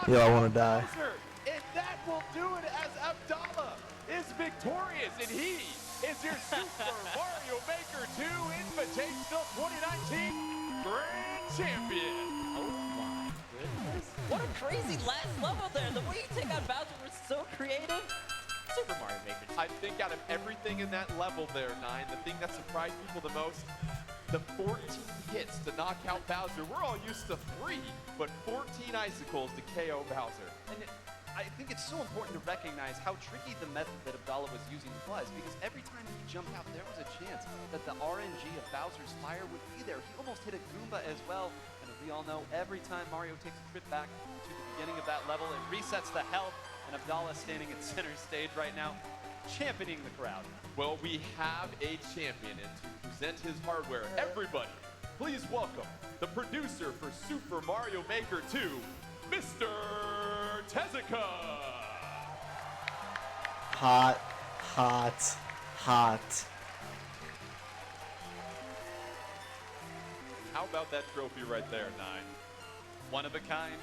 Yo, I want to die. Bowser. And that will do it as Abdallah is victorious. And he is your Super Mario Maker 2 Invitational 2019 Grand Champion. Oh my goodness. What a crazy last level there. The way you take out Bowser was so creative. Super Mario Maker 2. I think out of everything in that level there, 9, the thing that surprised people the most, the 14 hits to knock out Bowser. We're all used to 3, but 14 icicles to KO Bowser. And I think it's so important to recognize how tricky the method that Abdallah was using was, because every time he jumped out, there was a chance that the RNG of Bowser's fire would be there. He almost hit a Goomba as well, and as we all know, every time Mario takes a trip back to the beginning of that level, it resets the health, and Abdallah standing at center stage right now, championing the crowd. Well, we have a champion, and to present his hardware, everybody, please welcome the producer for Super Mario Maker 2, Mr. Tezuka. Hot, hot, hot. How about that trophy right there, 9? One of a kind,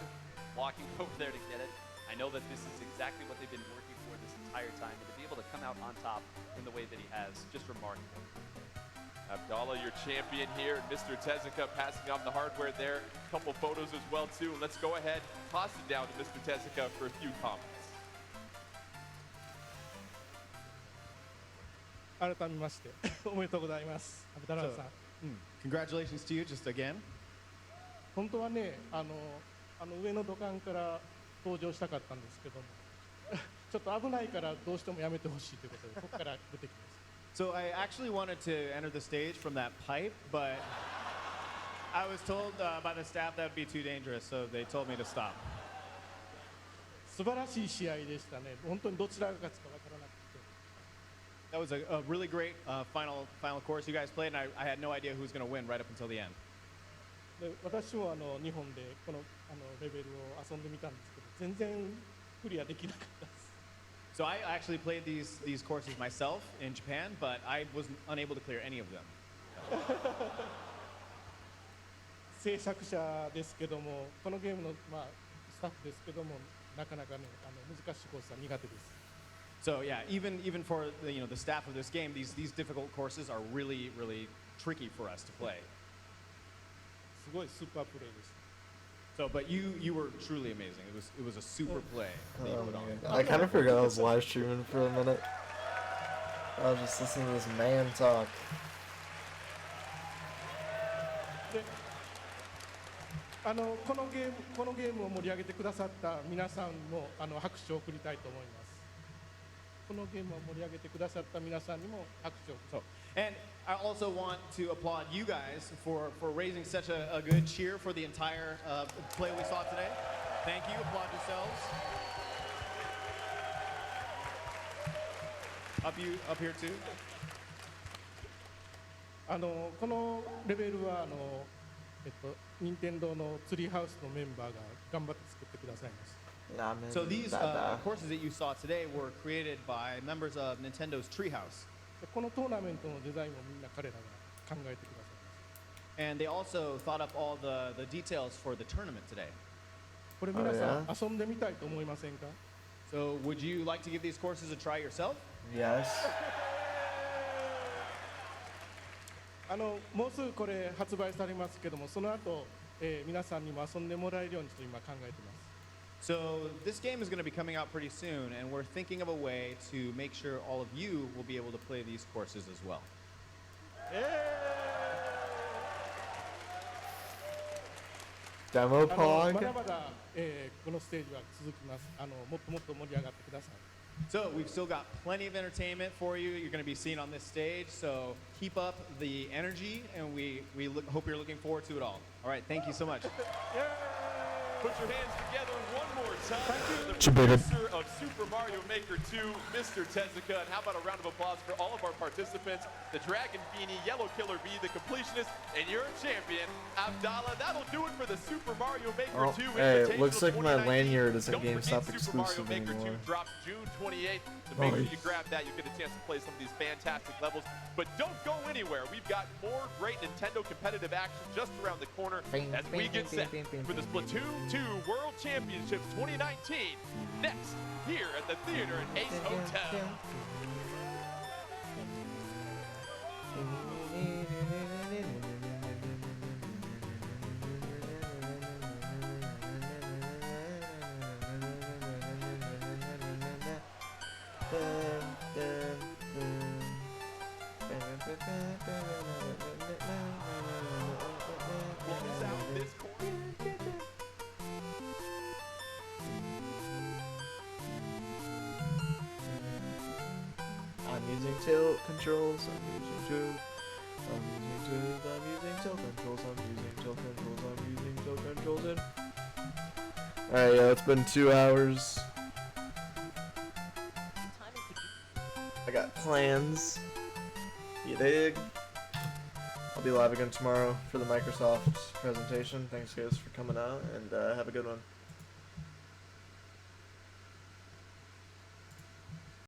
walking over there to get it. I know that this is exactly what they've been working for this entire time, and to be able to come out on top in the way that he has, just remarkable. Abdallah, your champion here, and Mr. Tezuka passing on the hardware there. A couple photos as well, too. Let's go ahead, toss it down to Mr. Tezuka for a few comments. 改めましておめでとうございます。アブダラーさん。Congratulations to you, just again. 本当はね、上の土管から登場したかったんですけども、ちょっと危ないからどうしてもやめてほしいということで、ここから出てきます。So I actually wanted to enter the stage from that pipe, but I was told by the staff that would be too dangerous, so they told me to stop. 素晴らしい試合でしたね。本当にどちらが勝つかわからなくて。That was a really great final course you guys played, and I had no idea who was going to win right up until the end. で私も日本でこのレベルを遊んでみたんですけど、全然クリアできなかったです。So I actually played these courses myself in Japan, but I was unable to clear any of them. 制作者ですけども、このゲームのスタッフですけども、なかなかね難しいコースは苦手です。So yeah, even for the staff of this game, these difficult courses are really tricky for us to play. すごいスーパープレイでした。So, but you were truly amazing. It was a super play. That you put on. I kind of forgot I was live streaming for a minute. I was just listening to this man talk. で、このゲームを盛り上げてくださった皆さんも拍手を送りたいと思います。このゲームを盛り上げてくださった皆さんにも拍手を。So, and I also want to applaud you guys for raising such a good cheer for the entire play we saw today. Thank you. Applaud yourselves. Up here too. このレベルは任天堂のツリーハウスのメンバーが頑張って作ってくださいました。So these courses that you saw today were created by members of Nintendo's Treehouse. このトーナメントのデザインもみんな彼らが考えてくださいました。And they also thought up all the details for the tournament today. これ皆さん遊んでみたいと思いませんか？ So would you like to give these courses a try yourself? Yes. もうすぐこれ発売されますけども、その後、皆さんにも遊んでもらえるようにと今考えています。 So this game is going to be coming out pretty soon, and we're thinking of a way to make sure all of you will be able to play these courses as well. Demo ま pog. だまだ、このステージは続きます。もっともっと盛り上がってください。 So we've still got plenty of entertainment for you. You're going to be seen on this stage, so keep up the energy, and we hope you're looking forward to it all. All right, thank you so much. Put your hands together one more time for the Chibated. producer of Super Mario Maker 2, Mr. Tezuka. And how about a round of applause for all of our participants, the Dragon Beanie, Yellow Killer B, the Completionist, and your champion, Abdallah. That'll do it for the Super Mario Maker 2 Hey, Invitational looks like my 2019. lanyard isn't Don't forget GameStop Super Mario exclusive Maker 2 anymore. drops June 28th. So make sure Nice. you grab that. You'll get a chance to play some of these fantastic levels. But don't go anywhere. We've got more great Nintendo competitive action just around the corner as we get set for the Splatoon 2 World Championships 2019 next here at the theater at Ace Hotel. Close out this corner. I'm using tilt controls. I'm using tilt. I'm using tilt. I'm using tilt controls. I'm using tilt controls. I'm using tilt controls. And alright, yeah, it's been 2 hours. I got plans. You dig? I'll be live again tomorrow for the Microsoft presentation. Thanks guys for coming out, and have a good one.